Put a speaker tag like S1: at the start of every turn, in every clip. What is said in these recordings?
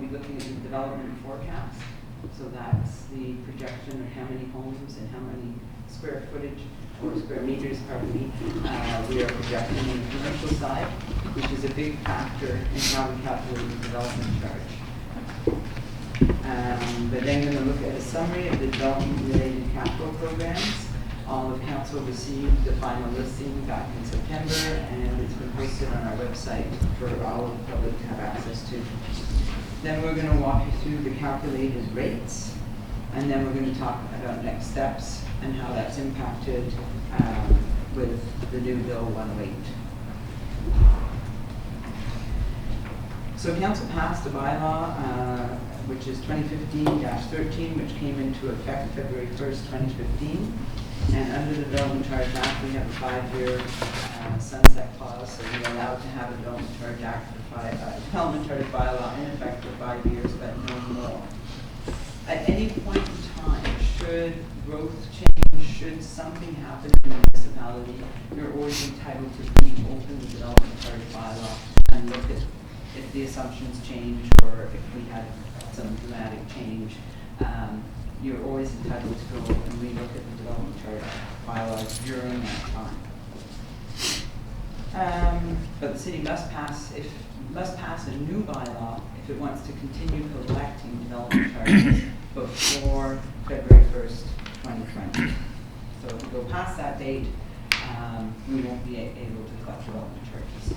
S1: be looking at the development forecast. So that's the projection of how many homes and how many square footage or square meters, pardon me, we are projecting on the commercial side, which is a big factor in how we calculate the development charge. But then we're going to look at a summary of the development-related capital programs. All of council received the final listing back in September, and it's been posted on our website for all of the public to have access to. Then we're going to walk you through the calculated rates, and then we're going to talk about next steps and how that's impacted with the new Bill 108. So council passed a bylaw, which is 2015-13, which came into effect February 1st, 2015. And under the Development Charge Act, we have a 5-year sunset clause, so we're allowed to have a Development Charge Act Development Charge bylaw in effect for 5 years, but no more. At any point in time, should growth change, should something happen in the municipality, you're always entitled to reopen the Development Charge bylaw and look at if the assumptions change or if we had some dramatic change. You're always entitled to go and relook at the development charge bylaws during that time. But the city must pass a new bylaw if it wants to continue collecting development charges before February 1st, 2020. So if we go past that date, we won't be able to collect development charges.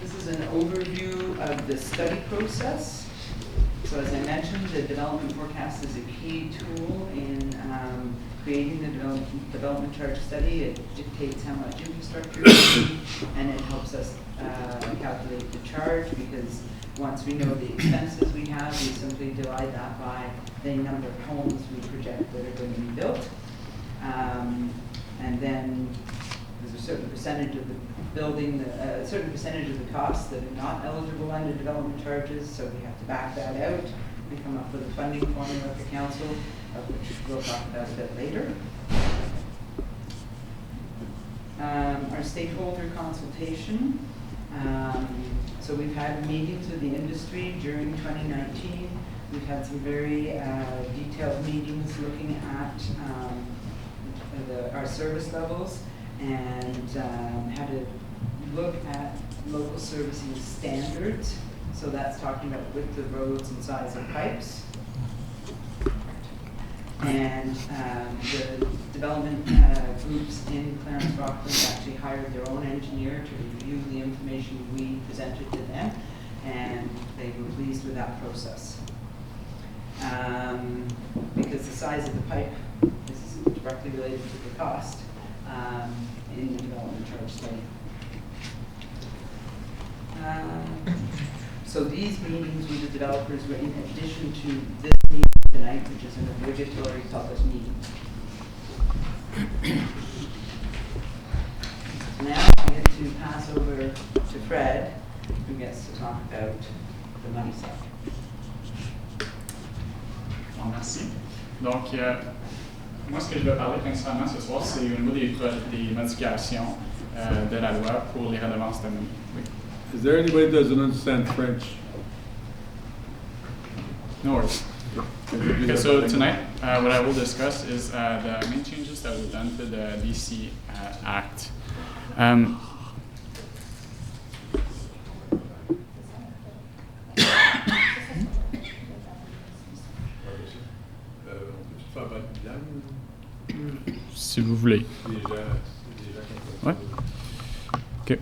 S1: This is an overview of the study process. So as I mentioned, the development forecast is a key tool in creating the development charge study. It dictates how much infrastructure we need, and it helps us calculate the charge, because once we know the expenses we have, we simply divide that by the number of homes we project that are going to be built. And then there's a certain percentage of the building, a certain percentage of the costs that are not eligible under development charges, so we have to back that out. We come up with a funding formula for council, of which we'll talk about a bit later. Our stakeholder consultation. So we've had meetings with the industry during 2019. We've had some very detailed meetings looking at our service levels, and had to look at local servicing standards. So that's talking about width of roads and size of pipes. And the development groups in Clarence Rockland actually hired their own engineer to review the information we presented to them, and they were pleased with that process. Because the size of the pipe is directly related to the cost in the development charge study. So these meetings with the developers were in addition to this meeting tonight, which is an obligatory public meeting. Now I get to pass over to Fred, who gets to talk about the money side.
S2: Bon, merci. Donc, moi, ce que je vais parler principalement ce soir, c'est au niveau des modifications de la loi pour les redevances de monnaie. Oui.
S3: Is there anybody that doesn't understand French?
S2: No worries. Okay, so tonight, what I will discuss is the main changes that were done to the DC Act. Si vous voulez. Ouais. OK.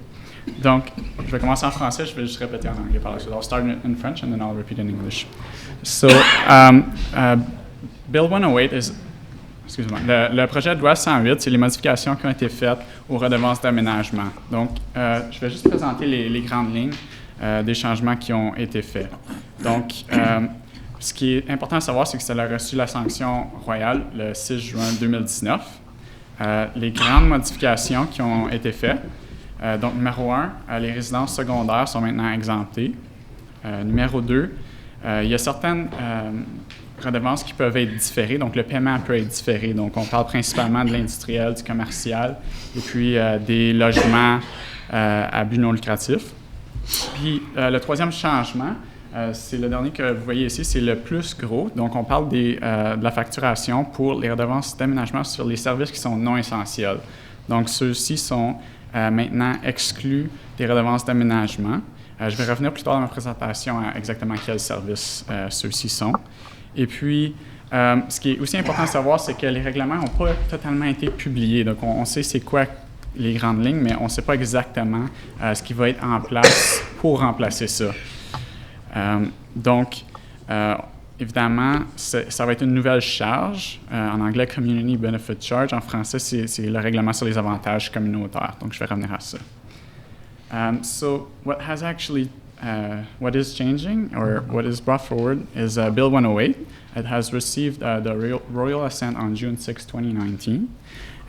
S2: Donc, je vais commencer en français, je vais juste répéter en anglais par la suite. I'll start in French and then I'll repeat in English. So, Bill 108 is, excusez-moi, le projet de loi 108, c'est les modifications qui ont été faites aux redevances d'aménagement. Donc, je vais juste présenter les grandes lignes des changements qui ont été faits. Donc, ce qui est important à savoir, c'est que ça a reçu la sanction royale le 6 juin 2019. Les grandes modifications qui ont été faites. Donc, numéro 1, les résidences secondaires sont maintenant exemptées. Numéro 2, il y a certaines redevances qui peuvent être différées. Donc, le paiement peut être différé. Donc, on parle principalement de l'industriel, du commercial, et puis des logements à but non lucratif. Puis, le troisième changement, c'est le dernier que vous voyez ici, c'est le plus gros. Donc, on parle de la facturation pour les redevances d'aménagement sur les services qui sont non essentiels. Donc, ceux-ci sont maintenant exclus des redevances d'aménagement. Je vais revenir plus tard dans ma présentation à exactement quels services ceux-ci sont. Et puis, ce qui est aussi important de savoir, c'est que les règlements n'ont pas totalement été publiés. Donc, on sait c'est quoi les grandes lignes, mais on ne sait pas exactement ce qui va être en place pour remplacer ça. Donc, évidemment, ça va être une nouvelle charge. En anglais, Community Benefit Charge. En français, c'est le règlement sur les avantages communautaires. Donc, je vais revenir à ça. So what is changing or what is brought forward is Bill 108. It has received the royal assent on June 6, 2019.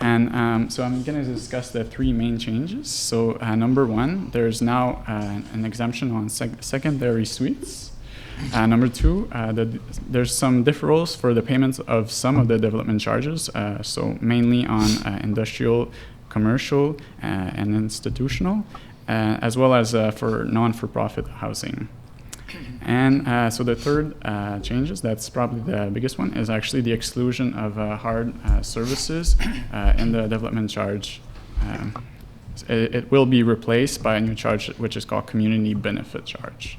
S2: And so I'm going to discuss the three main changes. So number one, there's now an exemption on secondary suites. Number two, there's some deferrals for the payments of some of the development charges, so mainly on industrial, commercial, and institutional, as well as for non-for-profit housing. And so the third changes, that's probably the biggest one, is actually the exclusion of hard services in the development charge. It will be replaced by a new charge which is called Community Benefit Charge.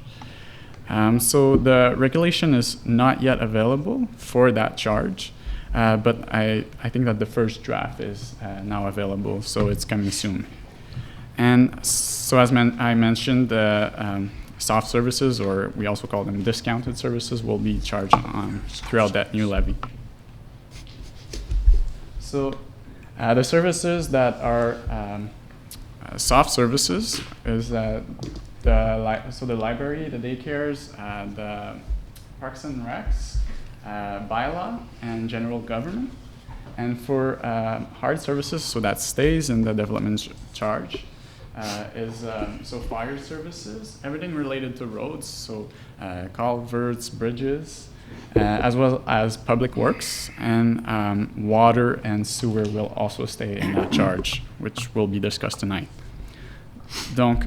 S2: So the regulation is not yet available for that charge, but I think that the first draft is now available, so it's coming soon. And so as I mentioned, the soft services, or we also call them discounted services, will be charged throughout that new levy. So the services that are soft services is the library, the daycares, the parks and recs, bylaw, and general government. And for hard services, so that stays in the development charge, is so fire services, everything related to roads, so culverts, bridges, as well as public works, and water and sewer will also stay in that charge, which will be discussed tonight. Donc,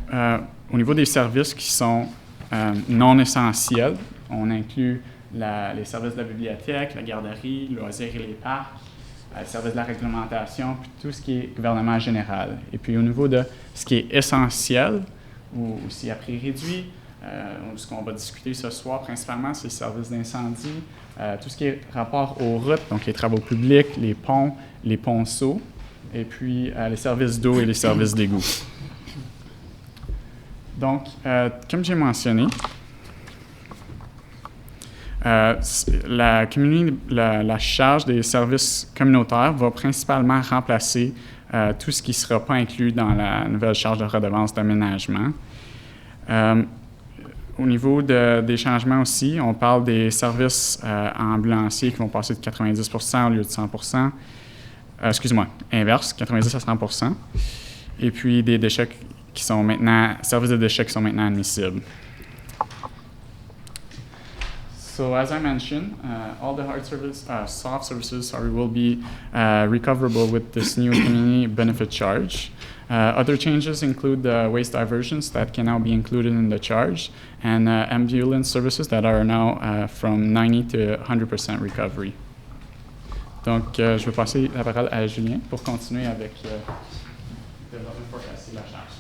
S2: au niveau des services qui sont non essentiels, on inclut les services de la bibliothèque, la garderie, le loisir et les parcs, les services de la réglementation, puis tout ce qui est gouvernement général. Et puis au niveau de ce qui est essentiel, ou aussi à prix réduit, ce qu'on va discuter ce soir principalement, c'est les services d'incendie, tout ce qui est rapport aux routes, donc les travaux publics, les ponceaux, et puis les services d'eau et les services d'égout. Donc, comme j'ai mentionné, la charge des services communautaires va principalement remplacer tout ce qui ne sera pas inclus dans la nouvelle charge de redevance d'aménagement. Au niveau des changements aussi, on parle des services ambulanciers qui vont passer de 90% au lieu de 100%. Excuse-moi, inverse, 90 à 100%. Et puis des déchets qui sont maintenant, services de déchets qui sont maintenant admissibles. So as I mentioned, all the soft services will be recoverable with this new community benefit charge. Other changes include the waste diversions that can now be included in the charge, and ambulance services that are now from 90 to 100% recovery. Donc, je vais passer la parole à Julien pour continuer avec le development forecast et la charge.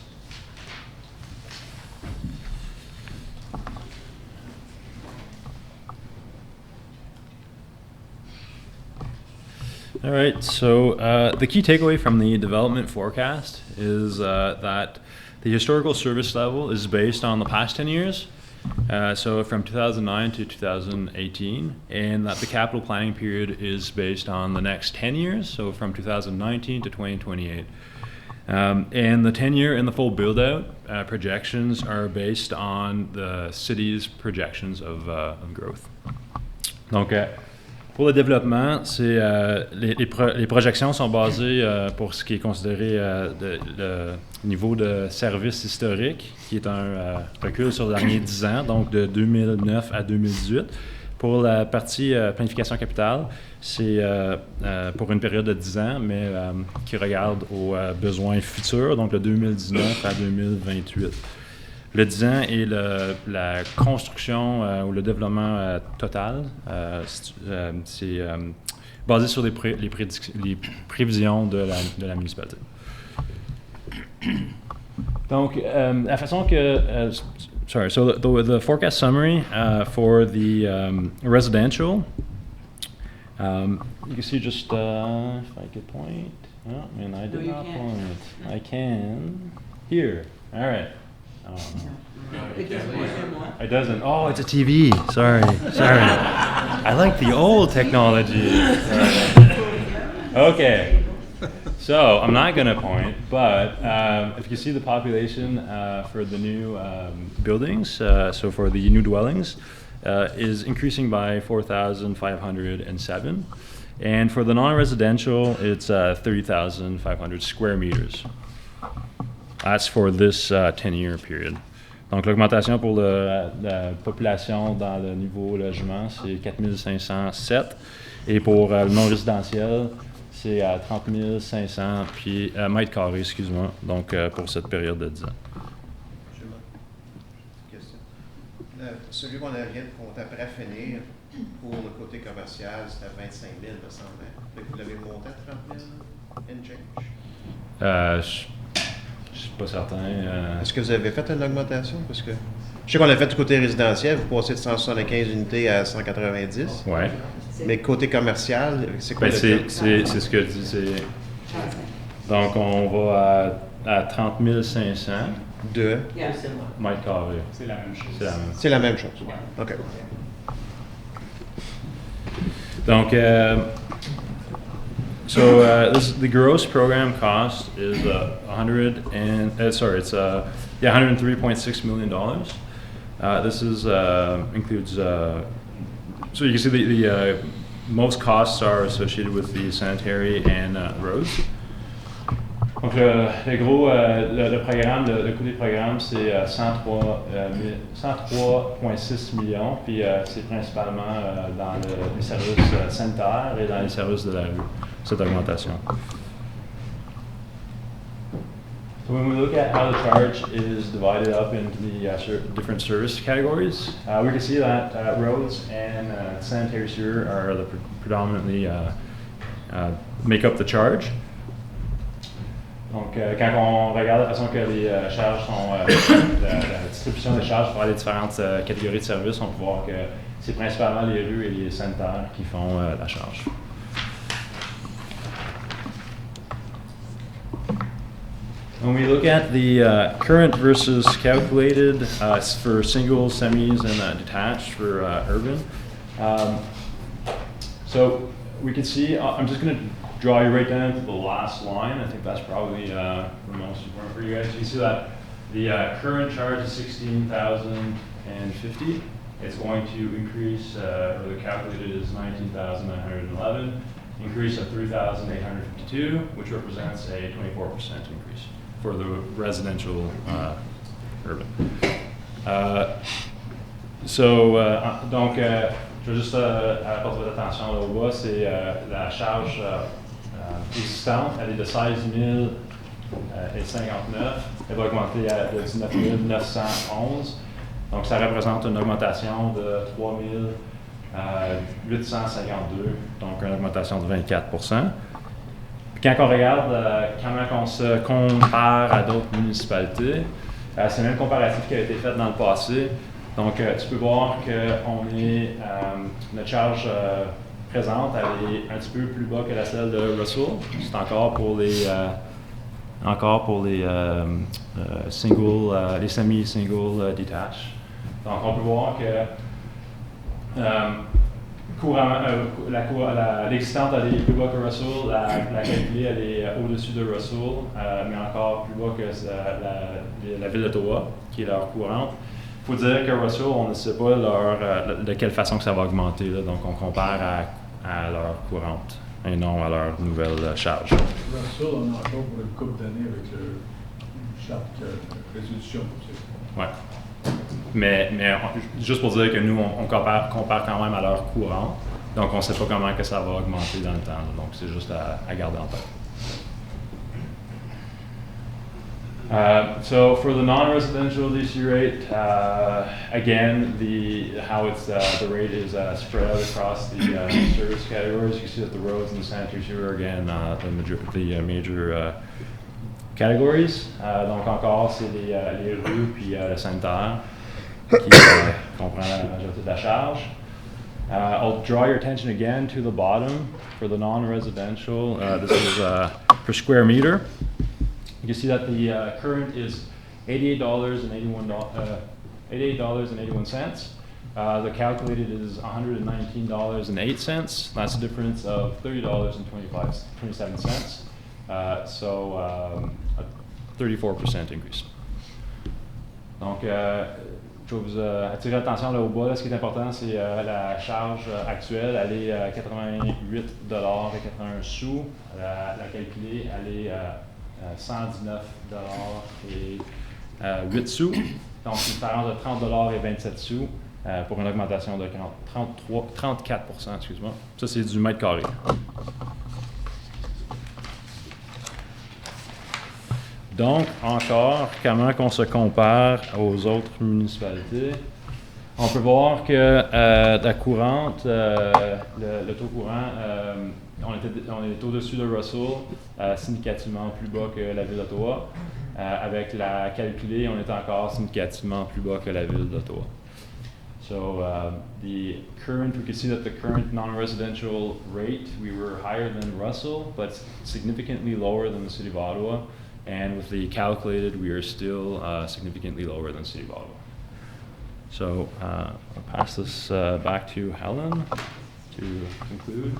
S4: All right, so the key takeaway from the development forecast is that the historical service level is based on the past 10 years, so from 2009 to 2018, and that the capital planning period is based on the next 10 years, so from 2019 to 2028. And the 10-year and the full build-out projections are based on the city's projections of growth. Donc, pour le développement, les projections sont basées pour ce qui est considéré le niveau de service historique, qui est un recul sur les derniers 10 ans, donc de 2009 à 2018. Pour la partie planification capitale, c'est pour une période de 10 ans, mais qui regarde aux besoins futurs, donc de 2019 à 2028. Le 10 ans est la construction ou le développement total. C'est basé sur les prévisions de la municipalité. Donc, la façon que... sorry, so the forecast summary for the residential, you can see just, if I could point, oh, and I did
S1: you
S4: not
S1: can't.
S4: point. I can, here, all right. Oh, no.
S1: It doesn't work anymore.
S4: It doesn't. Oh, it's a TV. Sorry. I like the old technology. Okay. So I'm not going to point, but if you see the population for the new buildings, so for the new dwellings, is increasing by 4,507. And for the non-residential, it's 30,500 square meters. That's for this 10-year period. Donc, l'augmentation pour la population dans le niveau logement, c'est 4 507. Et pour le non-résidentiel, c'est à 30 500 mètres carrés, excuse-moi, donc pour cette période de 10 ans.
S5: Question. Celui qu'on vient de compter après finir, pour le côté commercial, c'était à 25 000, me semble. Vous l'avez monté à 30 000 and change?
S4: Je suis pas certain.
S5: Est-ce que vous avez fait une augmentation? Parce que je sais qu'on l'a fait du côté résidentiel, vous passez de 175 unités à 190.
S4: Ouais.
S5: Mais côté commercial, c'est quoi
S4: Ben,
S5: le
S4: c'est ce que je dis. Donc, on va à 30 500
S5: de?
S1: Yeah.
S4: mètres carrés.
S2: C'est la même chose.
S5: C'est la même chose. OK.
S4: Donc, the gross program cost is $103.6 million. This is includes so you can see the most costs are associated with the sanitary and roads. Donc le programme, le coût des programmes, c'est 103,6 millions, puis c'est principalement dans les services sanitaires et dans les services de la rue, cette augmentation. So when we look at how the charge is divided up into the different service categories, we can see that roads and sanitary sewer are the predominantly make up the charge. Donc, quand on regarde la façon que les charges sont, la distribution des charges pour les différentes catégories de services, on peut voir que c'est principalement les rues et les sanitaires qui font la charge. When we look at the current versus calculated for singles, semis, and detached for urban, so we can see, I'm just going to draw you right down to the last line. I think that's probably the most important for you guys. You see that the current charge is $16,050. It's going to increase, or the calculated is $19,911, increase of $3,852, which represents a 24% increase for the residential urban. Donc, je vais juste apporter votre attention là au bas, c'est la charge existante, elle est de 16 059, elle va augmenter de 19 911, donc ça représente une augmentation de 3 852, donc une augmentation de 24%. Puis quand on regarde comment on se compare à d'autres municipalités, c'est le même comparatif qui a été fait dans le passé. Donc, tu peux voir que notre charge présente, elle est un petit peu plus bas que la celle de Russell. C'est encore pour les les semi-single detached. Donc, on peut voir que l'existante, elle est plus bas que Russell, la calculée, elle est au-dessus de Russell, mais encore plus bas que la ville d'Ottawa, qui est leur courante. Il faut dire que Russell, on ne sait pas de quelle façon que ça va augmenter, là, donc on compare à leur courante et non à leur nouvelle charge.
S3: Russell, on a encore pour une couple d'années avec le charte résolution.
S4: Ouais. Mais juste pour dire que nous, on compare quand même à l'heure courante. Donc, on ne sait pas comment que ça va augmenter dans le temps. Donc, c'est juste à garder en tête. So for the non-residential DC rate, again, the rate is spread out across the service categories. You can see that the roads and the sanitary sewer are again the major categories. Donc encore, c'est les rues puis le sanitaire qui comprend la majorité de la charge. I'll draw your attention again to the bottom for the non-residential. This is per square meter. You can see that the current is $88.81. The calculated is $119.08. That's a difference of $30.27. So a 34% increase. Donc, je vais vous attirer l'attention là au bas. Là, ce qui est important, c'est la charge actuelle. Elle est à $88,81. La calculée, elle est $119,08. Donc, une différence de $30,27 pour une augmentation de 34%, excuse-moi. Ça, c'est du mètre carré. Donc, encore, comment qu'on se compare aux autres municipalités? On peut voir que la courante, le taux courant, on est au-dessus de Russell, significativement plus bas que la ville d'Ottawa. Avec la calculée, on est encore significativement plus bas que la ville d'Ottawa. So the current, we can see that the current non-residential rate, we were higher than Russell, but significantly lower than the City of Ottawa. And with the calculated, we are still significantly lower than the City of Ottawa. So I'll pass this back to Helen to conclude.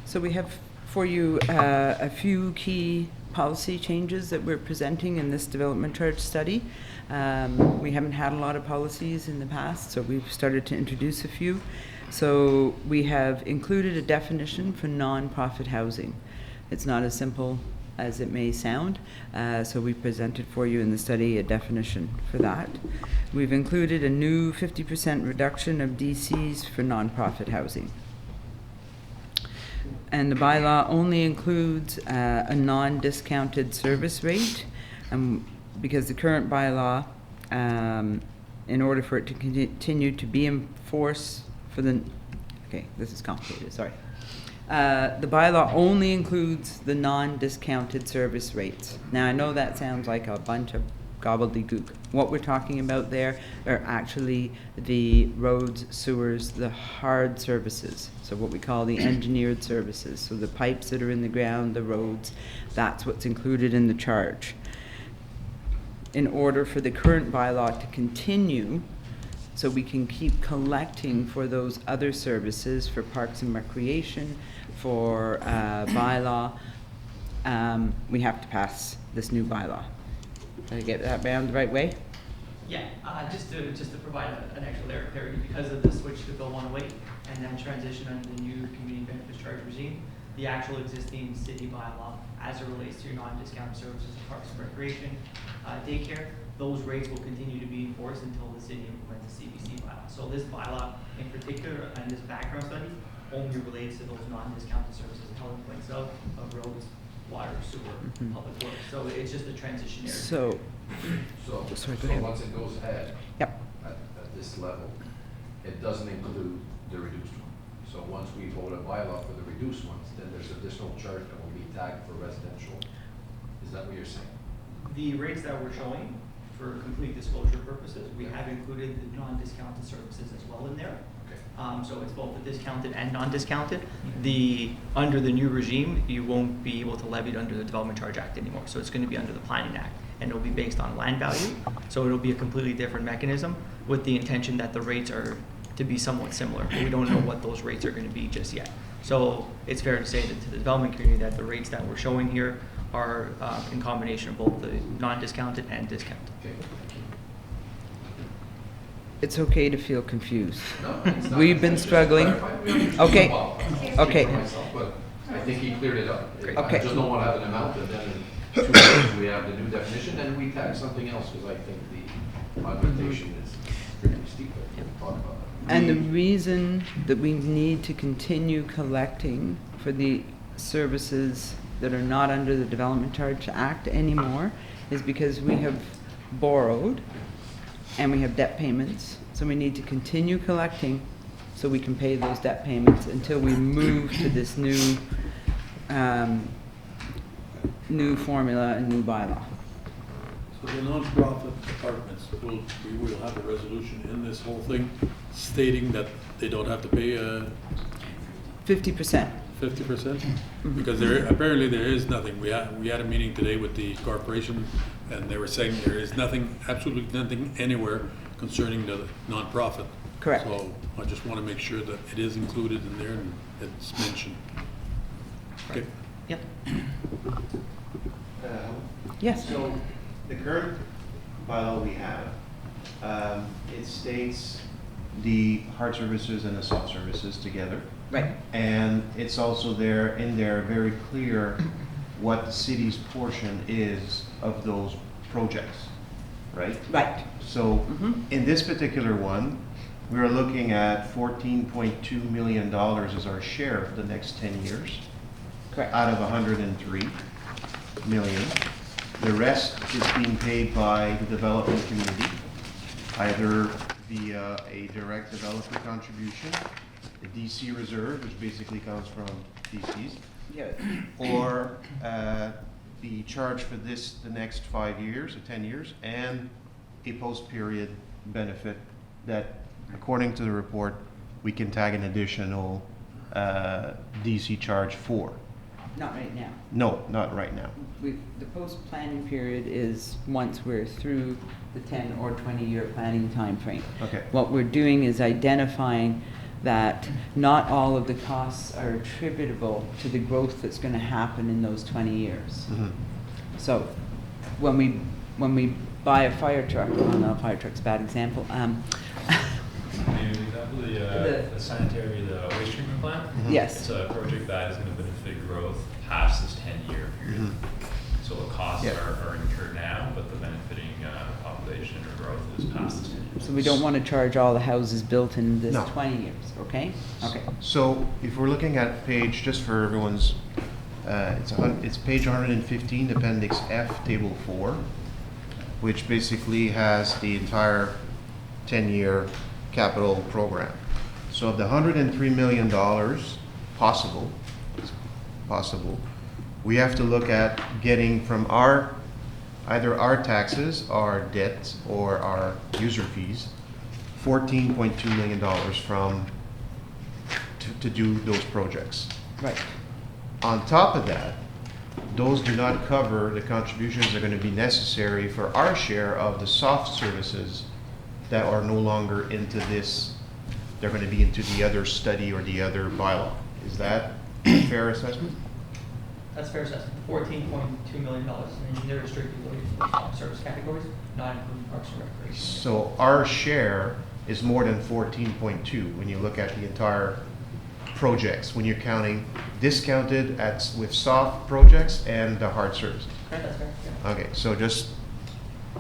S1: So we have for you a few key policy changes that we're presenting in this development charge study. We haven't had a lot of policies in the past, so we've started to introduce a few. So we have included a definition for non-profit housing. It's not as simple as it may sound, so we presented for you in the study a definition for that. We've included a new 50% reduction of DCs for non-profit housing. And the bylaw only includes a non-discounted service rate, because the current bylaw, in order for it to continue to be in force for the, okay, this is complicated, sorry. The bylaw only includes the non-discounted service rates. Now, I know that sounds like a bunch of gobbledygook. What we're talking about there are actually the roads, sewers, the hard services. So what we call the engineered services. So the pipes that are in the ground, the roads, that's what's included in the charge. In order for the current bylaw to continue, so we can keep collecting for those other services, for parks and recreation, for bylaw, we have to pass this new bylaw. Did I get that down the right way?
S6: Yeah, just to provide an extra layer of clarity, because of the switch to Bill 108 and then transition under the new community benefits charge regime, the actual existing city bylaw, as it relates to your non-discounted services, parks and recreation, daycare, those rates will continue to be enforced until the city implements the CBC bylaw. So this bylaw in particular, and this background study, only relates to those non-discounted services held in place of roads, water, sewer, public works. So it's just a transitionary.
S1: So sorry, go ahead.
S7: Once it goes ahead,
S1: Yep.
S7: at this level, it doesn't include the reduced one. So once we vote a bylaw for the reduced ones, then there's additional charge that will be tagged for residential. Is that what you're saying?
S6: The rates that we're showing, for complete disclosure purposes, we have included the non-discounted services as well in there.
S7: Okay.
S6: So it's both the discounted and non-discounted. Under the new regime, you won't be able to levy it under the Development Charge Act anymore. So it's going to be under the Planning Act, and it'll be based on land value. So it'll be a completely different mechanism with the intention that the rates are to be somewhat similar. We don't know what those rates are going to be just yet. So it's fair to say that to the development community that the rates that we're showing here are in combination of both the non-discounted and discounted.
S7: Okay.
S1: it's okay to feel confused.
S7: No, it's not.
S1: We've been
S7: It's just
S1: struggling.
S7: clarified. We understand
S1: Okay.
S7: well. I'm not speaking
S1: Okay.
S7: for myself, but I think he cleared it up. I
S1: Okay.
S7: just don't want to have an amount and then in 2 years we have the new definition and we tag something else because I think the augmentation is pretty steep. We'll talk about that.
S1: And the reason that we need to continue collecting for the services that are not under the Development Charge Act anymore is because we have borrowed and we have debt payments. So we need to continue collecting so we can pay those debt payments until we move to this new, new formula and new bylaw.
S3: So the nonprofit departments, we will have a resolution in this whole thing stating that they don't have to pay
S1: 50%.
S3: 50%? Because apparently there is nothing. We had a meeting today with the corporation and they were saying there is nothing, absolutely nothing anywhere concerning the nonprofit.
S1: Correct.
S3: So I just want to make sure that it is included in there and it's mentioned. Okay.
S1: Yep.
S5: Yes.
S1: Yes.
S5: So the current bylaw we have, it states the hard services and the soft services together.
S1: Right.
S5: And it's also there, in there, very clear what the city's portion is of those projects, right?
S1: Right.
S5: So
S1: Mhm.
S5: in this particular one, we're looking at $14.2 million as our share for the next 10 years
S1: Correct.
S5: out of 103 million. The rest is being paid by the development community, either via a direct developer contribution, the DC reserve, which basically comes from DCs,
S1: Yeah.
S5: or the charge for the next 5 years or 10 years, and a post-period benefit that, according to the report, we can tag an additional DC charge for.
S1: Not right now.
S5: No, not right now.
S1: The post-planning period is once we're through the 10 or 20-year planning timeframe.
S5: Okay.
S1: What we're doing is identifying that not all of the costs are attributable to the growth that's going to happen in those 20 years.
S5: Mhm.
S1: So when we buy a fire truck, well, no, a fire truck's a bad example.
S4: Maybe an example, the sanitary, the waste treatment plant.
S1: Yes.
S4: It's a project that is going to benefit growth past this 10-year period.
S5: Mhm.
S4: So the costs
S5: Yeah.
S4: are incurred now, but the benefiting population or growth is past this 10 years.
S1: So we don't want to charge all the houses built in this
S5: No.
S1: 20 years, okay? Okay.
S5: So if we're looking at page, just for everyone's, it's page 115, appendix F, table 4, which basically has the entire 10-year capital program. So of the $103 million possible, we have to look at getting from either our taxes, our debt, or our user fees, $14.2 million to do those projects.
S1: Right.
S5: On top of that, those do not cover the contributions that are going to be necessary for our share of the soft services that are no longer into this, they're going to be into the other study or the other bylaw. Is that a fair assessment?
S6: That's fair assessment. $14.2 million, and they're strictly related to the top service categories, not including parks and recreation.
S5: So our share is more than 14.2 when you look at the entire projects, when you're counting discounted with soft projects and the hard services.
S6: Right, that's fair, yeah.
S5: Okay, so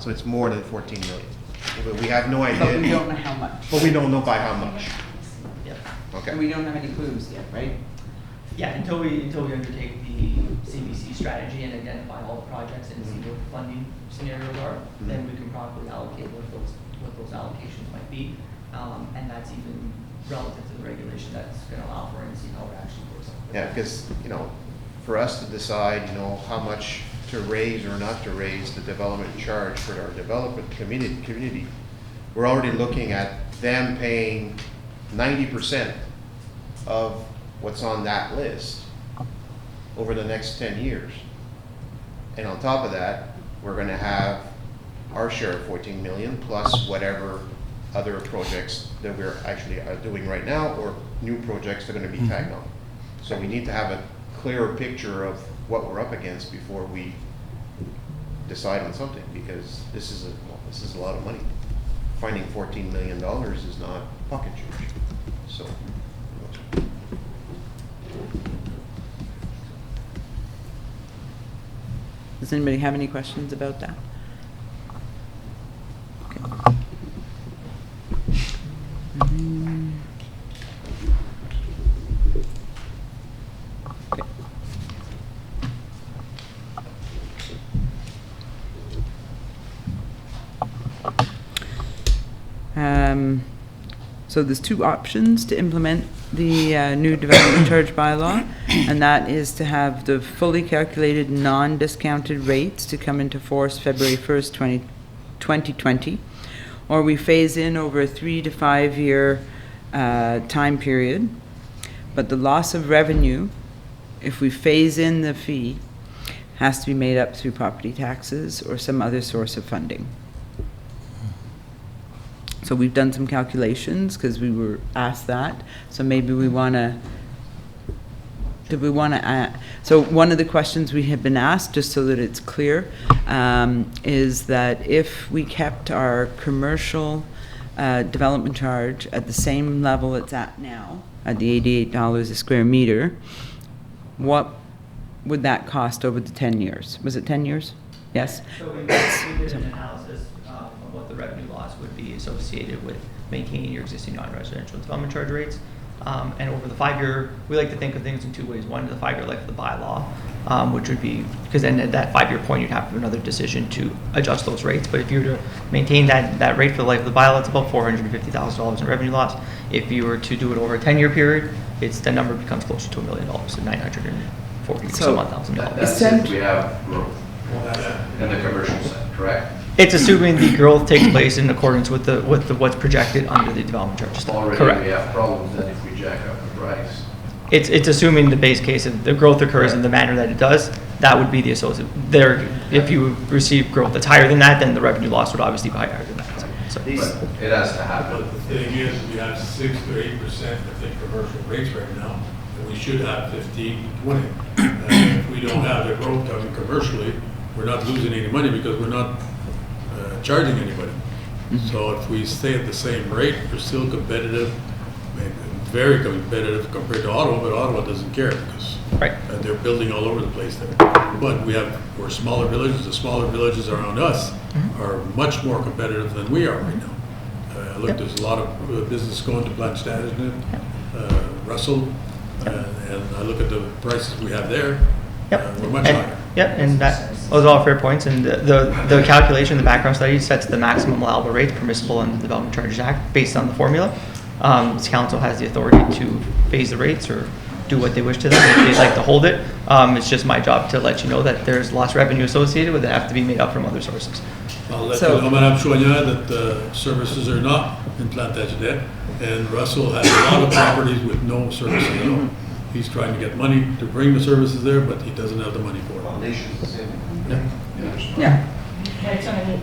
S5: it's more than 14 million. But we have no
S1: But we
S5: idea,
S1: don't know how much.
S5: but we don't know by how much.
S6: Yep.
S1: And we
S5: Okay.
S1: don't have any clues yet, right?
S6: Yeah, until we undertake the CBC strategy and identify all the projects and see what the funding scenarios are, then we can properly allocate what those allocations might be. And that's even relative to the regulation that's gonna allow for it and see how it actually works.
S5: Yeah, because, for us to decide, how much to raise or not to raise the development charge for our development community, we're already looking at them paying 90% of what's on that list over the next 10 years. And on top of that, we're gonna have our share of 14 million plus whatever other projects that we're actually doing right now or new projects that are gonna be tagged on. So we need to have a clearer picture of what we're up against before we decide on something, because this is a lot of money. finding $14 million is not pocket change. So,
S1: Does anybody have any questions about that? Okay. So there's two options to implement the new development charge bylaw, and that is to have the fully calculated non-discounted rates to come into force February 1st, 2020, or we phase in over a 3 to 5 year time period, but the loss of revenue, if we phase in the fee, has to be made up through property taxes or some other source of funding. So we've done some calculations because we were asked that. So maybe we want to, so one of the questions we have been asked, just so that it's clear, is that if we kept our commercial development charge at the same level it's at now, at the $88 a square meter, what would that cost over the 10 years? Was it 10 years? Yes?
S6: So we did an analysis of what the revenue loss would be associated with maintaining your existing non-residential development charge rates. And over the 5-year, we like to think of things in two ways. One, the 5-year life of the bylaw, which would be, because then at that 5-year point, you'd have to do another decision to adjust those rates. But if you were to maintain that rate for the life of the bylaw, it's about $450,000 in revenue loss. If you were to do it over a 10-year period, the number becomes closer to $1 million, so $940,000.
S7: That's if we have growth in the commercial side, correct?
S6: It's assuming the growth takes place in accordance with what's projected under the development charge.
S7: Already
S6: Correct.
S7: we have problems then if we jack up the price.
S6: It's assuming the base case of the growth occurs in the manner that it does. That would be the associate. If you receive growth that's higher than that, then the revenue loss would obviously be higher than that. So,
S7: But it has to happen.
S3: But the thing is, we have 6 to 8%, I think, commercial rates right now, and we should have 15, 20. If we don't have the growth coming commercially, we're not losing any money because we're not charging anybody. So if we stay at the same rate, we're still competitive, maybe very competitive compared to Ottawa, but Ottawa doesn't care because
S6: right.
S3: they're building all over the place there. But we're smaller villages. The smaller villages around us are much more competitive than we are right now. Look, there's a lot of business going to Blanchard, Russell, and I look at the prices we have there.
S6: Yep.
S3: We're much higher.
S6: Yep, and those are all fair points. And the calculation, the background study sets the maximum allowable rates permissible under the Development Charges Act based on the formula. This council has the authority to phase the rates or do what they wish to them if they'd like to hold it. It's just my job to let you know that there's lost revenue associated with it, have to be made up from other sources.
S3: I'll let you know, Madame Chouanière, that services are not in Plantagenet, and Russell has a lot of properties with no services at all. He's trying to get money to bring the services there, but he doesn't have the money for it.
S5: foundation's the same.
S1: Yeah.
S8: That's what I mean,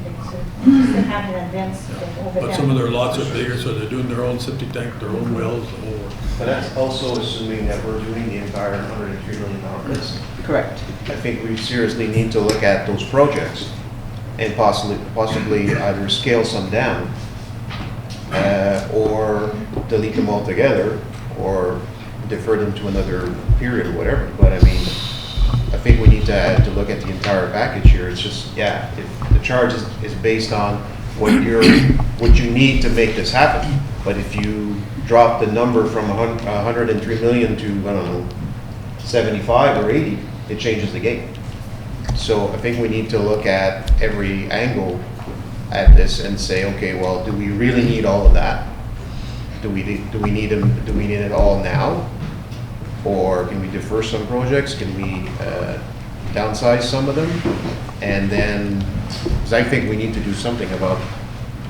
S8: to have an events over there.
S3: But some of their lots are bigger, so they're doing their own septic tank, their own wells, the whole work.
S5: But that's also assuming that we're doing the entire $103 million list.
S1: Correct.
S5: I think we seriously need to look at those projects and possibly either scale some down or delete them altogether or defer them to another period or whatever. But I mean, I think we need to look at the entire package here. It's just, yeah, if the charge is based on what you need to make this happen. But if you drop the number from 103 million to, I don't know, 75 or 80, it changes the game. So I think we need to look at every angle at this and say, okay, well, do we really need all of that? Do we need it all now? Or can we defer some projects? Can we downsize some of them? And then, because I think we need to do something about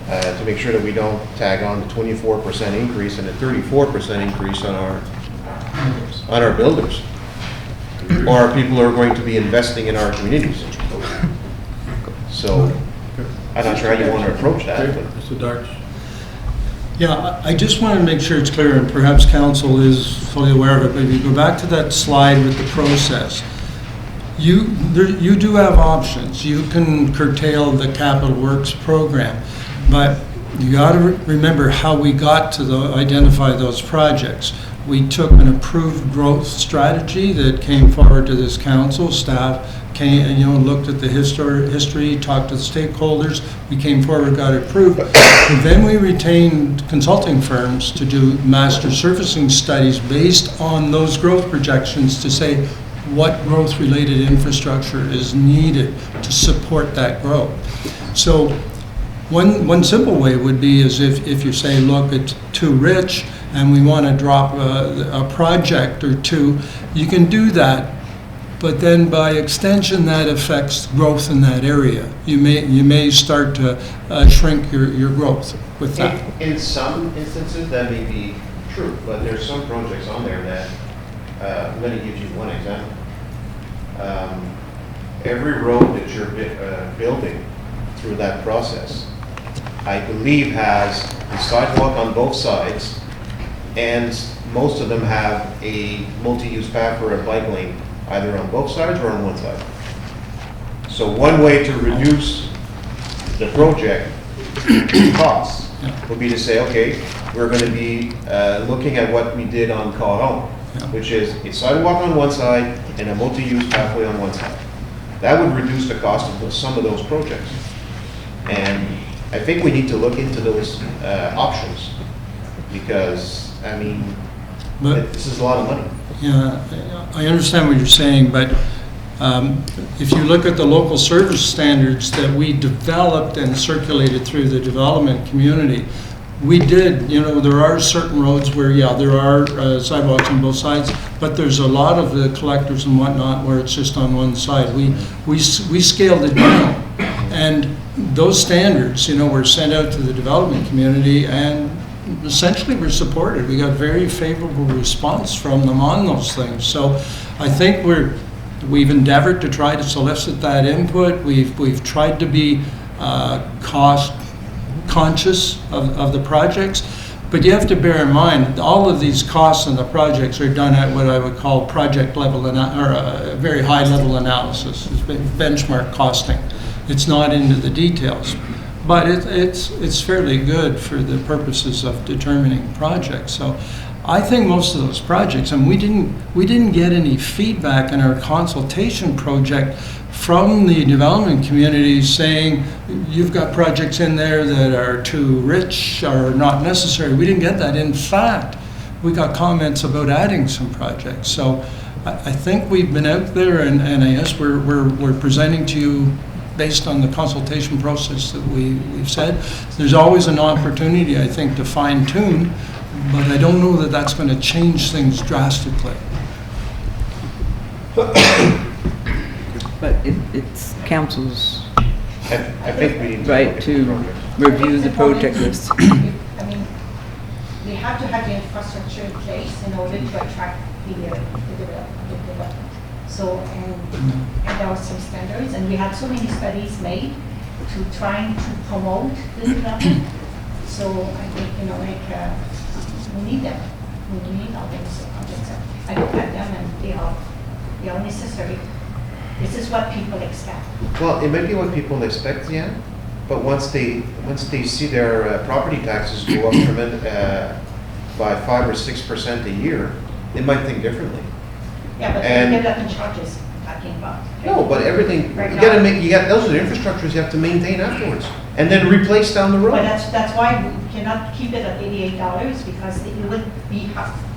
S5: to make sure that we don't tag on the 24% increase and a 34% increase on our builders, or people who are going to be investing in our communities. So I'm not sure how you want to approach that. But.
S3: Mr. Darch.
S9: Yeah, I just want to make sure it's clear, and perhaps council is fully aware of it, but if you go back to that slide with the process, you do have options. You can curtail the capital works program, but you got to remember how we got to identify those projects. We took an approved growth strategy that came forward to this council. Staff came and, looked at the history, talked to the stakeholders. We came forward, got it approved. And then we retained consulting firms to do master servicing studies based on those growth projections to say what growth-related infrastructure is needed to support that growth. So one simple way would be is if you say, look, it's too rich and we want to drop a project or two, you can do that. But then by extension, that affects growth in that area. You may start to shrink your growth with that.
S5: In some instances, that may be true, but there's some projects on there that, I'm going to give you one example. Every road that you're building through that process, I believe has a sidewalk on both sides, and most of them have a multi-use path or a bike lane, either on both sides or on one side. So one way to reduce the project costs would be to say, okay, we're going to be looking at what we did on Caron, which is a sidewalk on one side and a multi-use pathway on one side. That would reduce the cost of some of those projects. And I think we need to look into those options, because, I mean, this is a lot of money.
S9: Yeah, I understand what you're saying, but if you look at the local service standards that we developed and circulated through the development community, we did, there are certain roads where, there are sidewalks on both sides, but there's a lot of the collectors and whatnot where it's just on one side. We scaled it down, and those standards, were sent out to the development community, and essentially were supported. We got very favorable response from them on those things. So I think we've endeavored to try to solicit that input. We've tried to be cost conscious of the projects, but you have to bear in mind all of these costs and the projects are done at what I would call project level or a very high level analysis. It's benchmark costing. It's not into the details, but it's fairly good for the purposes of determining projects. So I think most of those projects, and we didn't get any feedback in our consultation project from the development community saying you've got projects in there that are too rich or not necessary. We didn't get that. In fact, we got comments about adding some projects. So I think we've been out there, and I guess we're presenting to you based on the consultation process that we've said. There's always an opportunity, I think, to fine tune, but I don't know that that's going to change things drastically.
S1: But it's council's
S5: I think we need
S1: right to review the project list.
S8: I mean, we have to have the infrastructure in place in order to attract the development. So, and there are some standards, and we had so many studies made to trying to promote the development. So I think, we need them. We need all those objects. I look at them and they are necessary. This is what people expect.
S5: Well, it might be what people expect, yeah, but once they see their property taxes go up by 5 or 6% a year, they might think differently.
S8: Yeah, but
S5: And-
S8: the development charges talking about.
S5: No, but everything,
S8: Right
S5: you
S8: now.
S5: gotta those are the infrastructures you have to maintain afterwards, and then replace down the road.
S8: But that's why we cannot keep it at $88, because it would be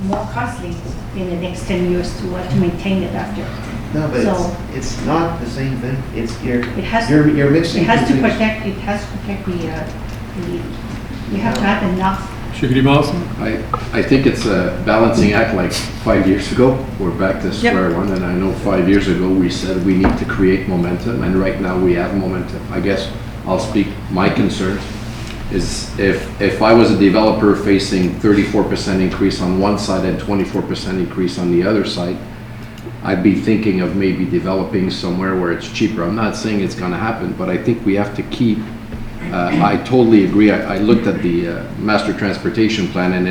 S8: more costly in the next 10 years to maintain it after.
S5: No, but
S8: So-
S5: it's not the same thing. It's,
S8: It has
S5: you're
S8: to
S5: mixing
S8: It has
S5: two
S8: to
S5: things.
S8: protect the, you have to have enough.
S7: I think it's a balancing act like 5 years ago. We're back to square one, and I know 5 years ago we said we need to create momentum, and right now we have momentum. I guess I'll speak my concern is if I was a developer facing 34% increase on one side and 24% increase on the other side, I'd be thinking of maybe developing somewhere where it's cheaper. I'm not saying it's gonna happen, but I think we have to keep, I totally agree. I looked at the master transportation plan, and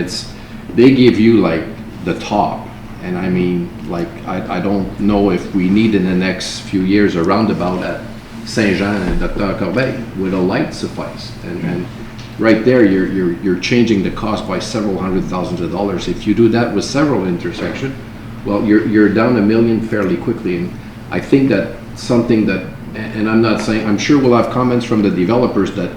S7: they give you like the top. And I mean, like, I don't know if we need in the next few years a roundabout at Saint-Jean and Dr. Corbeil. Would a light suffice? And right there, you're changing the cost by several hundred thousands of dollars. If you do that with several intersections, well, you're down $1 million fairly quickly. And I think that something that, and I'm not saying, I'm sure we'll have comments from the developers that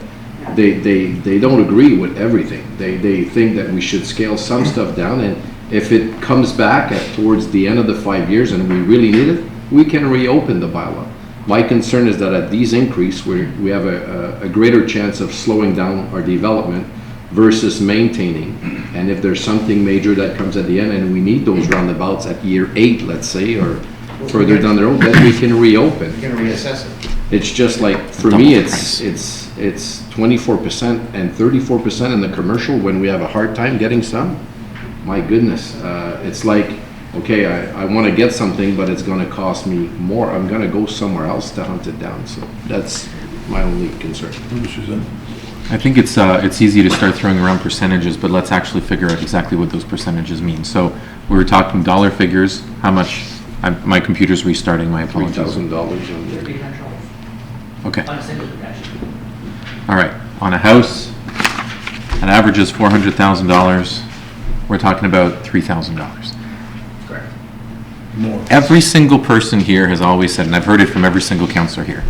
S7: they don't agree with everything. They think that we should scale some stuff down, and if it comes back towards the end of the 5 years and we really need it, we can reopen the bylaw. My concern is that at these increase, we have a greater chance of slowing down our development versus maintaining. And if there's something major that comes at the end and we need those roundabouts at year 8, let's say, or further down the road, then we can reopen.
S5: You can reassess it.
S7: It's just like, for me, it's 24% and 34% in the commercial when we have a hard time getting some. My goodness, it's like, okay, I want to get something, but it's going to cost me more. I'm going to go somewhere else to hunt it down. So that's my only concern.
S10: I think it's easy to start throwing around percentages, but let's actually figure out exactly what those percentages mean. So we were talking dollar figures. How much? My computer's restarting. My apologies.
S7: $3,000 on there.
S10: Okay.
S6: On a single protection.
S10: All right. On a house, an average is $400,000. We're talking about $3,000.
S6: Correct.
S3: More.
S10: Every single person here has always said, and I've heard it from every single counselor here,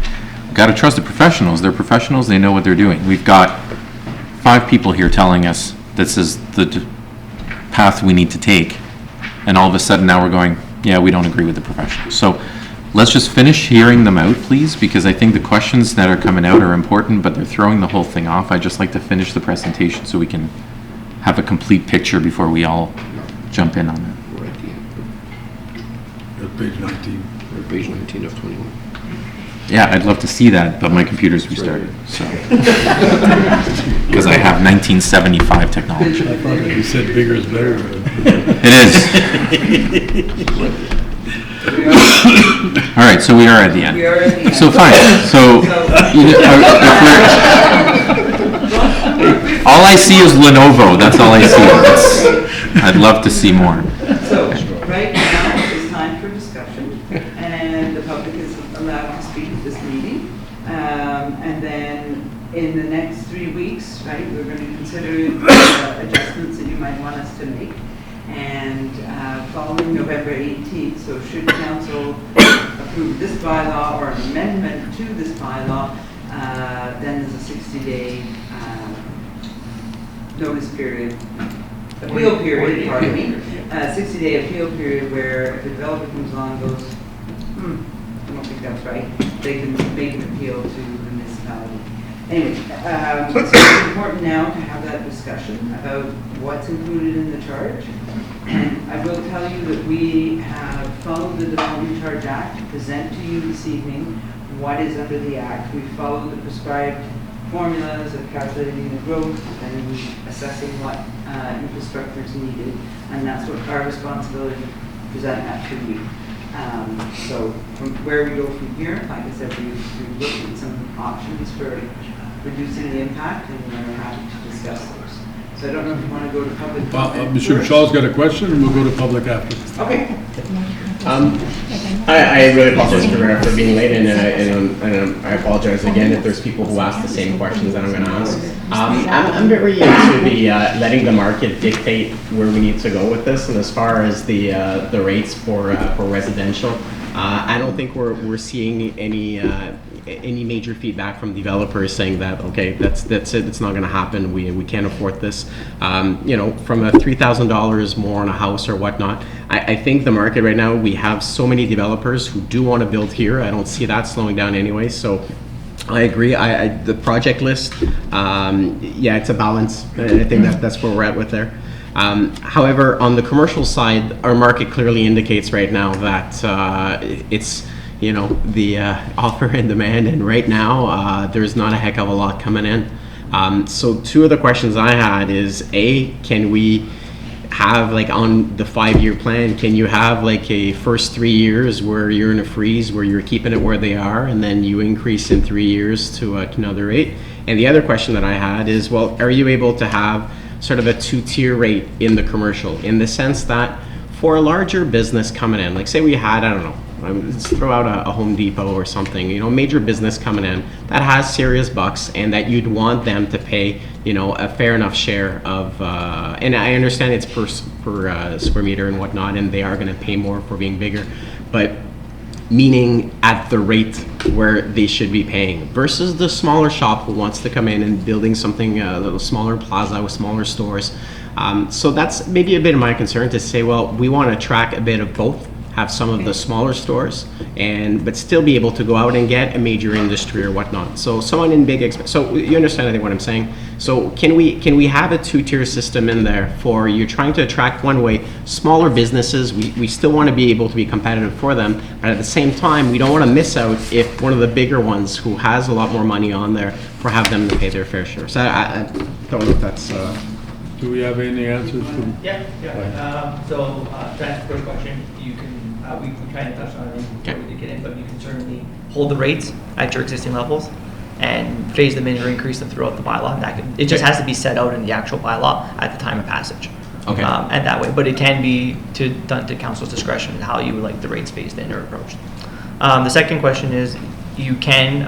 S10: got to trust the professionals. They're professionals. They know what they're doing. We've got 5 people here telling us this is the path we need to take, and all of a sudden now we're going, yeah, we don't agree with the professionals. So let's just finish hearing them out, please, because I think the questions that are coming out are important, but they're throwing the whole thing off. I'd just like to finish the presentation so we can have a complete picture before we all jump in on it.
S7: We're at the end.
S3: At page 19.
S7: We're at page 19 of 21.
S10: Yeah, I'd love to see that, but my computer's restarted, so. Because I have 1975 technology.
S3: I thought that you said bigger is better.
S10: It is. All right, so we are at the end.
S1: We are at the end.
S10: So fine, so, all I see is Lenovo, that's all I see. I'd love to see more.
S1: So, right now is time for discussion, and the public is allowed to speak at this meeting. And then in the next 3 weeks, right, we're going to consider adjustments that you might want us to make. And following November 18th, so should council approve this bylaw or an amendment to this bylaw, then there's a 60-day notice period, appeal period, pardon me, 60-day appeal period where if a developer comes along and goes, I don't think that's right, they can make an appeal to the municipality. Anyway, so it's important now to have that discussion about what's included in the charge. And I will tell you that we have followed the Development Charge Act to present to you this evening what is under the Act. We followed the prescribed formulas of calculating the growth and assessing what infrastructure is needed. And that's what our responsibility to present that to you. So from where we go from here, like I said, we've looked at some options for reducing the impact, and we're happy to discuss those. So I don't know if you want to go to public comment
S3: Mr.
S1: first.
S3: Shaw's got a question, and we'll go to public after.
S1: Okay.
S11: I really apologize for being late, and I apologize again if there's people who ask the same questions that I'm going to ask. I'm very into the letting the market dictate where we need to go with this, and as far as the rates for residential, I don't think we're seeing any major feedback from developers saying that, okay, that's it, it's not going to happen, we can't afford this. You know, from a $3,000 more on a house or whatnot, I think the market right now, we have so many developers who do want to build here. I don't see that slowing down anyway, so I agree. The project list, yeah, it's a balance. I think that's where we're at with there. However, on the commercial side, our market clearly indicates right now that it's, you know, the offer and demand, and right now there's not a heck of a lot coming in. So 2 of the questions I had is, A, can we have, like, on the 5-year plan, can you have like a first 3 years where you're in a freeze, where you're keeping it where they are, and then you increase in 3 years to another rate? And the other question that I had is, well, are you able to have sort of a 2-tier rate in the commercial, in the sense that for a larger business coming in, like say we had, I don't know, let's throw out a Home Depot or something, you know, major business coming in that has serious bucks, and that you'd want them to pay, a fair enough share of, and I understand it's per square meter and whatnot, and they are going to pay more for being bigger, but meaning at the rate where they should be paying versus the smaller shop who wants to come in and building something a little smaller plaza with smaller stores. So that's maybe a bit of my concern to say, well, we want to track a bit of both, have some of the smaller stores, but still be able to go out and get a major industry or whatnot. So someone in big, so you understand I think what I'm saying. So can we have a two-tier system in there for you're trying to attract one way smaller businesses? We still want to be able to be competitive for them, but at the same time we don't want to miss out if one of the bigger ones who has a lot more money on there for have them to pay their fair share. So I don't know if that's.
S3: Do we have any answers to?
S6: Yeah. So to answer the first question, you can, we kind of touched on it before we did get in, but you can certainly hold the rates at your existing levels and phase them in or increase them throughout the bylaw. It just has to be set out in the actual bylaw at the time of passage.
S11: Okay.
S6: And that way, but it can be done to council's discretion how you would like the rates phased in or approached. The second question is you can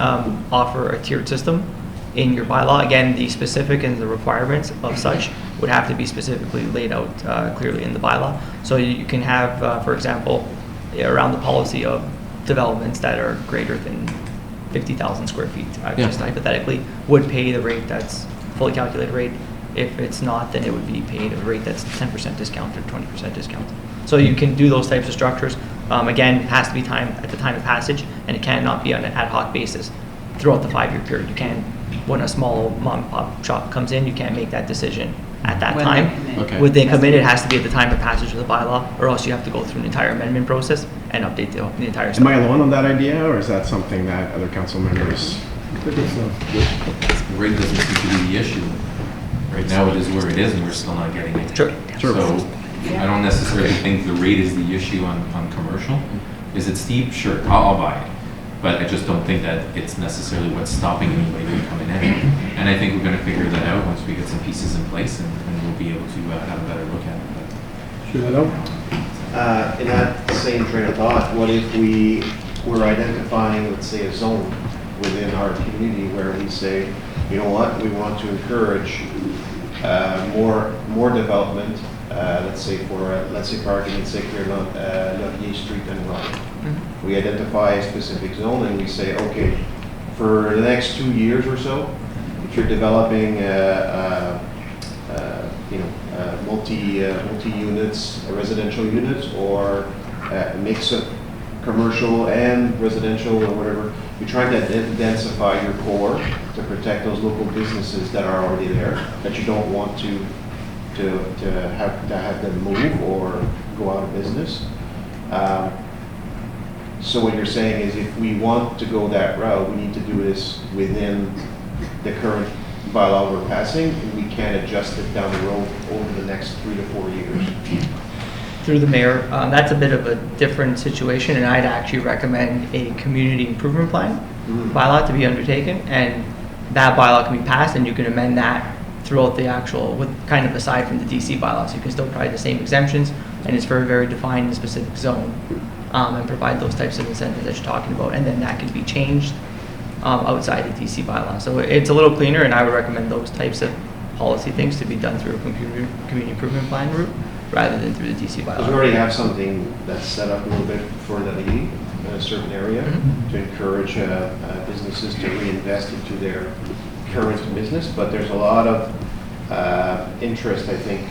S6: offer a tiered system in your bylaw. Again, the specific and the requirements of such would have to be specifically laid out clearly in the bylaw. So you can have, for example, around the policy of developments that are greater than 50,000 square feet, just hypothetically, would pay the rate that's fully calculated rate. If it's not, then it would be paid a rate that's 10% discount or 20% discount. So you can do those types of structures. Again, it has to be at the time of passage, and it cannot be on an ad hoc basis throughout the 5-year period. You can, when a small mom and pop shop comes in, you can't make that decision at that
S1: When
S6: time.
S1: they come in.
S11: Okay.
S6: When they come in, it has to be at the time of passage of the bylaw, or else you have to go through an entire amendment process and update the entire
S11: Am I alone on that idea, or is that something that other council members?
S10: The rate doesn't seem to be the issue. Right now it is where it is and we're still not getting it.
S6: Sure.
S11: Sure.
S10: So I don't necessarily think the rate is the issue on commercial. Is it steep? Sure, I'll buy it. But I just don't think that it's necessarily what's stopping anybody from coming in. And I think we're going to figure that out once we get some pieces in place and we'll be able to have a better look at it.
S3: Sure, that out?
S5: In that same train of thought, what if we're identifying, let's say, a zone within our community where we say, you know what, we want to encourage more development, let's say for argument's sake here, Laurier Street and Ryan. We identify a specific zone and we say, okay, for the next 2 years or so, if you're developing multi-units, residential units, or a mix of commercial and residential or whatever, you're trying to densify your core to protect those local businesses that are already there, that you don't want to have them move or go out of business. So what you're saying is if we want to go that route, we need to do this within the current bylaw we're passing, and we can't adjust it down the road over the next 3 to 4 years.
S6: Through the mayor, that's a bit of a different situation, and I'd actually recommend a community improvement plan bylaw to be undertaken, and that bylaw can be passed, and you can amend that throughout the actual, with kind of aside from the DC bylaws. You can still provide the same exemptions, and it's very, very defined in a specific zone, and provide those types of incentives that you're talking about, and then that can be changed outside the DC bylaw. So it's a little cleaner, and I would recommend those types of policy things to be done through a community improvement plan route rather than through the DC bylaw.
S5: Because we already have something that's set up a little bit for the leading in a certain area to encourage businesses to reinvest into their current business, but there's a lot of interest, I think,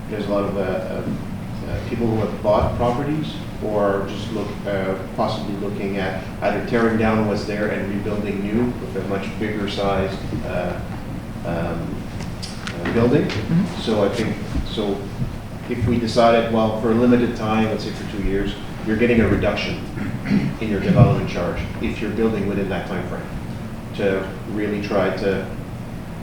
S5: there's a lot of people who have bought properties or just possibly looking at either tearing down what's there and rebuilding new with a much bigger sized building. So I think, if we decided, well, for a limited time, let's say for 2 years, you're getting a reduction in your development charge if you're building within that time frame to really try to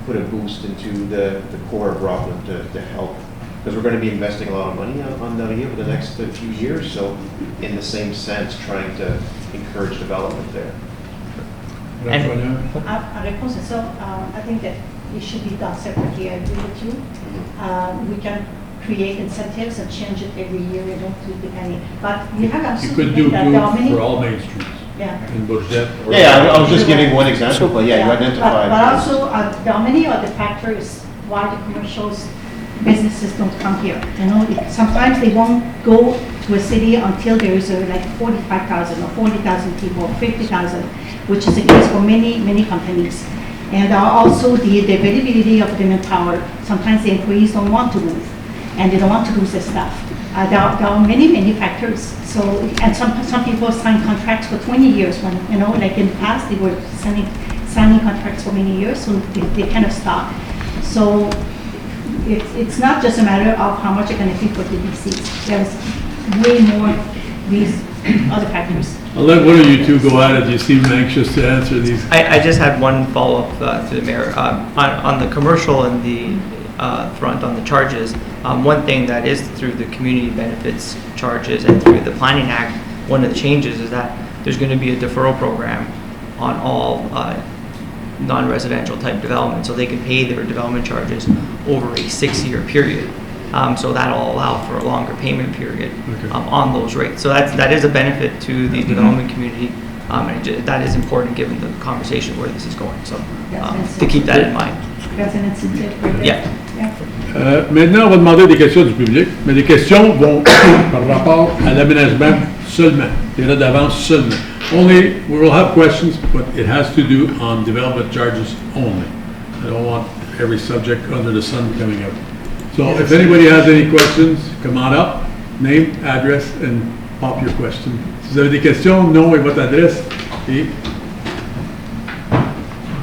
S5: put a boost into the core of Rockland to help. Because we're going to be investing a lot of money on Laurier for the next few years, so in the same sense, trying to encourage development there.
S8: I think that it should be done separately. I agree with you. We can create incentives and change it every year. We don't do any, but you have
S3: You
S8: absolutely
S3: could do
S8: that there are
S3: it
S8: many.
S3: for all main streets.
S8: Yeah.
S3: in Budget. or-
S5: Yeah, I was just giving one example, but yeah, you identified.
S8: But also, there are many other factors why the commercials businesses don't come here. You know, sometimes they won't go to a city until there is like 45,000 or 40,000 people, or 50,000, which is the case for many companies. And also the availability of the manpower. Sometimes the employees don't want to move, and they don't want to lose their stuff. There are many factors. So, and some people sign contracts for 20 years when, you know, like in the past, they were signing contracts for many years, so they kind of stop. So it's not just a matter of how much you're going to pay for the DCs. There's way more these other factors.
S3: I'll let one of you two go at it. You seem anxious to answer these.
S6: I just had one follow-up to the mayor. On the commercial and the front on the charges, one thing that is through the community benefits charges and through the Planning Act, one of the changes is that there's going to be a deferral program on all non-residential type development, so they can pay their development charges over a 6-year period. So that'll allow for a longer payment period on those rates. So that is a benefit to the development community, and that is important given the conversation where this is going. So to keep that in mind. Yeah.
S3: Maintenant, on va demander des questions du public, mais les questions vont par rapport à l'aménagement seulement, période d'avance seulement. Only, we will have questions, but it has to do on development charges only. I don't want every subject under the sun coming up. So if anybody has any questions, come on up, name, address, and pop your question. Si vous avez des questions, nom et votre adresse, et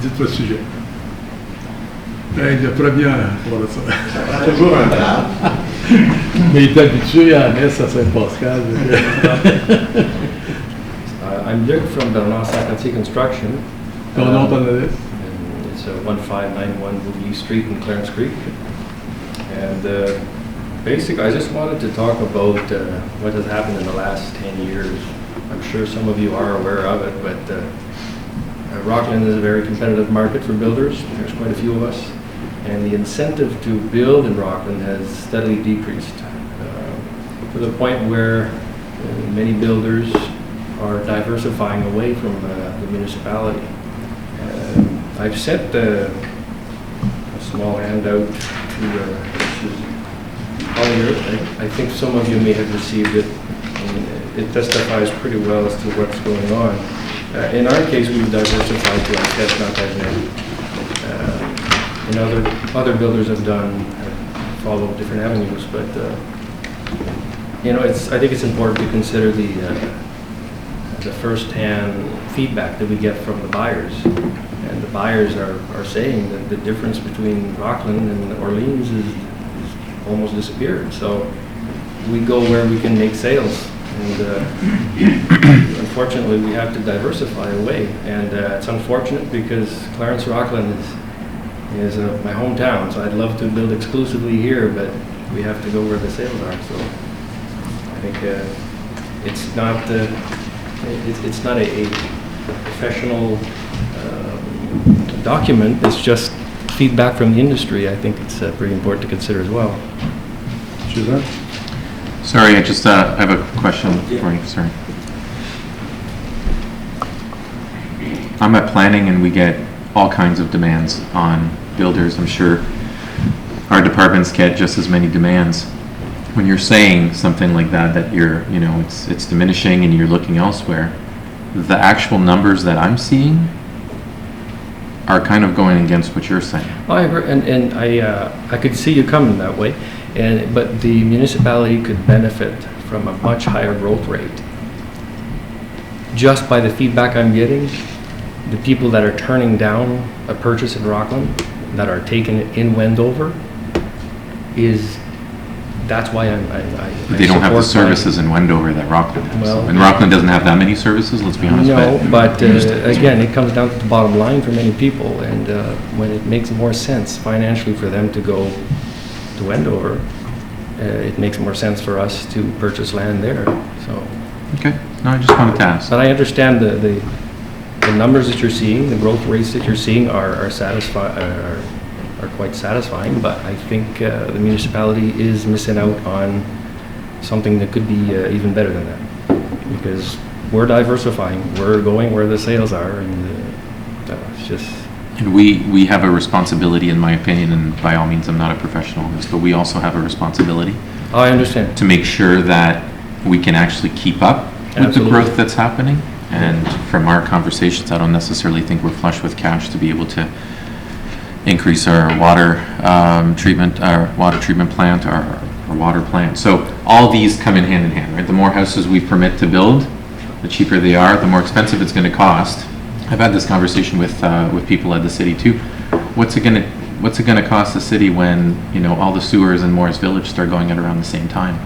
S3: dites votre sujet. Hey, le premier pour ça.
S5: Toujours un drame.
S3: Mais il est habitué à la messe à Saint-Pascal.
S12: I'm Luc from Bernard Sacanty Construction.
S3: Ton nom, ton adresse?
S12: And it's 1591 Bougie Street in Clarence Creek. And basically, I just wanted to talk about what has happened in the last 10 years. I'm sure some of you are aware of it, but Rockland is a very competitive market for builders. There's quite a few of us. And the incentive to build in Rockland has steadily decreased to the point where many builders are diversifying away from the municipality. I've sent a small handout to I think some of you may have received it. And it testifies pretty well as to what's going on. In our case, we've diversified to Anquette, not and other builders have followed different avenues, but I think it's important to consider the first-hand feedback that we get from the buyers. And the buyers are saying that the difference between Rockland and Orleans is almost disappeared. So we go where we can make sales. And unfortunately, we have to diversify away. And it's unfortunate because Clarence Rockland is my hometown. So I'd love to build exclusively here, but we have to go where the sales are. So I think it's not a professional document. It's just feedback from the industry. I think it's pretty important to consider as well.
S3: Sure.
S10: Sorry, I just I have a question for you. Sorry. I'm at planning and we get all kinds of demands on builders. I'm sure our departments get just as many demands. When you're saying something like that it's diminishing and you're looking elsewhere, the actual numbers that I'm seeing are kind of going against what you're saying.
S12: I agree, and I could see you coming that way, but the municipality could benefit from a much higher growth rate. Just by the feedback I'm getting, the people that are turning down a purchase in Rockland, that are taking it in Wendover, that's why
S10: But they don't have the services in Wendover that Rockland has.
S12: Well,
S10: and Rockland doesn't have that many services, let's be honest.
S12: No, but again, it comes down to the bottom line for many people, and when it makes more sense financially for them to go to Wendover, it makes more sense for us to purchase land there. So.
S10: Okay. No, I just wanted to ask.
S12: But I understand the numbers that you're seeing, the growth rates that you're seeing are quite satisfying, but I think the municipality is missing out on something that could be even better than that. Because we're diversifying. We're going where the sales are, and it's just.
S10: And we have a responsibility, in my opinion, and by all means, I'm not a professional in this, but we also have a responsibility
S12: I understand.
S10: to make sure that we can actually keep up with the
S12: Absolutely.
S10: growth that's happening. And from our conversations, I don't necessarily think we're flush with cash to be able to increase our water treatment plant, our water plant. So all these come in hand, right? The more houses we permit to build, the cheaper they are, the more expensive it's going to cost. I've had this conversation with people at the city too. What's it going to cost the city when, you know, all the sewers in Morris Village start going at around the same time?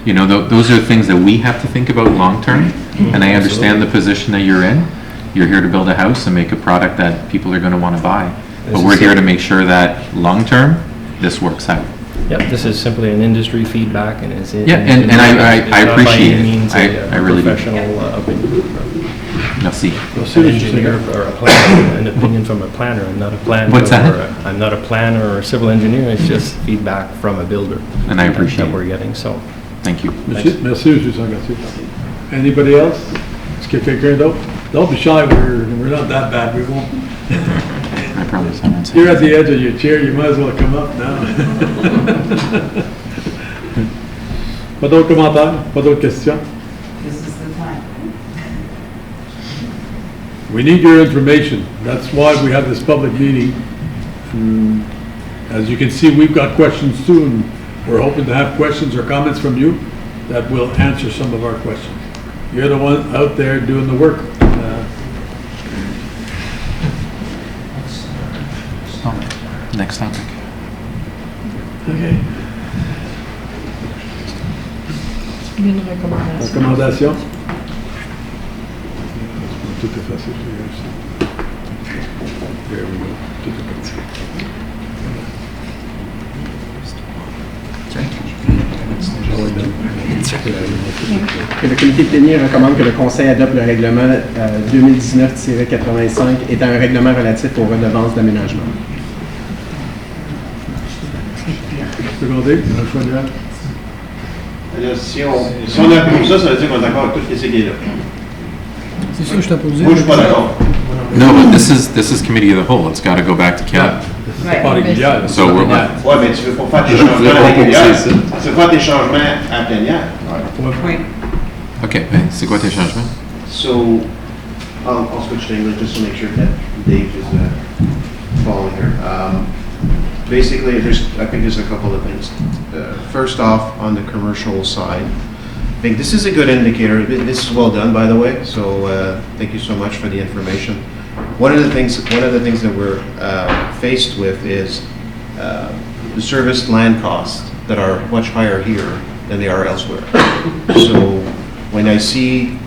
S10: You know, those are things that we have to think about long term. And I understand the position that you're in. You're here to build a house and make a product that people are going to want to buy. But we're here to make sure that long term, this works out.
S12: Yep, this is simply an industry feedback, and it's
S10: Yeah, and I appreciate it. I really do.
S12: Professional opinion.
S10: Merci.
S12: An engineer or a planner, an opinion from a planner. I'm not a planner.
S10: What's that?
S12: I'm not a planner or a civil engineer. It's just feedback from a builder.
S10: And I appreciate
S12: that we're
S10: it.
S12: getting. So.
S10: Thank you.
S3: Merci, M. Sangatsi. Anybody else? Est-ce qu'il y a quelqu'un d'autre? Don't be shy, we're not that bad, we won't.
S10: I promise I won't say.
S3: You're at the edge of your chair, you might as well come up now. Pas d'autres commentaires? Pas d'autres questions?
S1: This is the time.
S3: We need your information. That's why we have this public meeting. As you can see, we've got questions too, and we're hoping to have questions or comments from you that will answer some of our questions. You're the one out there doing the work.
S10: Next topic.
S3: Okay. Recommandation? Tout est facile. There we go. Tout est parti.
S11: Que le comité plénière recommande que le Conseil adopte le règlement 2019-85 étant un règlement relatif aux redevances d'aménagement.
S3: Secondé, un choix de là.
S5: Si on approuve ça, ça veut dire qu'on est d'accord avec tout ce qui est là.
S9: C'est ça que je t'ai posé.
S5: Moi, je suis pas d'accord.
S10: No, but this is committee of the whole. It's got to go back to CAB.
S1: Right.
S3: Pas régulière.
S10: So we're.
S5: Ouais, mais tu veux pas faire tes changements réguliers. Tu veux faire tes changements à plénière.
S1: Oui.
S10: Okay, ben, c'est quoi tes changements?
S5: So, I'll switch to English just to make sure that Dave is following here. Basically, I think there's a couple of things. First off, on the commercial side, I think this is a good indicator. This is well done, by the way. So thank you so much for the information. One of the things that we're faced with is the serviced land costs that are much higher here than they are elsewhere. So when I see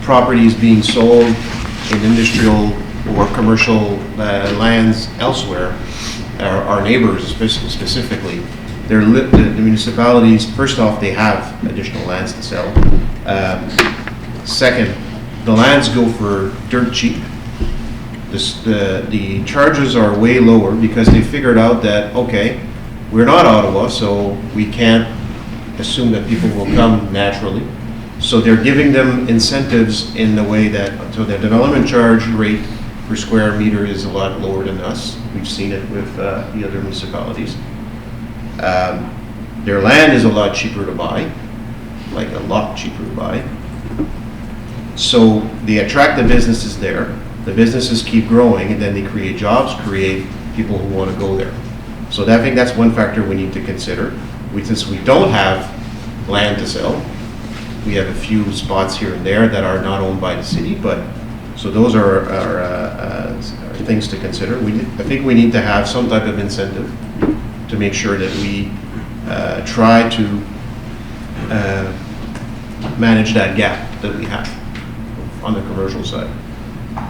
S5: properties being sold in industrial or commercial lands elsewhere, our neighbors specifically, the municipalities, first off, they have additional lands to sell. Second, the lands go for dirt cheap. The charges are way lower because they figured out that, okay, we're not Ottawa, so we can't assume that people will come naturally. So they're giving them incentives in the way that, so their development charge rate per square meter is a lot lower than us. We've seen it with the other municipalities. Their land is a lot cheaper to buy, like a lot cheaper to buy. So they attract the businesses there. The businesses keep growing, and then they create jobs, create people who want to go there. So I think that's one factor we need to consider. Since we don't have land to sell, we have a few spots here and there that are not owned by the city, but so those are things to consider. I think we need to have some type of incentive to make sure that we try to manage that gap that we have on the commercial side.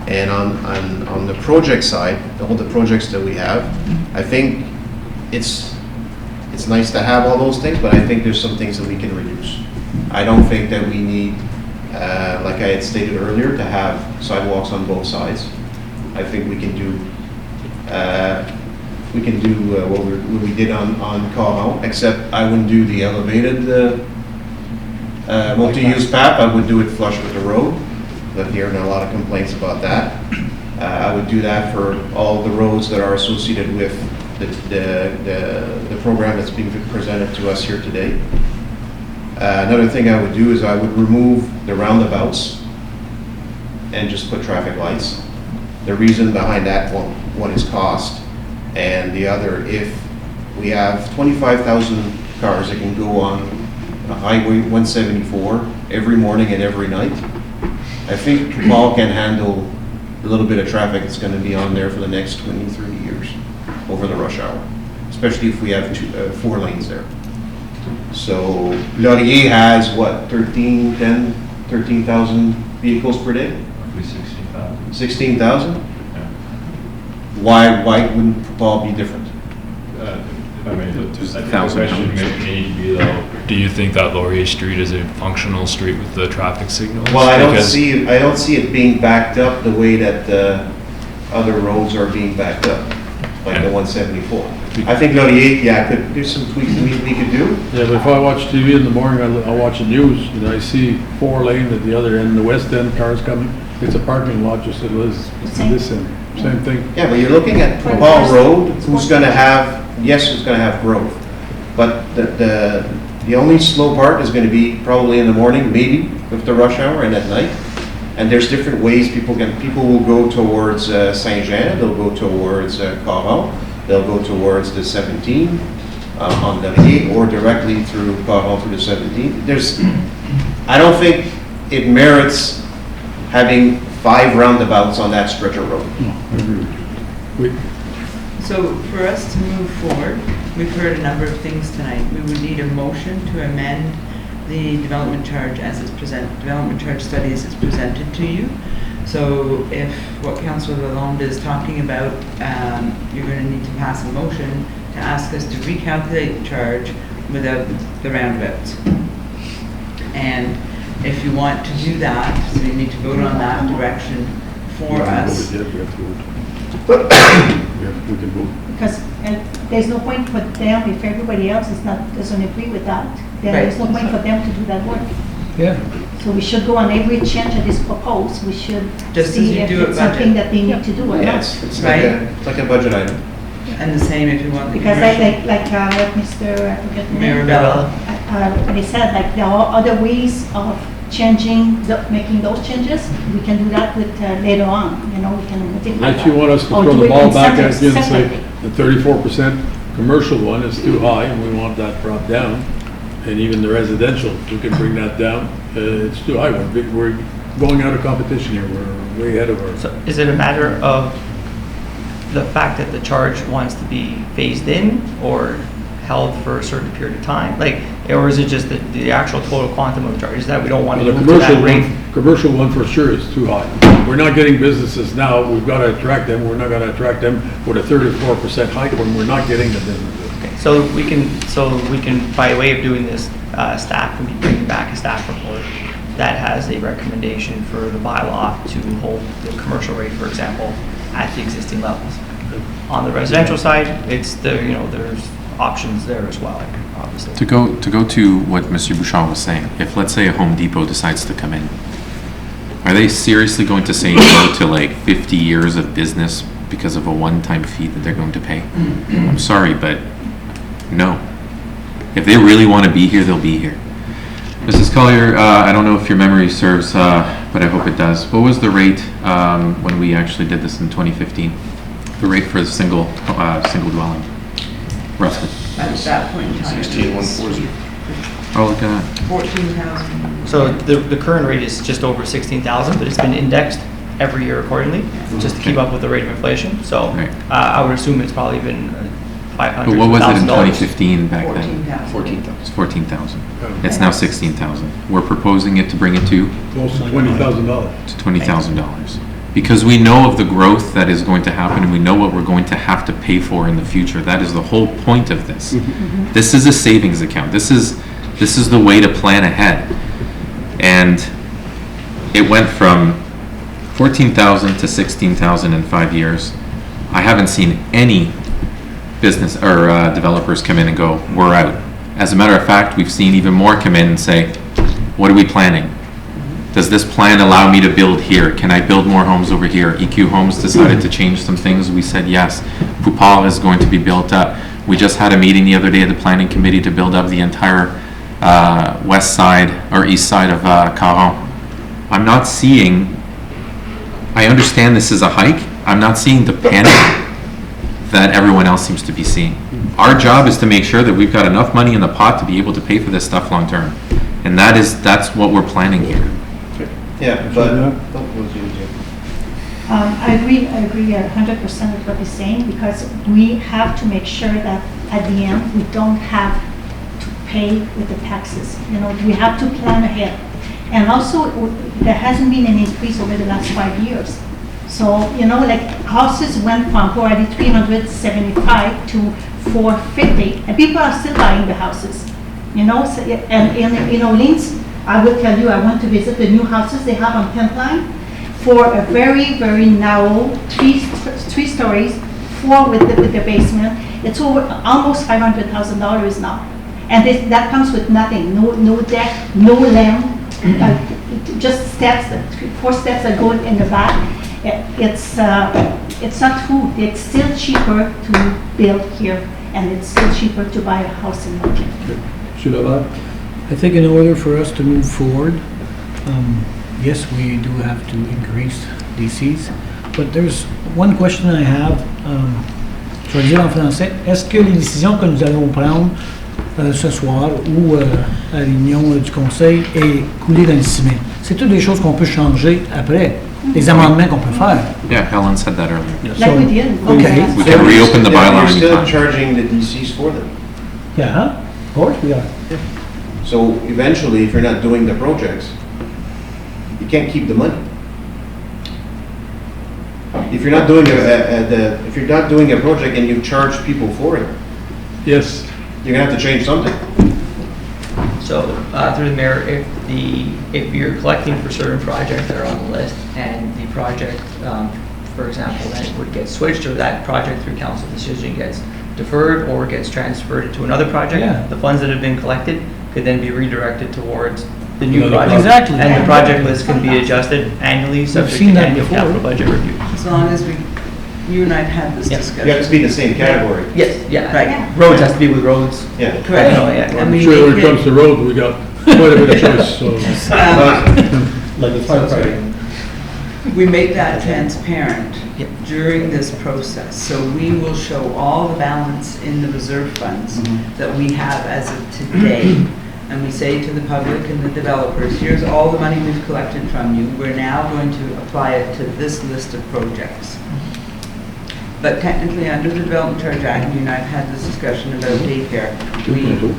S5: And on the project side, all the projects that we have, I think it's nice to have all those things, but I think there's some things that we can reduce. I don't think that we need, like I had stated earlier, to have sidewalks on both sides. I think we can do what we did on Carmel, except I wouldn't do the elevated Multi-use PAP, I would do it flush with the road. I've heard a lot of complaints about that. I would do that for all the roads that are associated with the program that's being presented to us here today. Another thing I would do is I would remove the roundabouts and just put traffic lights. The reason behind that, one is cost, and the other, if we have 25,000 cars that can go on Highway 174 every morning and every night, I think Paul can handle a little bit of traffic that's going to be on there for the next 23 years over the rush hour, especially if we have 4 lanes there. So Laurier has what, 13,000 vehicles per day?
S12: 16,000.
S5: 16,000? Why wouldn't Paul be different?
S13: I mean, I think the question may be though, do you think that Laurier Street is a functional street with the traffic signals?
S5: Well, I don't see it being backed up the way that other roads are being backed up, like the 174. I think Laurier, there's some tweaks we could do.
S3: Yeah, but if I watch TV in the morning, I watch the news, and I see 4 lane at the other end, the west end, cars coming. It's a parking lot just as it is this end. Same thing.
S5: Yeah, but you're looking at Paul Road, who's going to have growth. But the only slow part is going to be probably in the morning, maybe with the rush hour, and at night. And there's different ways people will go towards Saint-Jean, they'll go towards Caron, they'll go towards the 17 on Laurier, or directly through Caron through the 17. I don't think it merits having 5 roundabouts on that stretch of road.
S3: No, I agree with you.
S1: So for us to move forward, we've heard a number of things tonight. We would need a motion to amend the development charge as it's development charge study as it's presented to you. So if what Councillor Lalonde is talking about, you're going to need to pass a motion to ask us to recalculate the charge without the roundabouts. And if you want to do that, so you need to vote on that direction for us.
S3: We can vote.
S8: Because there's no point for them, if everybody else doesn't agree with that, then there's no point for them to do that work.
S3: Yeah.
S8: So we should go on every change that is proposed, we should
S1: Just as
S8: see
S1: you
S8: if
S1: do
S8: it's
S1: at
S8: something
S1: budget.
S8: that they need to do or not.
S5: Yes, it's like a budget item.
S1: And the same if you want the
S8: Because
S1: commercial.
S8: like what Mr. I forget the name.
S1: Mirabella.
S8: They said, like, there are other ways of making those changes. We can do that with later on, we can take.
S3: Unless you want us to
S8: Or
S3: throw
S8: do
S3: the
S8: it
S3: ball
S8: in
S3: back at you and say,
S8: separately.
S3: the 34% commercial one is too high, and we want that brought down. And even the residential, we can bring that down. It's too high. We're going out of competition here. We're way ahead of our.
S6: So is it a matter of the fact that the charge wants to be phased in or held for a certain period of time? Or is it just the actual total quantum of charges that we don't want to
S3: The
S6: move to that rate?
S3: commercial one for sure is too high. We're not getting businesses now. We've got to attract them. We're not going to attract them with a 34% hike when we're not getting the businesses.
S6: Okay, so we can, by way of doing this, staff can be bringing back a staff report that has a recommendation for the bylaw to hold the commercial rate, for example, at the existing levels. On the residential side, it's there's options there as well, obviously.
S10: To go to what Mr. Bouchard was saying, if let's say a Home Depot decides to come in, are they seriously going to say no to like 50 years of business because of a one-time fee that they're going to pay? I'm sorry, but no. If they really want to be here, they'll be here. Mrs. Collier, I don't know if your memory serves, but I hope it does. What was the rate when we actually did this in 2015? The rate for a single dwelling, roughly.
S1: At that point in time.
S5: 16,140.
S10: Oh, look at that.
S1: 14,000.
S6: So the current rate is just over 16,000, but it's been indexed every year accordingly, just to keep up with the rate of inflation. So
S10: Right.
S6: I would assume it's probably been $500,000.
S10: But what was it in 2015 back then?
S1: 14,000.
S10: It's 14,000. It's now 16,000. We're proposing it to bring it to
S3: Close to $20,000.
S10: $20,000. Because we know of the growth that is going to happen, and we know what we're going to have to pay for in the future. That is the whole point of this. This is a savings account. This is the way to plan ahead. And it went from 14,000 to 16,000 in 5 years. I haven't seen any business or developers come in and go, we're out. As a matter of fact, we've seen even more come in and say, What are we planning? Does this plan allow me to build here? Can I build more homes over here? EQ Homes decided to change some things. We said yes. Poupard is going to be built up. We just had a meeting the other day at the planning committee to build up the entire west side or east side of Caron. I'm not seeing, I understand this is a hike. I'm not seeing the panic that everyone else seems to be seeing. Our job is to make sure that we've got enough money in the pot to be able to pay for this stuff long term. And that's what we're planning here.
S5: Yeah, but,
S8: I agree 100% with what he's saying, because we have to make sure that at the end, we don't have to pay with the taxes. You know, we have to plan ahead. And also, there hasn't been an increase over the last 5 years. So, you know, like houses went from already 375 to 450, and people are still buying the houses. You know, so, and in Orleans, I will tell you, I went to visit the new houses they have on 10th Line for a very, very narrow, three stories, 4 with the basement. It's over almost $500,000 now. And that comes with nothing, no deck, no land, just steps, 4 steps that go in the back. It's not true. It's still cheaper to build here, and it's still cheaper to buy a house in Montreal.
S14: I think in order for us to move forward, yes, we do have to increase DCs, but there's one question I have. Je vais le dire en français. Est-ce que les décisions que nous allons prendre ce soir ou à la réunion du Conseil est coulée dans le ciment? C'est toutes des choses qu'on peut changer après, les amendements qu'on peut faire.
S10: Yeah, Helen said that earlier.
S8: Like we did.
S10: Okay. We can reopen the bylaw
S5: You're still
S10: anytime.
S5: charging the DCs for them.
S14: Yeah, of course we are.
S5: So eventually, if you're not doing the projects, you can't keep the money. If you're not doing if you're not doing a project and you charge people for it,
S3: Yes.
S5: you're gonna have to change something.
S6: So, through the mayor, if you're collecting for certain projects that are on the list, and the project, for example, then would get switched, or that project through council decision gets deferred or gets transferred to another project,
S14: Yeah.
S6: the funds that have been collected could then be redirected towards the new
S3: Another
S6: project.
S14: Exactly.
S6: And the project list can be adjusted annually, subject
S14: seen
S6: to
S14: that
S6: annual
S14: before.
S6: capital budget review.
S1: As long as you and I have had this
S6: Yeah.
S1: discussion.
S5: You have to be the same category.
S6: Yes, yeah,
S1: Right.
S6: Roads has to be with roads.
S5: Yeah.
S1: Correct.
S6: You know, yeah.
S1: And
S3: I'm
S1: we
S3: sure when
S1: make
S3: it comes to road, we got quite a bit of choice, so.
S6: Like the firefighting.
S1: We make that transparent
S6: Yep.
S1: during this process. So we will show all the balance in the reserve funds that we have as of today. And we say to the public and the developers, here's all the money we've collected from you. We're now going to apply it to this list of projects. But technically, under the Development Charge Act, you and I have had this discussion about daycare.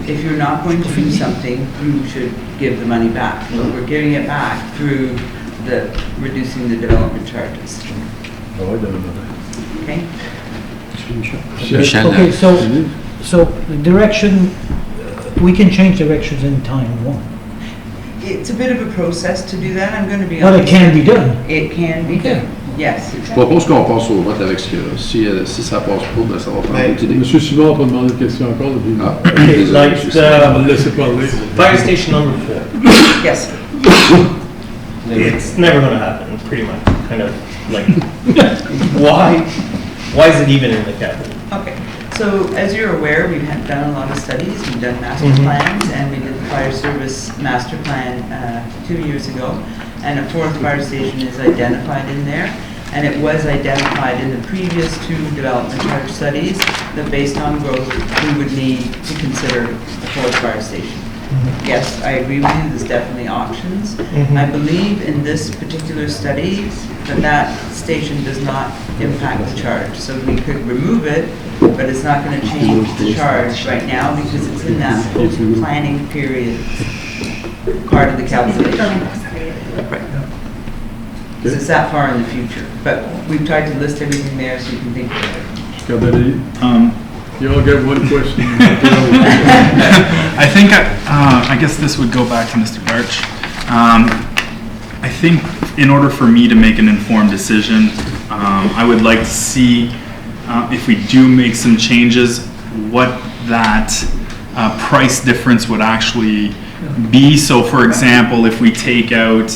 S1: If you're not going to do something, you should give the money back. But we're giving it back through reducing the development charges. Okay?
S10: Michelle,
S14: Okay, so the direction, we can change directions anytime we want.
S1: It's a bit of a process to do that, I'm going to be
S14: But
S1: honest.
S14: it can be done.
S1: It can be
S14: Okay.
S1: done, yes.
S7: Je propose qu'on passe au vote avec ce qu'il y a. Si ça passe pas, ben ça va prendre
S5: Mais-
S7: une idée.
S3: Monsieur Simon a pas demandé de question encore, depuis.
S7: Ah,
S15: Okay,
S7: désolé,
S15: like
S7: monsieur Simon.
S3: On va le
S15: the
S3: laisser parler.
S15: fire station number 4.
S1: Yes.
S15: It's never gonna happen, pretty much, kind of like, why is it even in the capital?
S1: Okay, so as you're aware, we've done a lot of studies, we've done master
S15: Mhm.
S1: plans, and we did the fire service master plan 2 years ago, and a 4th fire station is identified in there, and it was identified in the previous 2 development charge studies that based on growth, we would need to consider a 4th fire station. Yes, I agree with you, there's definitely options.
S15: Mhm.
S1: I believe in this particular study that station does not impact the charge. So we could remove it, but it's not going to change the charge right now because it's in that planning period part of the calculation. Right. Because it's that far in the future. But we've tried to list everything there so you can think of it.
S3: You all get one question.
S2: I think, I guess this would go back to Mr. Birch. I think in order for me to make an informed decision, I would like to see if we do make some changes, what that price difference would actually
S16: B, so for example, if we take out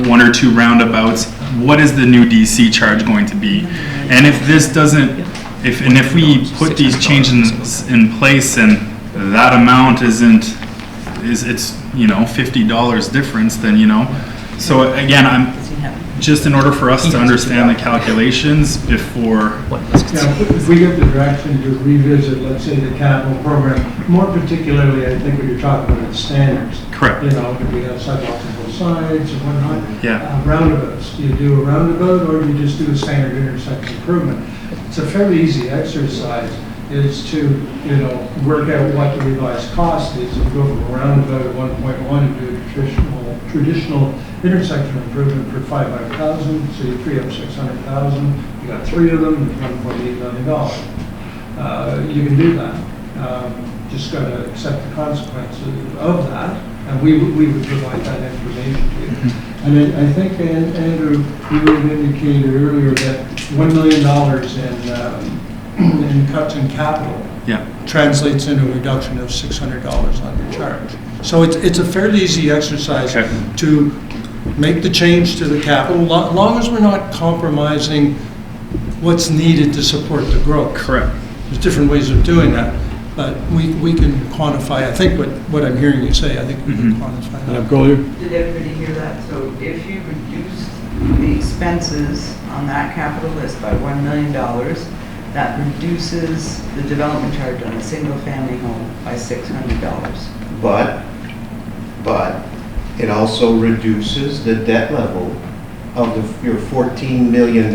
S16: 1 or 2 roundabouts, what is the new DC charge going to be? And if this doesn't, if we put these changes in place and that amount isn't, it's, you know, $50 difference, then, you know. So again, just in order for us to understand the calculations before.
S9: Yeah, if we get the direction to revisit, let's say, the capital program, more particularly, I think what you're talking about is standards.
S16: Correct.
S9: You know, do we have sidewalks on both sides and whatnot?
S16: Yeah.
S9: Roundabouts, do you do a roundabout or do you just do a standard intersection improvement? It's a fairly easy exercise, is to, you know, work out what the revised cost is. If you go from a roundabout at 1.1 and do a traditional intersection improvement for 500,000, so you free up 600,000. You got 3 of them, it's $1.8 million. You can do that. Just got to accept the consequences of that, and we would provide that information to you. And I think, Andrew, you had indicated earlier that $1 million in cuts in capital translates into a reduction of $600 on your charge. So it's a fairly easy exercise to make the change to the capital, long as we're not compromising what's needed to support the growth.
S16: Correct.
S9: There's different ways of doing that, but we can quantify. I think what I'm hearing you say, I think we can quantify that.
S1: Did everybody hear that? So if you reduce the expenses on that capital list by $1 million, that reduces the development charge on a single-family home by $600.
S5: But it also reduces the debt level of your $14 million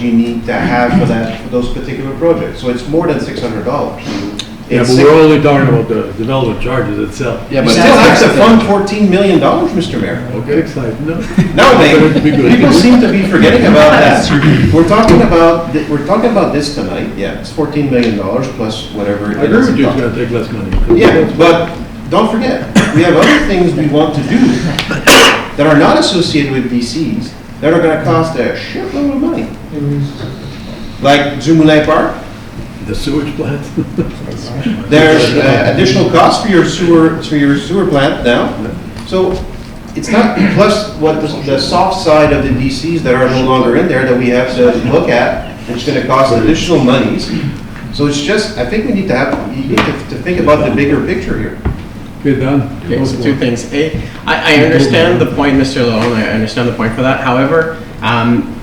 S5: you need to have for those particular projects. So it's more than $600.
S3: Yeah, but we're only talking about the development charges itself.
S5: Yeah, but still have to fund $14 million, Mr. Mayor.
S3: Don't get excited. No,
S5: people seem to be forgetting about that. We're talking about this tonight. Yeah, it's $14 million plus whatever.
S3: I agree with you. It's going to take less money.
S5: Yeah, but don't forget, we have other things we want to do that are not associated with DCs that are going to cost a shitload of money. Like Dumoulin Park.
S3: The sewage plant.
S5: There's additional costs for your sewer plant now. So it's not, plus what the soft side of the DCs that are no longer in there that we have to look at, which is going to cost additional monies. So it's just, I think you need to think about the bigger picture here.
S3: Good, done.
S11: Okay, so 2 things. I understand the point, Mr. Lone, I understand the point for that. However,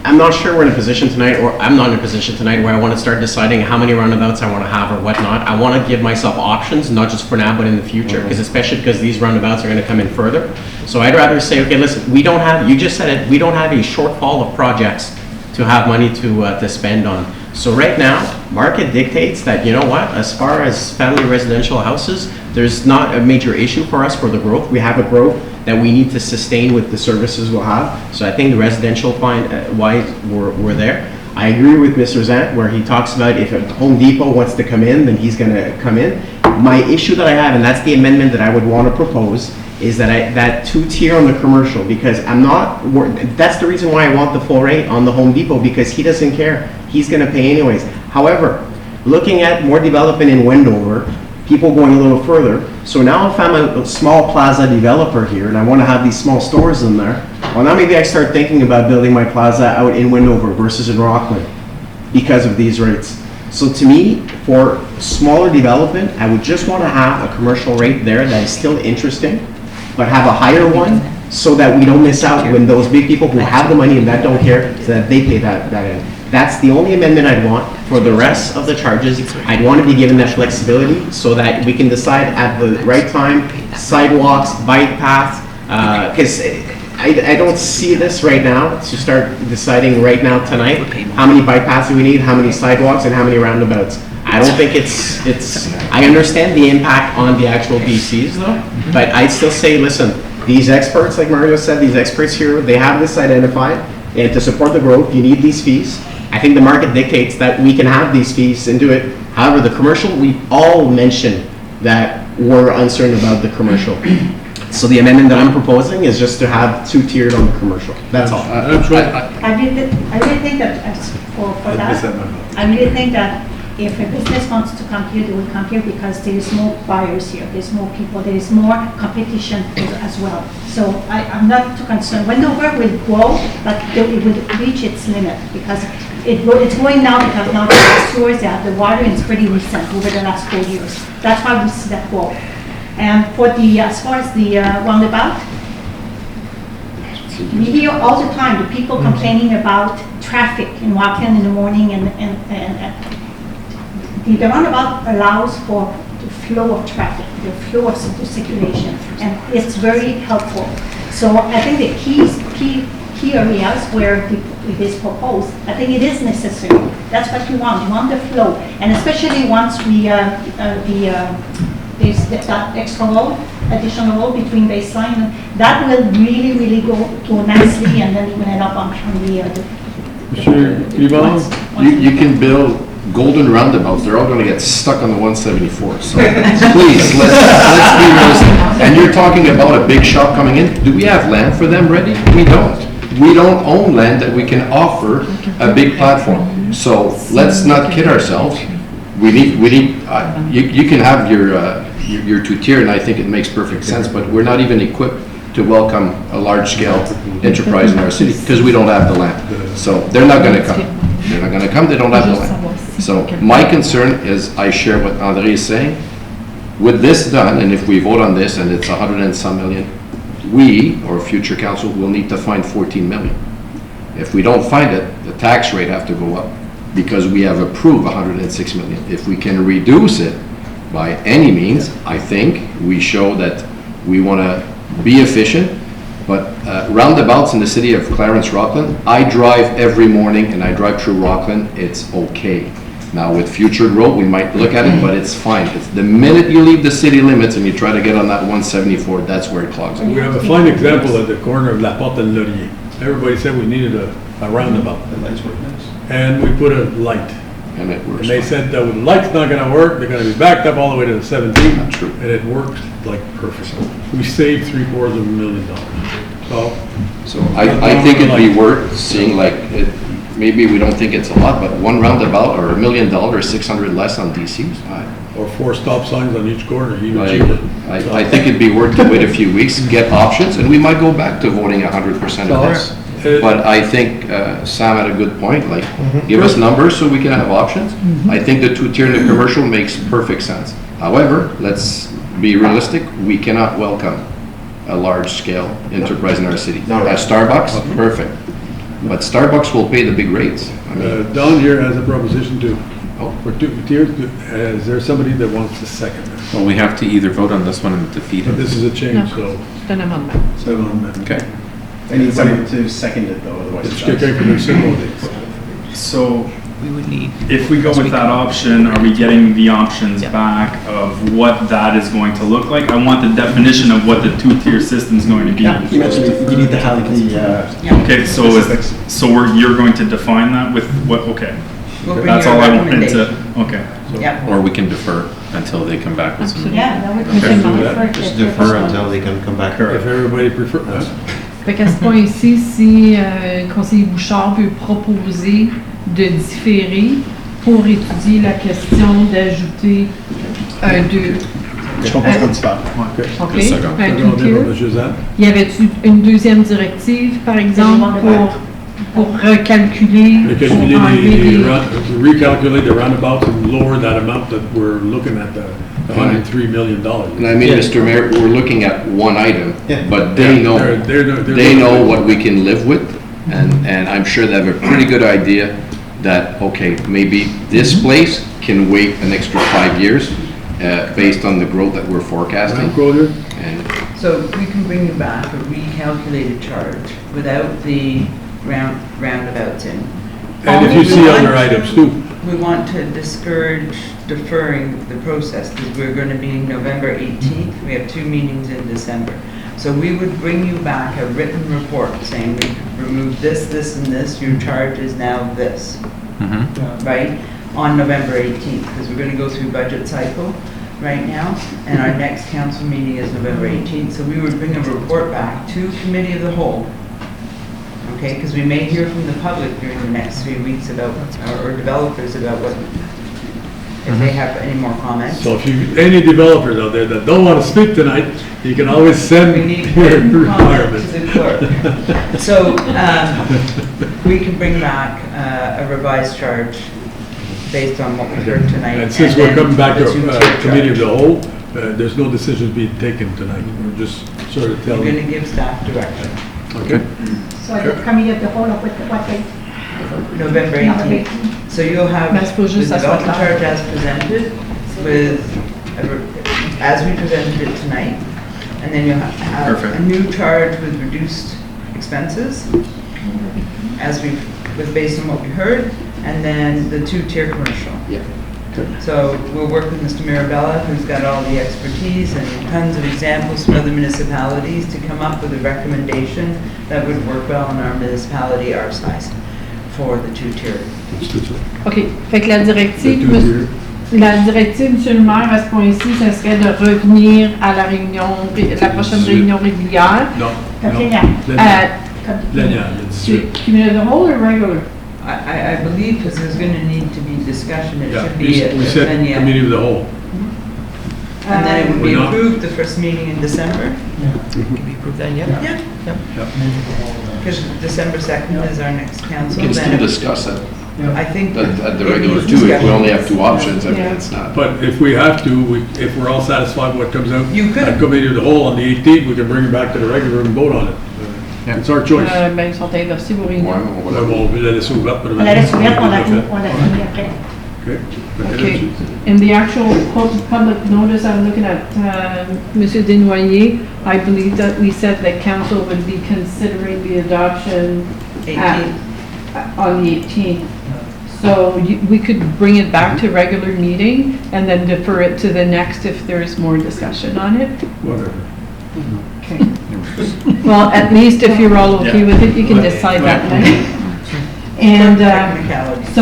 S11: I'm not sure we're in a position tonight, or I'm not in a position tonight where I want to start deciding how many roundabouts I want to have or whatnot. I want to give myself options, not just for now, but in the future, because especially because these roundabouts are going to come in further. So I'd rather say, okay, listen, we don't have, you just said it, we don't have a shortfall of projects to have money to spend on. So right now, market dictates that, you know what, as far as family residential houses, there's not a major issue for us for the growth. We have a growth that we need to sustain with the services we'll have. So I think the residential wise, we're there. I agree with Mr. Zant where he talks about if a Home Depot wants to come in, then he's going to come in. My issue that I have, and that's the amendment that I would want to propose, is that that 2-tier on the commercial, because that's the reason why I want the full rate on the Home Depot, because he doesn't care. He's going to pay anyways. However, looking at more development in Wendover, people going a little further. So now if I'm a small plaza developer here and I want to have these small stores in there, well, now maybe I start thinking about building my plaza out in Wendover versus in Rockland because of these rates. So to me, for smaller development, I would just want to have a commercial rate there that is still interesting, but have a higher one so that we don't miss out when those big people who have the money and that don't care, so that they pay that in. That's the only amendment I'd want. For the rest of the charges, I'd want to be given that flexibility so that we can decide at the right time, sidewalks, bike paths, because I don't see this right now to start deciding right now tonight how many bike paths do we need, how many sidewalks, and how many roundabouts. I don't think I understand the impact on the actual DCs though, but I'd still say, listen, these experts, like Mario said, these experts here, they have this identified, and to support the growth, you need these fees. I think the market dictates that we can have these fees and do it. However, the commercial, we all mentioned that we're uncertain about the commercial. So the amendment that I'm proposing is just to have 2-tiered on the commercial. That's all.
S8: I really think that if a business wants to come here, they will come here because there is more buyers here, there's more people, there is more competition as well. So I'm not too concerned. Wendover will grow, but it will reach its limit because it's going now because now the sewers, the water is pretty recent over the last 4 years. That's why we see that growth. And for as far as the roundabout, we hear all the time the people complaining about traffic in Rockland in the morning, and the roundabout allows for the flow of traffic, the flow of circulation, and it's very helpful. So I think the key areas where it is proposed, I think it is necessary. That's what we want. We want the flow, and especially once we there's that extra road, additional road between baseline, that will really go nicely, and then it will end up on the
S3: Monsieur Yvonne?
S7: You can build golden roundabouts, they're all gonna get stuck on the 174, so please, let's be realistic. And you're talking about a big shop coming in, do we have land for them ready? We don't. We don't own land that we can offer a big platform. So let's not kid ourselves. We need, you can have your two-tier, and I think it makes perfect sense, but we're not even equipped to welcome a large-scale enterprise in our city because we don't have the land. So they're not gonna come. They're not gonna come, they don't have the land. So my concern is, I share what André is saying. With this done, and if we vote on this and it's 100 and some million, we, or future council, will need to find 14 million. If we don't find it, the tax rate have to go up because we have approved 106 million. If we can reduce it by any means, I think we show that we want to be efficient. But roundabouts in the city of Clarence-Rockland, I drive every morning and I drive through Rockland, it's okay. Now with future growth, we might look at it, but it's fine. It's the minute you leave the city limits and you try to get on that 174, that's where it clogs up.
S3: We have a fine example at the corner of La Porte and Laurier. Everybody said we needed a roundabout. The lights work nice. And we put a light.
S7: And it works.
S3: And they said that the light's not gonna work, they're gonna be backed up all the way to the 17th.
S7: Not true.
S3: And it worked like perfectly. We saved $750,000.
S7: So I think it'd be worth seeing, like, maybe we don't think it's a lot, but one roundabout or $1 million or 600 less on DCs.
S3: Or 4 stop signs on each corner, even cheaper.
S7: I think it'd be worth to wait a few weeks, get options, and we might go back to voting 100% of this. But I think Sam had a good point, like, give us numbers so we can have options. I think the two-tier in the commercial makes perfect sense. However, let's be realistic, we cannot welcome a large-scale enterprise in our city. As Starbucks, perfect. But Starbucks will pay the big rates. I mean,
S3: Don here has a proposition too. For two tiers, is there somebody that wants to second this?
S10: Well, we have to either vote on this one and defeat
S3: But
S10: it.
S3: this is a change, so.
S17: C'est un amendement.
S3: It's an amendment.
S10: Okay.
S5: Anybody to second it though, otherwise
S3: It's
S5: it dies.
S3: okay for the symbol.
S16: So
S17: We would need.
S16: if we go with that option, are we getting the options back of what that is going to look like? I want the definition of what the two-tier system is going to be.
S15: You need to have the,
S16: Okay, so you're going to define that with what, okay.
S1: We'll bring
S16: That's
S1: you a
S16: all I wanted
S1: recommendation.
S16: to, okay.
S1: Yeah.
S10: Or we can defer until they come back with some.
S8: Yeah, that would be
S5: Just defer until they can come back.
S3: If everybody prefers.
S17: Fait qu'à ce point ici, si le conseiller Bouchard peut proposer de différer pour étudier la question d'ajouter un deux.
S15: Je comprends ce que tu parles.
S17: OK,
S10: Just a second.
S17: un
S3: Second,
S17: two-tier.
S3: Monsieur Zan.
S17: Y avait-tu une deuxième directive, par exemple, pour recalculer,
S3: To
S17: pour
S3: calculate
S17: enlever des...
S3: to recalculate the roundabouts and lower that amount that we're looking at, the $103 million.
S7: And I mean, Mr. Mayor, we're looking at one item,
S5: Yeah.
S7: but they know,
S3: They're
S7: they know what we can live with, and I'm sure they have a pretty good idea that, okay, maybe this place can wait an extra 5 years, based on the growth that we're forecasting. And
S1: So we can bring you back a recalculated charge without the roundabouts in.
S3: And if you see other items too.
S1: We want to discourage deferring the process because we're going to be November 18th. We have 2 meetings in December. So we would bring you back a written report saying we removed this, this, and this. Your charge is now this, right? On November 18th, because we're going to go through budget cycle right now, and our next council meeting is November 18th. So we would bring a report back to committee of the whole, okay? Because we may hear from the public during the next 3 weeks about, or developers about what if they have any more comments.
S3: So if you, any developers out there that don't want to speak tonight, you can always send
S1: We need
S3: your
S1: written comment
S3: requirements.
S1: to the clerk. So, we can bring back a revised charge based on what we heard tonight.
S3: And since we're
S1: then
S3: coming back to
S1: the two-tier
S3: committee of the
S1: charge.
S3: whole, there's no decisions being taken tonight. We're just sort of
S1: We're
S3: telling.
S1: gonna give staff direction.
S3: Okay.
S8: So at the committee of the whole, what date?
S1: November 18th. So you'll have
S17: Mais c'est pas
S1: the
S17: juste, ça soit
S1: development
S17: clair.
S1: charge as presented as we presented it tonight. And then you'll have
S16: Perfect.
S1: a new charge with reduced expenses with based on what we heard, and then the two-tier commercial.
S7: Yeah.
S1: So we'll work with Mr. Mirabella, who's got all the expertise and tons of examples from other municipalities to come up with a recommendation that would work well in our municipality our size for the two-tier.
S17: OK. Fait que la directive, Monsieur le maire, à ce point-ci, ce serait de revenir à la réunion, la prochaine réunion régulière.
S3: Non.
S8: La
S3: non.
S8: plénière.
S3: Plénière,
S17: Committee of the whole or regular?
S1: I believe because there's going to need to be discussion, it
S3: Yeah,
S1: should be at
S3: we said
S1: Plénière.
S3: committee of the whole.
S1: And then it would be
S3: We're not-
S1: approved the first meeting in December.
S6: Can be approved then, yeah?
S1: Yeah. Because December 2nd is our next council.
S7: We can
S1: then
S7: still
S1: it-
S7: discuss it
S1: I think.
S7: at the
S1: it
S7: regular
S1: needs
S7: too, if we
S1: discussion.
S7: only have two options, I mean,
S17: Yeah.
S7: it's not.
S3: But if we have to, if we're all satisfied with what comes out
S1: You could.
S3: at committee of the whole on the 18th, we can bring it back to the regular and vote on it. It's our choice.
S17: Ben, ils sont inversés vos réunions.
S7: Ouais,
S3: Ouais, bon, on veut la laisser ouverte.
S8: On la laisse ouverte, on la finit après.
S3: Okay.
S17: Okay. In the actual public notice, I'm looking at Monsieur Desnoyers. I believe that we said that council would be considering the adoption
S1: 18th.
S17: on the 18th. So we could bring it back to regular meeting and then defer it to the next if there is more discussion on it.
S3: Whatever.
S17: Okay. Well, at least if you're all okay with it, you can decide that night. And
S1: Technicalities.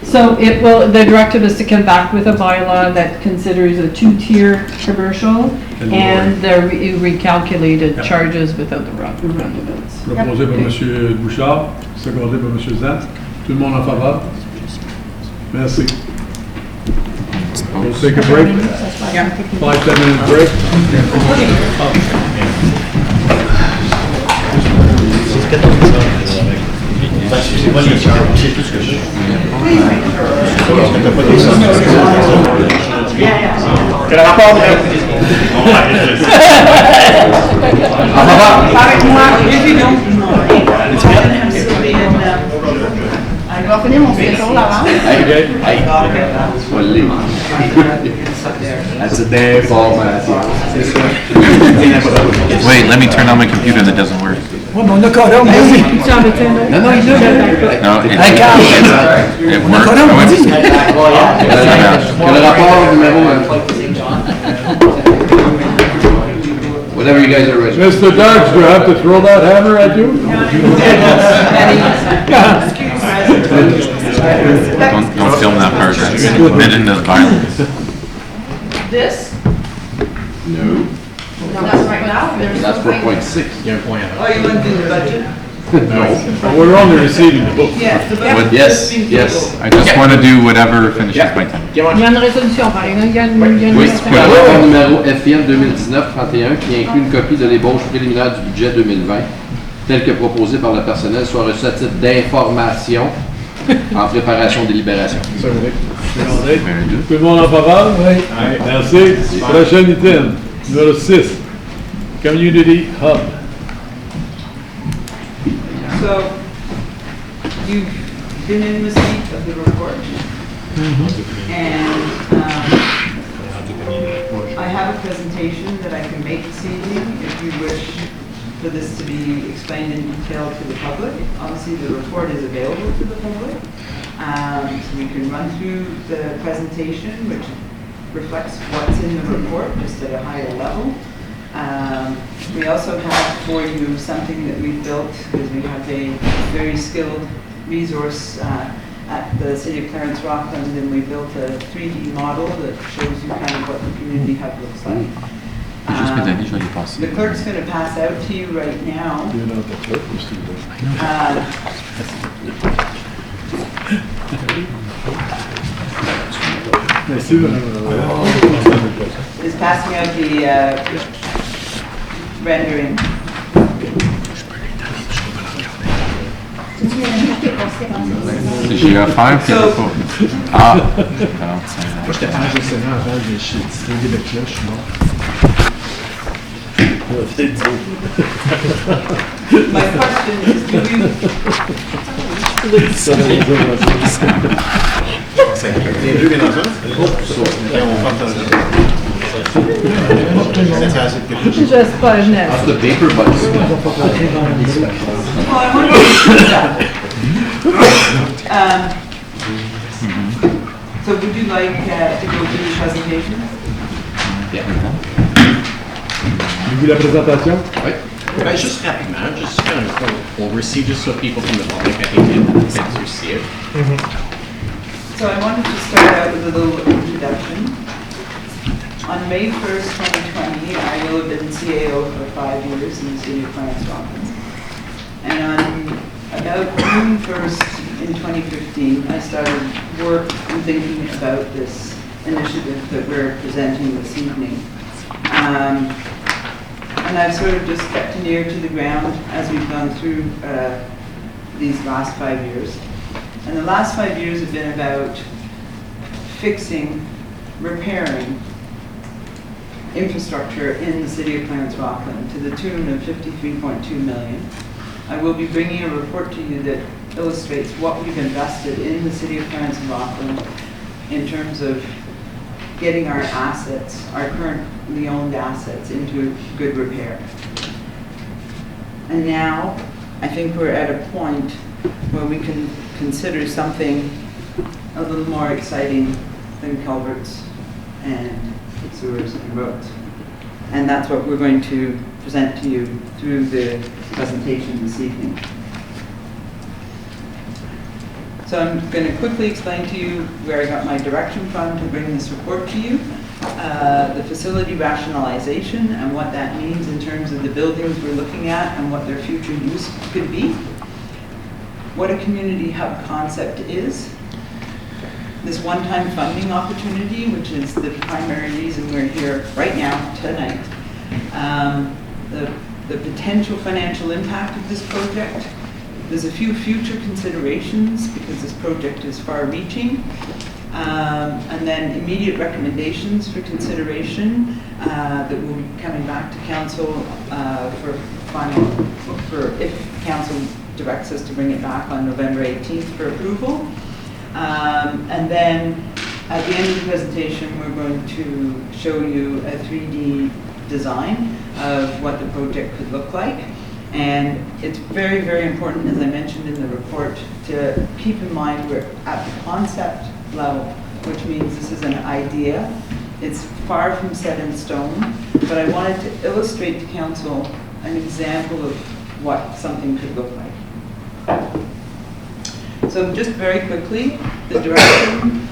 S17: so it will, the directive is to come back with a bylaw that considers a two-tier commercial and the recalculated
S3: Yeah.
S17: charges without the roundabouts.
S3: Proposé par M. Bouchard, secondé par M. Zant. Tout le monde en faveur? Merci. We'll take a break. 5-10 minute break.
S11: Quel rapport
S1: Avec moi, if you don't
S8: Je vais finir mon séjour là-bas.
S7: That's a day formation.
S10: Wait, let me turn on my computer that doesn't work.
S14: Ouais, mais on a quorum, vas-y.
S17: Tu en veux-tu un autre?
S7: Non, il
S10: No, it,
S14: Hey, Carl.
S10: it worked.
S14: quorum,
S10: I went-
S14: vas-y.
S7: Quel rapport numéro whatever you guys are ready.
S3: Mr. Dodge, do I have to throw that hammer at you?
S10: Don't film that part, that's forbidden as violence.
S17: This?
S7: No,
S17: That's right now?
S7: that's 4.6.
S1: Oh, you want to do the budget?
S3: But we're only receiving the book.
S1: Yes, the budget.
S10: What-
S7: Yes, yes.
S10: I just want to do whatever finishes my time.
S17: Il y a une résolution, pareil. Il y a une
S7: Oui,
S17: résolution.
S7: le rapport numéro FIM 2019-31 qui inclut une copie de l'ébauche préliminaire du budget 2020 tel que proposé par le personnel soit reçu à titre d'information en préparation des délibérations.
S3: Tout le monde en faveur?
S14: Oui.
S3: Merci. Prochain item, numéro 6, Community Hub.
S1: So, you've been in receipt of the report. And I have a presentation that I can make this evening if you wish for this to be explained in detail to the public. Obviously, the report is available to the public. So we can run through the presentation, which reflects what's in the report, just at a higher level. We also have for you something that we've built, because we have a very skilled resource at the City of Clarence Rockland, and we built a 3D model that shows you kind of what the community hub looks like. The clerk's going to pass out to you right now. is passing out the rendering.
S10: C'est GA5 que
S1: So-
S10: Ah, non, c'est
S1: My question is, do you,
S5: Les deux bien ensemble? Et on partage.
S17: J'espère, je n'ai.
S7: That's the paper bucks.
S1: well, I want to do that. So would you like to go through the presentation?
S7: La présentation?
S11: Oui. Ben, juste rapidement, just kind of oversee, just so people from the public, I think, get to see it.
S1: So I wanted to start out with a little introduction. On May 1st, 2020, I will have been CAO for 5 years in the city of Clarence Robbins. And on about June 1st in 2015, I started work and thinking about this initiative that we're presenting this evening. And I've sort of just kept an ear to the ground as we've gone through these last 5 years. And the last 5 years have been about fixing, repairing infrastructure in the city of Clarence-Rockland to the tune of $53.2 million. I will be bringing a report to you that illustrates what we've invested in the city of Clarence-Rockland in terms of getting our assets, our currently owned assets, into good repair. And now, I think we're at a point where we can consider something a little more exciting than culverts and sewers and roads. And that's what we're going to present to you through the presentation this evening. So I'm going to quickly explain to you where I got my direction from to bring this report to you, the facility rationalization and what that means in terms of the buildings we're looking at and what their future use could be, what a community hub concept is, this one-time funding opportunity, which is the primary reason we're here right now, tonight, the potential financial impact of this project. There's a few future considerations because this project is far-reaching, and then immediate recommendations for consideration that will be coming back to council for final, if council directs us to bring it back on November 18th for approval. And then at the end of the presentation, we're going to show you a 3D design of what the project could look like. And it's very, very important, as I mentioned in the report, to keep in mind we're at the concept level, which means this is an idea. It's far from set in stone, but I wanted to illustrate to council an example of what something could look like. So just very quickly, the direction,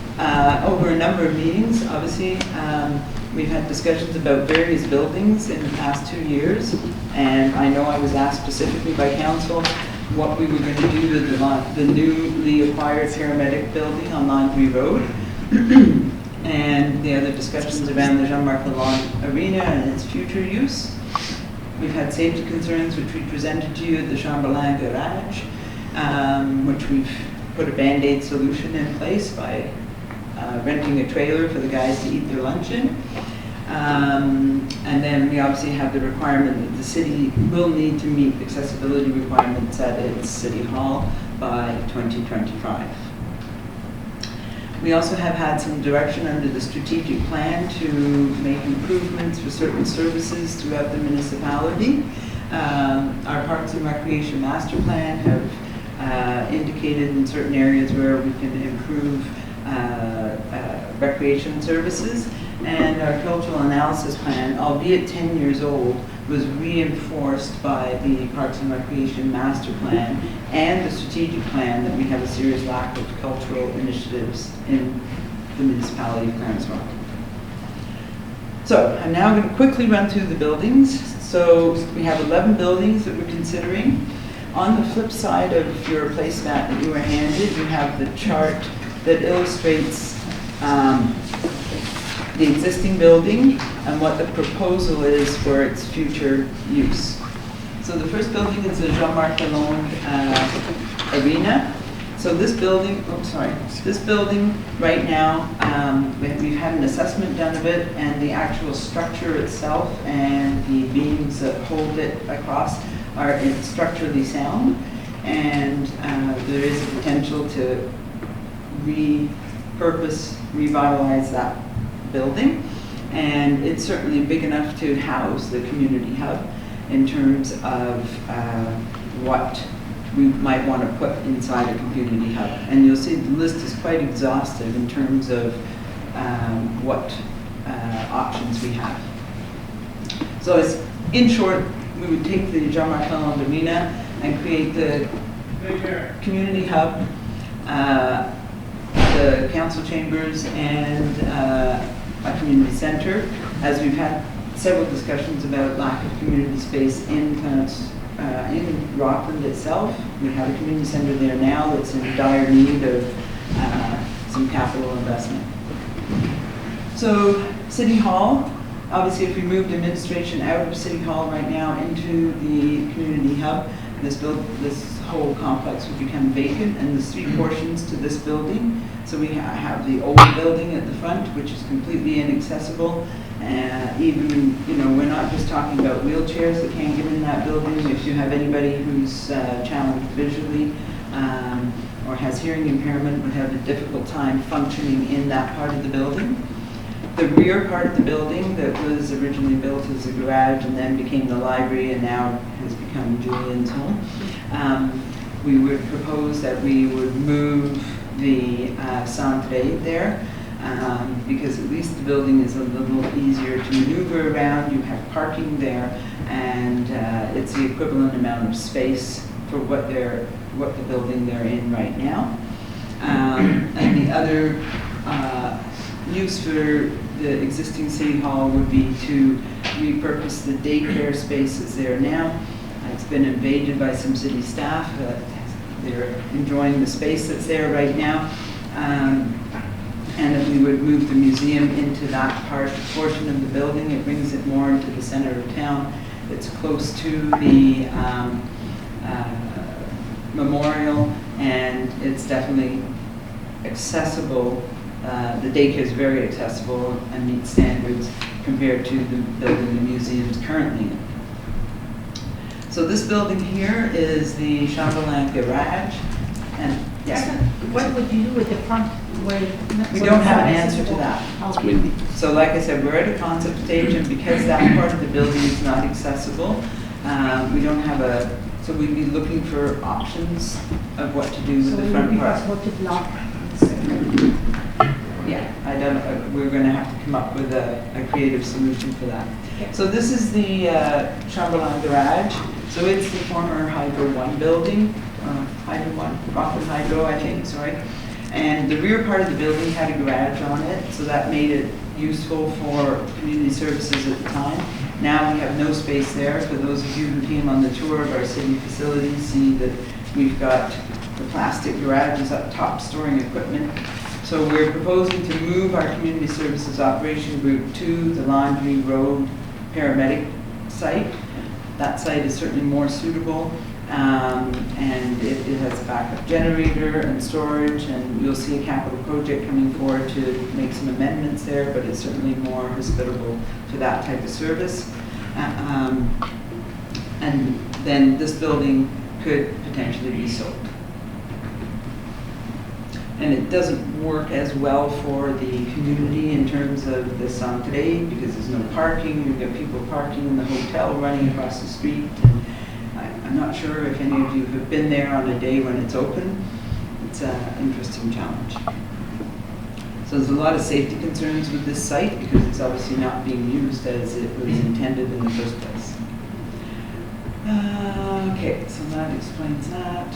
S1: over a number of meetings, obviously, we've had discussions about various buildings in the past 2 years, and I know I was asked specifically by council what we were going to do to the newly acquired paramedic building on Laundry Road, and the other discussions around the Jean-Marc Lalonde Arena and its future use. We've had safety concerns, which we presented to you at the Chamberlain Garage, which we've put a Band-Aid solution in place by renting a trailer for the guys to eat their lunch in. And then we obviously have the requirement that the city will need to meet accessibility requirements at its city hall by 2025. We also have had some direction under the strategic plan to make improvements for certain services throughout the municipality. Our Parks and Recreation Master Plan have indicated in certain areas where we can improve recreation services, and our cultural analysis plan, albeit 10 years old, was reinforced by the Parks and Recreation Master Plan and the strategic plan that we have a serious lack of cultural initiatives in the municipality of Clarence-Rockland. So I'm now going to quickly run through the buildings. So we have 11 buildings that we're considering. On the flip side of your placemat that you were handed, you have the chart that illustrates the existing building and what the proposal is for its future use. So the first building is the Jean-Marc Lalonde Arena. So this building, this building right now, we've had an assessment done of it, and the actual structure itself and the beams that hold it across are structurally sound, and there is a potential to repurpose, revitalize that building, and it's certainly big enough to house the community hub in terms of what we might want to put inside a community hub. And you'll see the list is quite exhaustive in terms of what options we have. So it's, in short, we would take the Jean-Marc Lalonde Arena and create the community hub, the council chambers, and a community center. As we've had several discussions about lack of community space in Rockland itself. We have a community center there now that's in dire need of some capital investment. So City Hall, obviously if we moved administration out of City Hall right now into the community hub, this whole complex would become vacant, and there's three portions to this building. So we have the old building at the front, which is completely inaccessible. Even, we're not just talking about wheelchairs that can't get in that building. If you have anybody who's challenged visually or has hearing impairment, would have a difficult time functioning in that part of the building. The rear part of the building that was originally built as a garage and then became the library and now has become Julian's home, we would propose that we would move the Centre there. Because at least the building is a little easier to maneuver around. You have parking there, and it's the equivalent amount of space for what the building they're in right now. And the other use for the existing City Hall would be to repurpose the daycare spaces there now. It's been invaded by some city staff. They're enjoying the space that's there right now. And if we would move the museum into that portion of the building, it brings it more into the center of town. It's close to the memorial, and it's definitely accessible. The daycare is very accessible and meets standards compared to the building the museum is currently in. So this building here is the Chamberlain Garage, and yes.
S8: What would you do with the front?
S1: We don't have an answer to that.
S7: It's windy.
S1: So like I said, we're at a concept stage, and because that part of the building is not accessible, we don't have so we'd be looking for options of what to do with the front part.
S8: So it would be possible to block.
S1: Yeah, we're going to have to come up with a creative solution for that. So this is the Chamberlain Garage. So it's the former Hydro 1 building, Hydro 1, Rockland Hydro, I think, sorry. And the rear part of the building had a garage on it, so that made it useful for community services at the time. Now we have no space there. For those of you who came on the tour of our city facilities, see that we've got the plastic garages up top storing equipment. So we're proposing to move our community services operation group to the Laundry Road paramedic site. That site is certainly more suitable. And it has a backup generator and storage, and you'll see a capital project coming forward to make some amendments there, but it's certainly more hospitable to that type of service. And then this building could potentially be sold. And it doesn't work as well for the community in terms of the Centre because there's no parking. You've got people parking in the hotel running across the street. I'm not sure if any of you have been there on a day when it's open. It's an interesting challenge. So there's a lot of safety concerns with this site because it's obviously not being used as it was intended in the first place. Okay, so that explains that.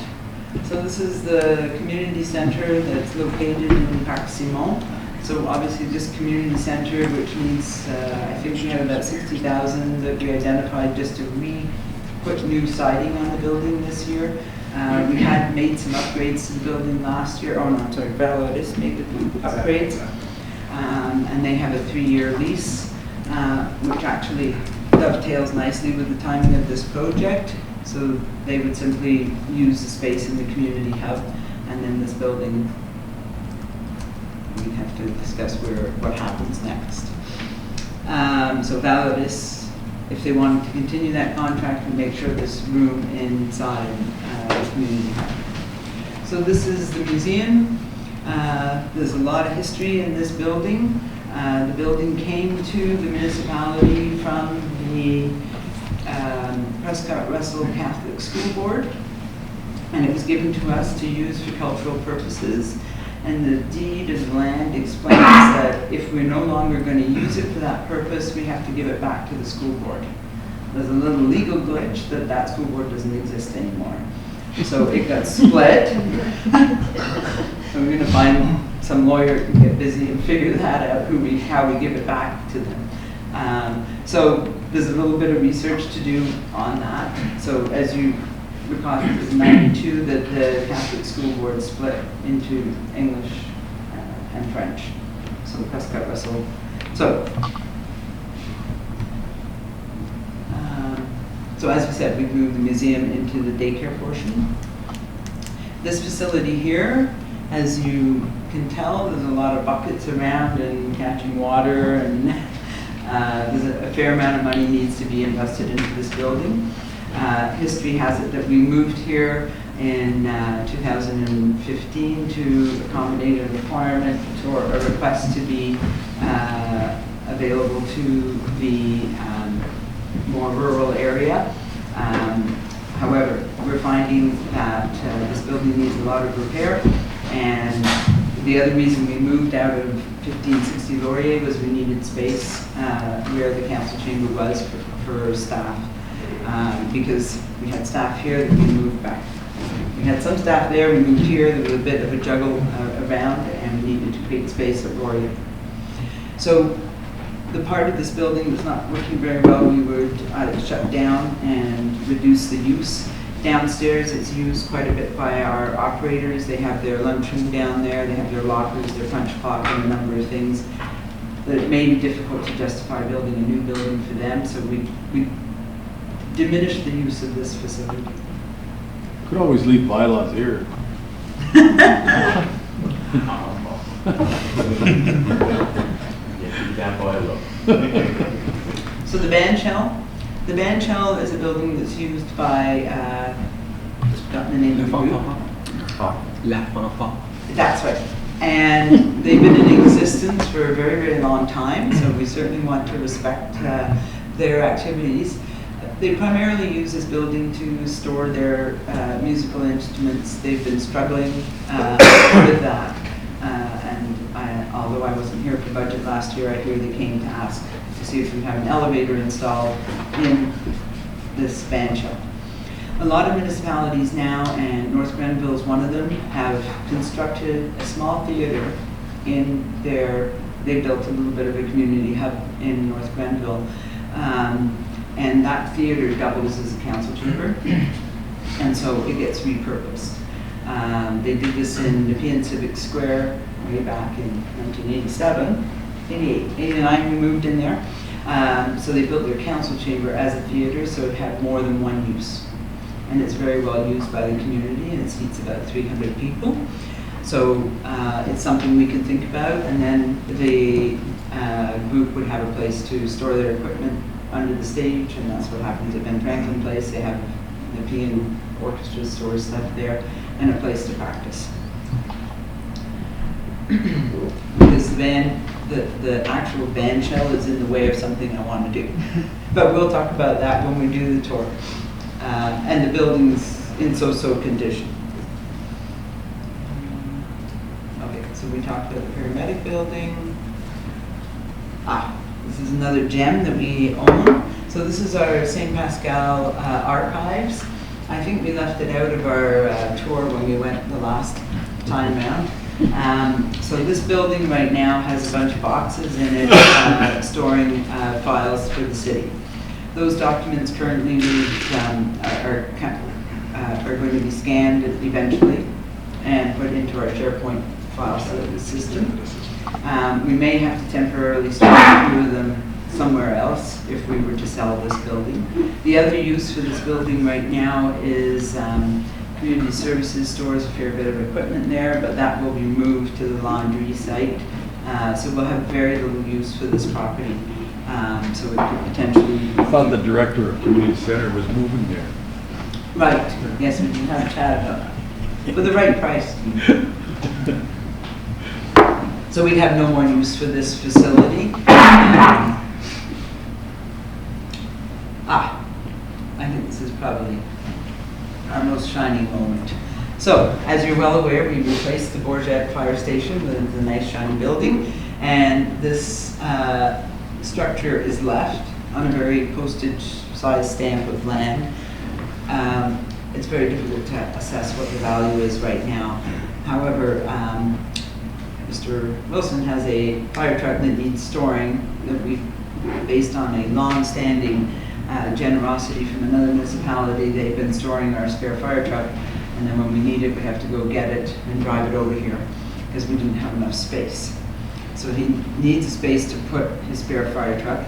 S1: So this is the community center that's located in Parc Simon. So obviously this community center, which means I think we have about 60,000 that we identified just to put new siding on the building this year. We had made some upgrades to the building last year. Oh no, I'm sorry, Valodis made the upgrades. and they have a 3-year lease, which actually dovetails nicely with the timing of this project. So they would simply use the space in the community hub, and then this building, we'd have to discuss what happens next. So Validus, if they wanted to continue that contract, would make sure this room inside the community hub. So this is the museum. There's a lot of history in this building. The building came to the municipality from the Prescott Russell Catholic School Board, and it was given to us to use for cultural purposes. And the deed of the land explains that if we're no longer going to use it for that purpose, we have to give it back to the school board. There's a little legal glitch that that school board doesn't exist anymore. So it got split. So we're going to find some lawyer who can get busy and figure that out, how we give it back to them. So there's a little bit of research to do on that. So as you recall, it was 92 that the Catholic School Board split into English and French. So the Prescott Russell. So as we said, we've moved the museum into the daycare portion. This facility here, as you can tell, there's a lot of buckets around and catching water, and there's a fair amount of money needs to be invested into this building. History has it that we moved here in 2015 to accommodate a requirement or a request to be available to the more rural area. However, we're finding that this building needs a lot of repair, and the other reason we moved out of 1560 Laurier was we needed space where the council chamber was for staff. Because we had staff here that we moved back. We had some staff there, we moved here, there was a bit of a juggle around, and we needed to create space at Laurier. So the part of this building that's not working very well, we would either shut down and reduce the use. Downstairs, it's used quite a bit by our operators. They have their lunchroom down there, they have their lockers, their punch clock, and a number of things that it may be difficult to justify building a new building for them, so we diminish the use of this facility.
S3: Could always leave bylaws here.
S1: So the band shell is a building that's used by, I've forgotten the name of the group. That's right. And they've been in existence for a very, very long time, so we certainly want to respect their activities. They primarily use this building to store their musical instruments. They've been struggling with that. Although I wasn't here for budget last year, I hear they came to ask to see if we have an elevator installed in this band shell. A lot of municipalities now, and North Grenville is one of them, have constructed a small theater in they built a little bit of a community hub in North Grenville. And that theater doubles as a council chamber, and so it gets repurposed. They did this in Nepean Civic Square way back in 1987, 88, 89 we moved in there. So they built their council chamber as a theater, so it had more than one use. And it's very well used by the community, and it seats about 300 people. So it's something we can think about, and then the group would have a place to store their equipment under the stage, and that's what happens at Ben Franklin Place. They have Nepean orchestra store stuff there, and a place to practice. Because the actual band shell is in the way of something I want to do. But we'll talk about that when we do the tour. And the building's in so-so condition. Okay, so we talked about the paramedic building. This is another gem that we own. So this is our St. Pascal archives. I think we left it out of our tour when we went the last time around. So this building right now has a bunch of boxes in it storing files for the city. Those documents currently are going to be scanned eventually and put into our SharePoint file system. We may have to temporarily store a few of them somewhere else if we were to sell this building. The other use for this building right now is community services stores a fair bit of equipment there, but that will be moved to the laundry site. So we'll have very little use for this property. So it could potentially...
S18: I thought the director of community center was moving there.
S1: Right, yes, we can have a chat about that. For the right price. So we'd have no more use for this facility. I think this is probably our most shining moment. So, as you're well aware, we replaced the Bourget Fire Station with a nice shiny building, and this structure is left on a very postage-sized stamp of land. It's very difficult to assess what the value is right now. However, Mr. Wilson has a fire truck that needs storing that we've, based on a long-standing generosity from another municipality, they've been storing our spare fire truck, and then when we need it, we have to go get it and drive it over here because we didn't have enough space. So he needs a space to put his spare fire truck.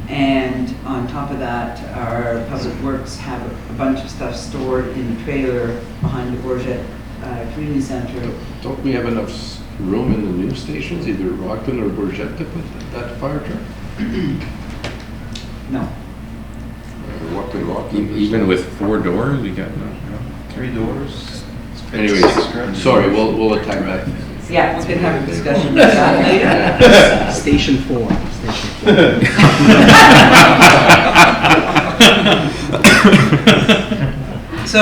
S1: And on top of that, our public works have a bunch of stuff stored in the trailer behind the Bourget Community Center.
S7: Don't we have enough room in the new stations, either Rockland or Bourget, to put that fire truck?
S1: No.
S7: Rockland.
S10: Even with 4 doors, you got
S5: 3 doors.
S7: Anyways, sorry, we'll attack that.
S1: Yeah, we can have a discussion about that later.
S14: Station 4.
S1: So,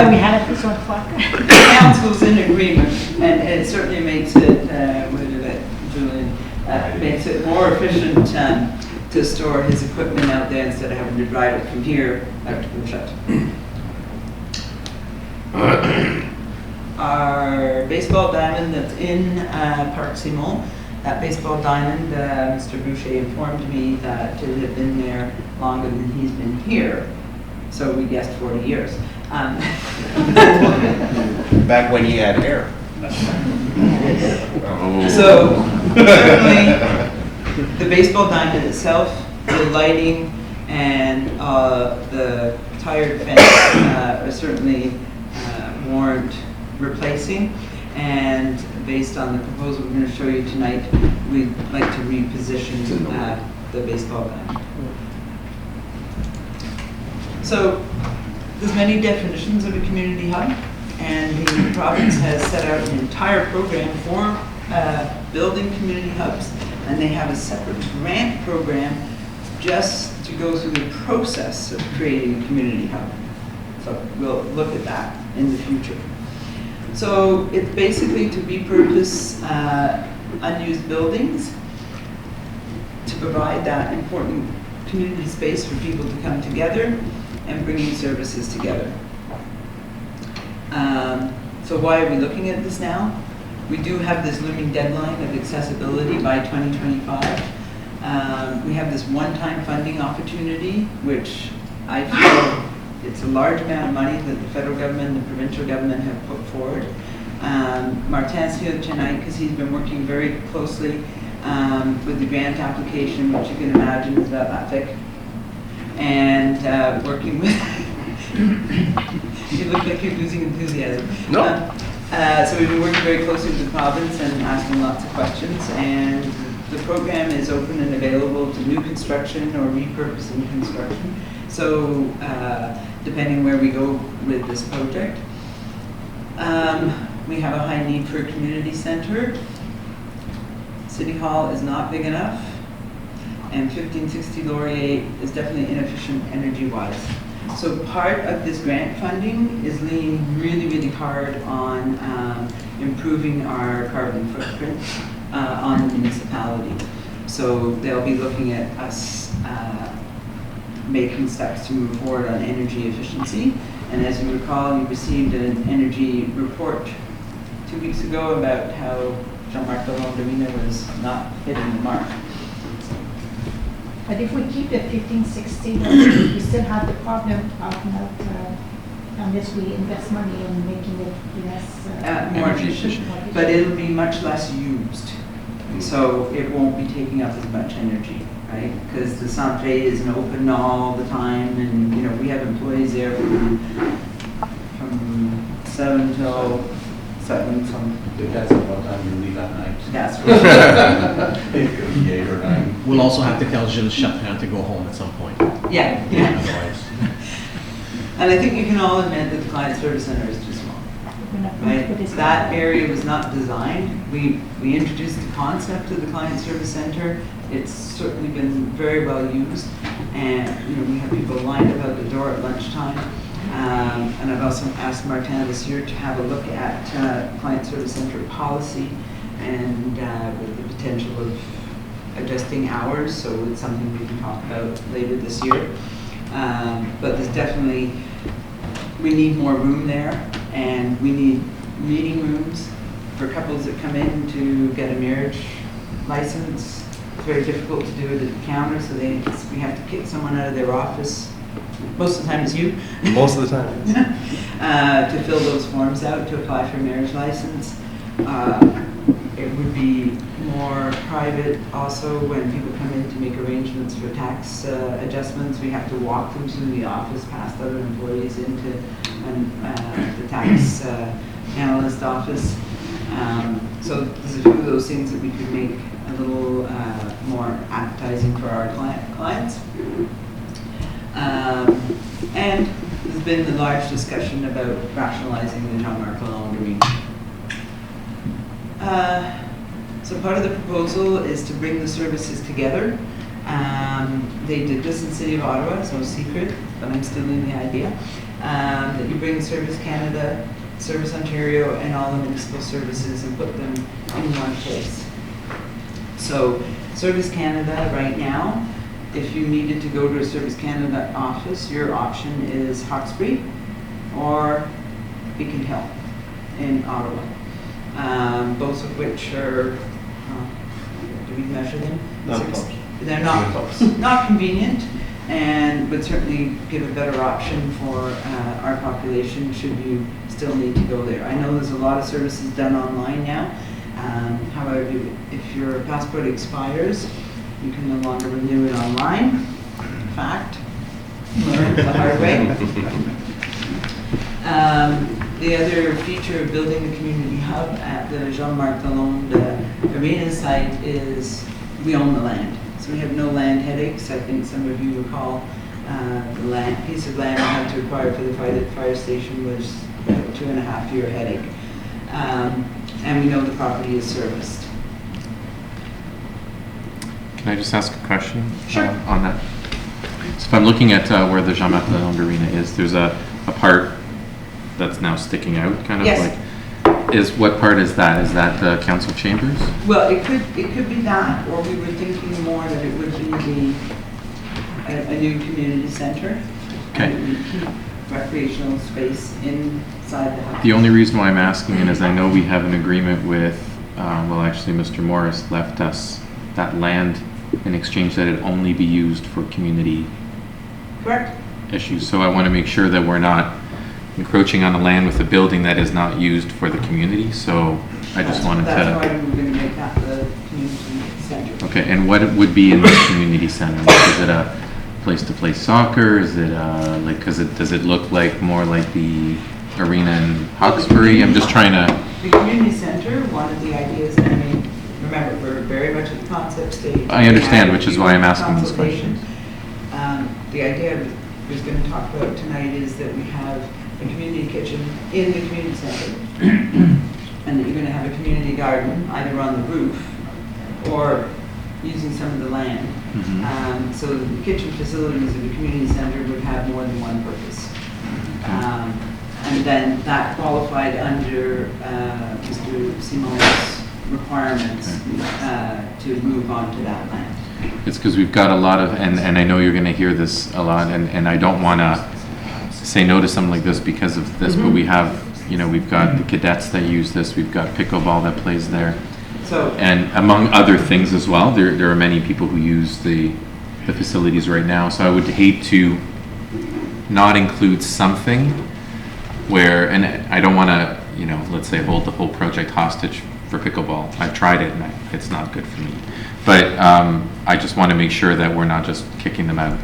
S8: We had it this one o'clock.
S1: the council's in agreement, and it certainly makes it, what did it, Julian, makes it more efficient to store his equipment out there instead of having to drive it from here out to Bourget. Our baseball diamond that's in Parc Simon, that baseball diamond, Mr. Boucher informed me that it had been there longer than he's been here. So we guessed 40 years.
S5: Back when he had hair.
S1: So certainly the baseball diamond itself, the lighting, and the tired fence are certainly warrant replacing. And based on the proposal we're going to show you tonight, we'd like to reposition the baseball diamond. So there's many definitions of a community hub, and the province has set out an entire program for building community hubs, and they have a separate grant program just to go through the process of creating a community hub. So we'll look at that in the future. So it's basically to repurpose unused buildings to provide that important community space for people to come together and bringing services together. So why are we looking at this now? We do have this looming deadline of accessibility by 2025. We have this one-time funding opportunity, which I feel it's a large amount of money that the federal government and the provincial government have put forward. Martin's here tonight because he's been working very closely with the grant application, which you can imagine is about that thick. And working with, you look like you're losing enthusiasm.
S7: No.
S1: So we've been working very closely with the province and asking lots of questions. And the program is open and available to new construction or repurposing construction. So depending where we go with this project. We have a high need for a community center. City Hall is not big enough. And 1560 Laurier is definitely inefficient energy-wise. So part of this grant funding is leaning really, really hard on improving our carbon footprint on the municipality. So they'll be looking at us making steps to move forward on energy efficiency. And as you recall, you received an energy report 2 weeks ago about how Jean-Marc Laurent was not hitting the mark.
S8: But if we keep the 1560, we still have the problem of not unless we invest money in making it less.
S1: More efficient, but it'll be much less used. So it won't be taking up as much energy, right? Because the Centre isn't open all the time, and, you know, we have employees there from 7 till 7, some.
S19: Depends on what time you leave at night.
S1: That's right.
S19: It could be 8 or 9.
S11: We'll also have to tell Gilles Chapin to go home at some point.
S1: Yeah, yeah.
S11: Otherwise.
S1: And I think you can all admit that the Client Service Center is too small. Right? That area was not designed. We introduced the concept of the Client Service Center. It's certainly been very well used, and, you know, we have people lined up out the door at lunchtime. And I've also asked Martin this year to have a look at Client Service Center policy and with the potential of adjusting hours. So it's something we can talk about later this year. But there's definitely, we need more room there, and we need meeting rooms for couples that come in to get a marriage license. It's very difficult to do it at the counter, so we have to kick someone out of their office. Most of the time it's you.
S15: Most of the time.
S1: To fill those forms out to apply for a marriage license. It would be more private also when people come in to make arrangements for tax adjustments. We have to walk them through the office, past other employees into the tax analyst office. So there's a few of those things that we could make a little more appetizing for our clients. And there's been the large discussion about rationalizing the Jean-Marc Lalonde Arena. So part of the proposal is to bring the services together. They did this in the City of Ottawa, it's no secret, but I'm still in the idea, that you bring Service Canada, Service Ontario, and all the municipal services and put them in one place. So Service Canada right now, if you needed to go to a Service Canada office, your option is Hawkesbury or Beacon Hill in Ottawa. Both of which are, do we measure them?
S5: Not close.
S1: They're not close. Not convenient, and would certainly give a better option for our population should you still need to go there. I know there's a lot of services done online now. However, if your passport expires, you can no longer renew it online. Fact, learned the hard way. The other feature of building the community hub at the Jean-Marc Lalonde Arena site is we own the land. So we have no land headaches. I think some of you recall the piece of land we had to acquire for the fire station was a 2.5-year headache. And we know the property is serviced.
S10: Can I just ask a question?
S1: Sure.
S10: On that? So if I'm looking at where the Jean-Marc Lalonde Arena is, there's a part that's now sticking out, kind of
S1: Yes.
S10: like. What part is that? Is that the council chambers?
S1: Well, it could be that, or we were thinking more that it would be a new community center.
S10: Okay.
S1: And we keep recreational space inside the house.
S10: The only reason why I'm asking it is I know we have an agreement with, well, actually, Mr. Morris left us that land in exchange that it only be used for community
S1: Correct.
S10: issues. So I want to make sure that we're not encroaching on the land with a building that is not used for the community. So I just wanted
S1: That's
S10: to.
S1: why we were going to make that the community center.
S10: Okay, and what would be in the community center? Like, is it a place to play soccer? Is it like, does it look like more like the arena in Hawkesbury? I'm just trying to.
S1: The community center, one of the ideas, I mean, remember, we're very much at the concept stage.
S10: I understand,
S1: We
S10: which
S1: have
S10: is why I'm asking these
S1: consultation.
S10: questions.
S1: The idea we're going to talk about tonight is that we have a community kitchen in the community center, and that you're going to have a community garden either on the roof or using some of the land. So the kitchen facilities of the community center would have more than one purpose. And then that qualified under Mr. Simon's requirements to move on to that land.
S10: It's because we've got a lot of, and I know you're going to hear this a lot, and I don't want to say no to something like this because of this, but we have, we've got the cadets that use this, we've got pickleball that plays there.
S1: So,
S10: and among other things as well, there are many people who use the facilities right now, so I would hate to not include something where, and I don't want to, you know, let's say hold the whole project hostage for pickleball. I've tried it and it's not good for me. But I just want to make sure that we're not just kicking them out.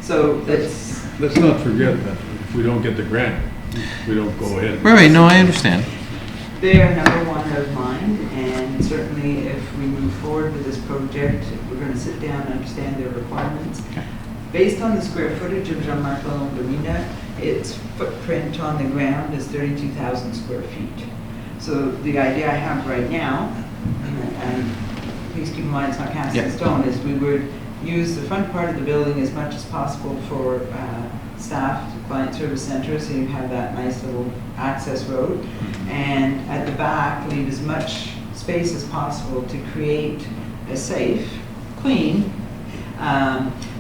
S1: So
S3: let's not forget that if we don't get the grant, we don't go ahead.
S10: Right, no, I understand.
S1: They are number one of mind, and certainly if we move forward with this project, we're going to sit down and understand their requirements.
S10: Okay.
S1: Based on the square footage of Jean-Marc Lalonde Arena, its footprint on the ground is 32,000 square feet. So the idea I have right now, and please keep in mind it's not cast in stone, is we would use the front part of the building as much as possible for staff, client service center, so you have that nice little access road. And at the back, leave as much space as possible to create a safe, clean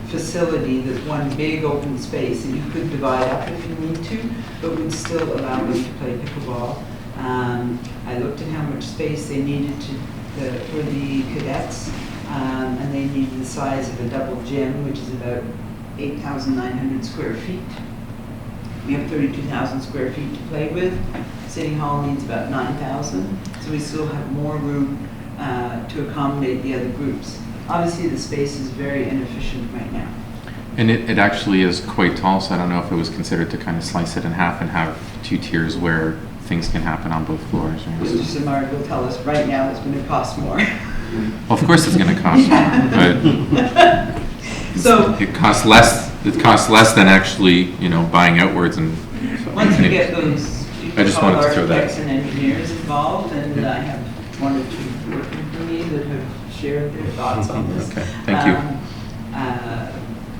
S1: facility that's one big open space that you could divide up if you need to, but would still allow them to play pickleball. I looked at how much space they needed for the cadets, and they needed the size of a double gym, which is about 8,900 square feet. We have 32,000 square feet to play with. City Hall needs about 9,000, so we still have more room to accommodate the other groups. Obviously, the space is very inefficient right now.
S10: And it actually is quite tall, so I don't know if it was considered to kind of slice it in half and have two tiers where things can happen on both floors.
S1: Mr. Simard will tell us right now it's going to cost more.
S10: Well, of course it's going to cost more, but
S1: so
S10: it costs less. It costs less than actually, you know, buying outwards. And so
S1: once we get those
S10: I just wanted to throw that.
S1: architects and engineers involved, and I have one or two working for me that have shared their thoughts on this.
S10: Okay, thank you.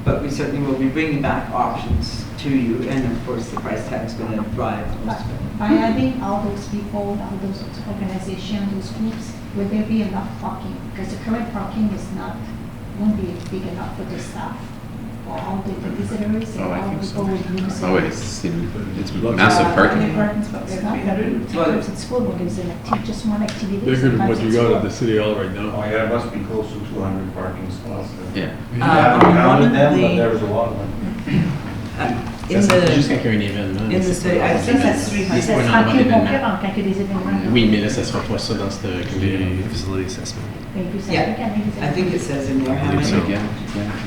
S1: But we certainly will be bringing back options to you, and of course the price tag is going to drive most of it.
S8: By having all those people, all those organizations, those groups, will there be enough parking? Because the current parking won't be big enough for the staff, for all the visitors and all the people who use it.
S10: Oh, it's massive parking.
S8: But they're not groups at school where there's just one activity.
S3: Bigger than what you got at the City Hall right now.
S19: Oh, yeah, it must be close to 200 parking spots.
S10: Yeah.
S19: We haven't counted them, but there was a lot of them.
S1: In the study, I think that's 300.
S8: Ça sera plus concurrent quand il y a des événements.
S11: Oui, mais là, ça sera pas ça dans ce
S16: facility assessment.
S1: Yeah, I think it says in there how many.
S10: Yeah.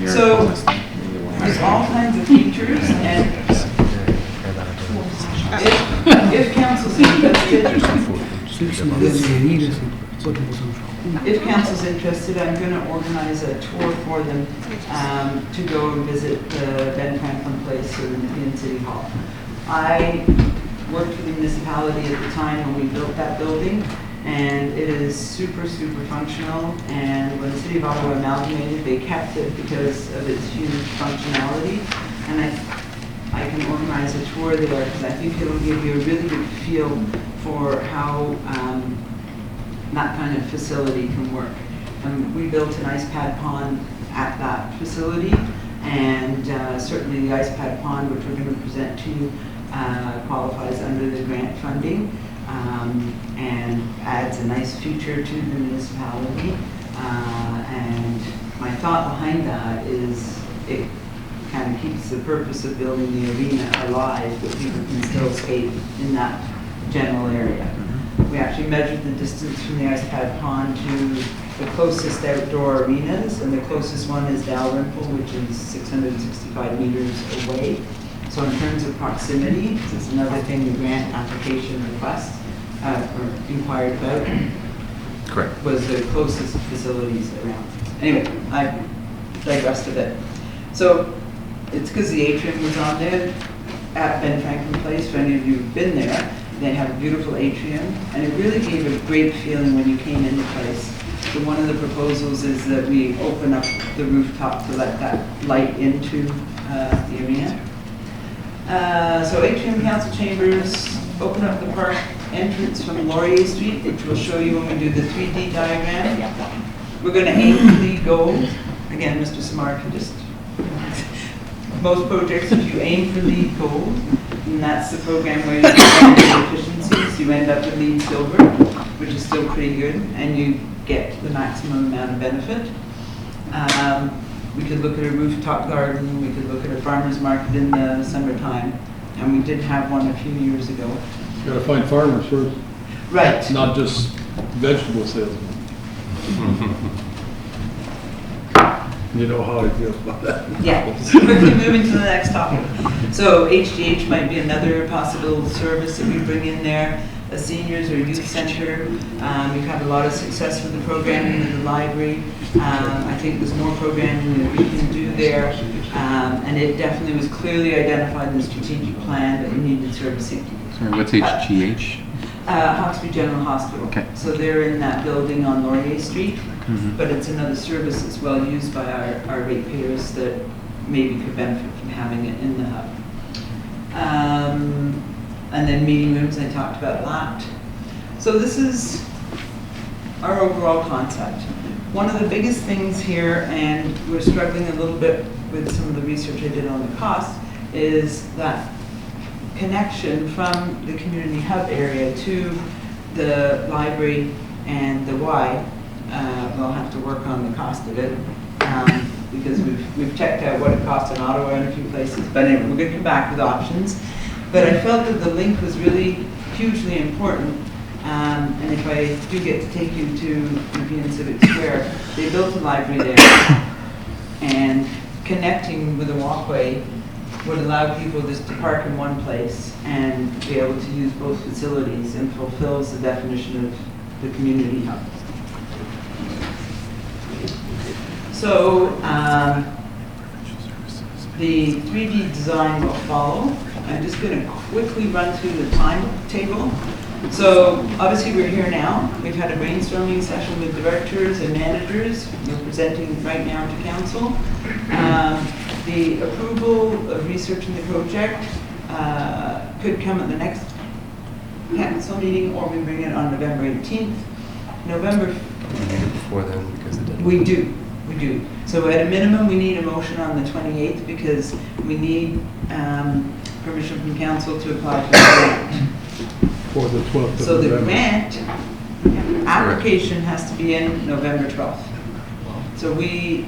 S1: So there's all kinds of features, and if council's interested, I'm going to organize a tour for them to go and visit the Ben Franklin Place in City Hall. I worked for the municipality at the time when we built that building, and it is super, super functional. And when the City of Ottawa amalgamated, they kept it because of its huge functionality. And I can organize a tour there because I think it'll give you a really good feel for how that kind of facility can work. We built an ice pad pond at that facility, and certainly the ice pad pond, which we're going to present to you, qualifies under the grant funding and adds a nice feature to the municipality. And my thought behind that is it kind of keeps the purpose of building the arena alive, but people can still skate in that general area. We actually measured the distance from the ice pad pond to the closest outdoor arenas, and the closest one is Dalrymple, which is 665 meters away. So in terms of proximity, this is another thing the grant application request or inquired about.
S10: Correct.
S1: Was the closest facilities around. Anyway, I digressed a bit. So it's because the atrium was on there at Ben Franklin Place. For any of you who've been there, they have a beautiful atrium, and it really gave a great feeling when you came into place. So one of the proposals is that we open up the rooftop to let that light into the arena. So atrium, council chambers, open up the park entrance from Laurier Street, which we'll show you when we do the 3D diagram. We're going to aim for the gold. Again, Mr. Samar can just... Most projects, if you aim for LEED gold, and that's the program where you get efficiencies, you end up with LEED silver, which is still pretty good, and you get the maximum amount of benefit. We could look at a rooftop garden, we could look at a farmer's market in the summertime, and we did have one a few years ago.
S18: You gotta find farmers first.
S1: Right.
S18: Not just vegetable salesmen. You know how I feel about that.
S1: Yeah, quickly moving to the next topic. So HGH might be another possible service that we bring in there, a seniors or youth center. We've had a lot of success with the programming in the library. I think there's more programming that we can do there. And it definitely was clearly identified in the strategic plan that we needed servicing.
S10: Sorry, what's HGH?
S1: Hawkesbury General Hospital.
S10: Okay.
S1: So they're in that building on Laurier Street.
S10: Mhm.
S1: But it's another service that's well used by our ratepayers that maybe could benefit from having it in the hub. And then meeting rooms, I talked about that. So this is our overall concept. One of the biggest things here, and we're struggling a little bit with some of the research I did on the cost, is that connection from the community hub area to the library and the Y. We'll have to work on the cost of it because we've checked out what it costs in Ottawa and a few places. But anyway, we're going to come back with options. But I felt that the link was really hugely important. And if I do get to take you to European Civic Square, they built a library there. And connecting with a walkway would allow people just to park in one place and be able to use both facilities, and fulfills the definition of the community hub. So the 3D design will follow. I'm just going to quickly run through the timetable. So obviously we're here now. We've had a brainstorming session with directors and managers. We're presenting right now to council. The approval of researching the project could come at the next council meeting, or we bring it on November 18th.
S12: Before then, because the deadline.
S1: We do. So at a minimum, we need a motion on the 28th because we need permission from council to apply for the grant.
S18: For the 12th of
S1: So the
S18: November.
S1: grant application has to be in November 12th. So we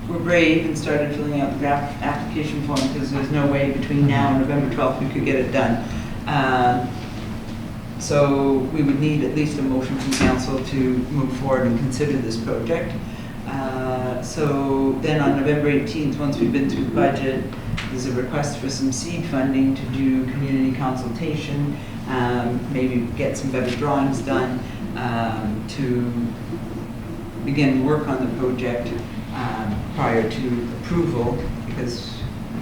S1: were brave and started filling out the draft application form because there's no way between now and November 12th we could get it done. So we would need at least a motion from council to move forward and consider this project. So then on November 18th, once we've been through the budget, there's a request for some seed funding to do community consultation, maybe get some better drawings done to begin work on the project prior to approval, because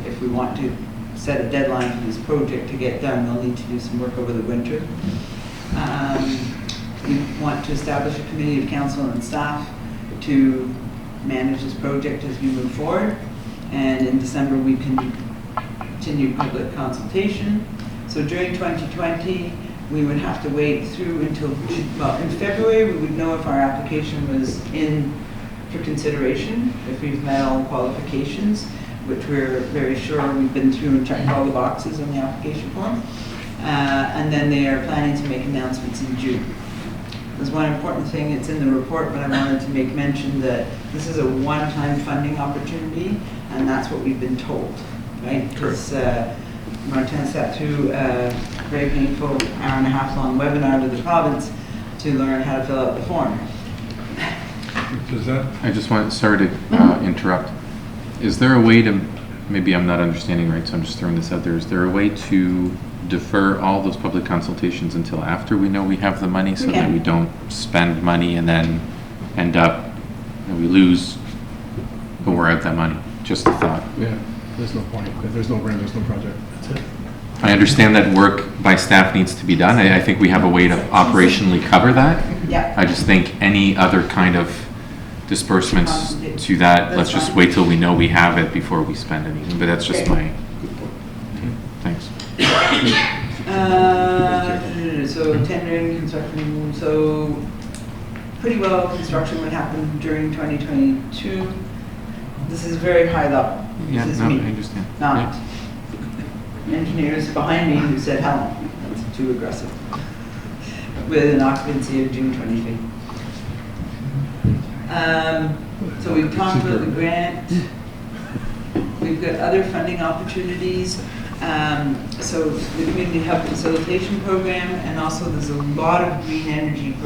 S1: if we want to set a deadline for this project to get done, we'll need to do some work over the winter. We want to establish a committee of council and staff to manage this project as we move forward. And in December, we can continue public consultation. So during 2020, we would have to wait through until, well, in February, we would know if our application was in for consideration, if we've met all the qualifications, which we're very sure we've been through and checked all the boxes on the application form. And then they are planning to make announcements in June. There's one important thing, it's in the report, but I wanted to make mention that this is a one-time funding opportunity, and that's what we've been told, right? Because Martin sat through a very painful hour-and-a-half long webinar to the province to learn how to fill out the form.
S10: I just want, sorry to interrupt. Is there a way to, maybe I'm not understanding right, so I'm just throwing this out there. Is there a way to defer all those public consultations until after we know we have the money so that we don't spend money and then end up and we lose, but we're out that money? Just a thought.
S18: Yeah, there's no point. If there's no grant, there's no project. That's it.
S10: I understand that work by staff needs to be done. I think we have a way to operationally cover that.
S1: Yeah.
S10: I just think any other kind of disbursements to that, let's just wait till we know we have it before we spend anything. But that's just my, thanks.
S1: So tendering, construction, so pretty well construction would happen during 2022. This is very high level.
S10: Yeah,
S1: This is
S10: no,
S1: me,
S10: I understand.
S1: not engineers behind me who said, hell, that's too aggressive. With an occupancy of June 23. So we've talked about the grant. We've got other funding opportunities. So the Community Hub Facilitation Program, and also there's a lot of green energy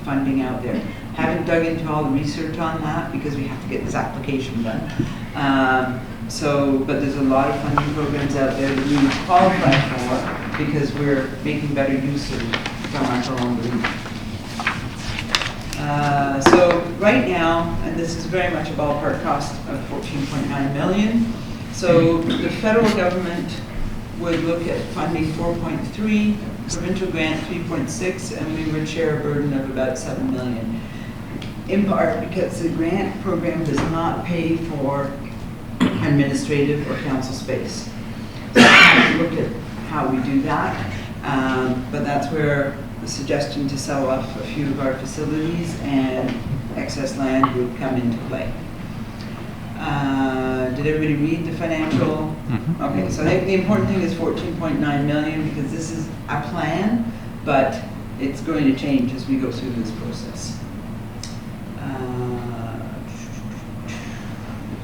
S1: funding out there. Haven't dug into all the research on that because we have to get this application done. But there's a lot of funding programs out there that we would qualify for because we're making better use of from our own relief. So right now, and this is very much a ballpark cost of 14.9 million. So the federal government would look at funding 4.3, provincial grant 3.6, and we would share a burden of about 7 million. In part because the grant program does not pay for administrative or council space. So we have to look at how we do that, but that's where the suggestion to sell off a few of our facilities and excess land would come into play. Did everybody read the financial? Okay, so I think the important thing is 14.9 million because this is a plan, but it's going to change as we go through this process.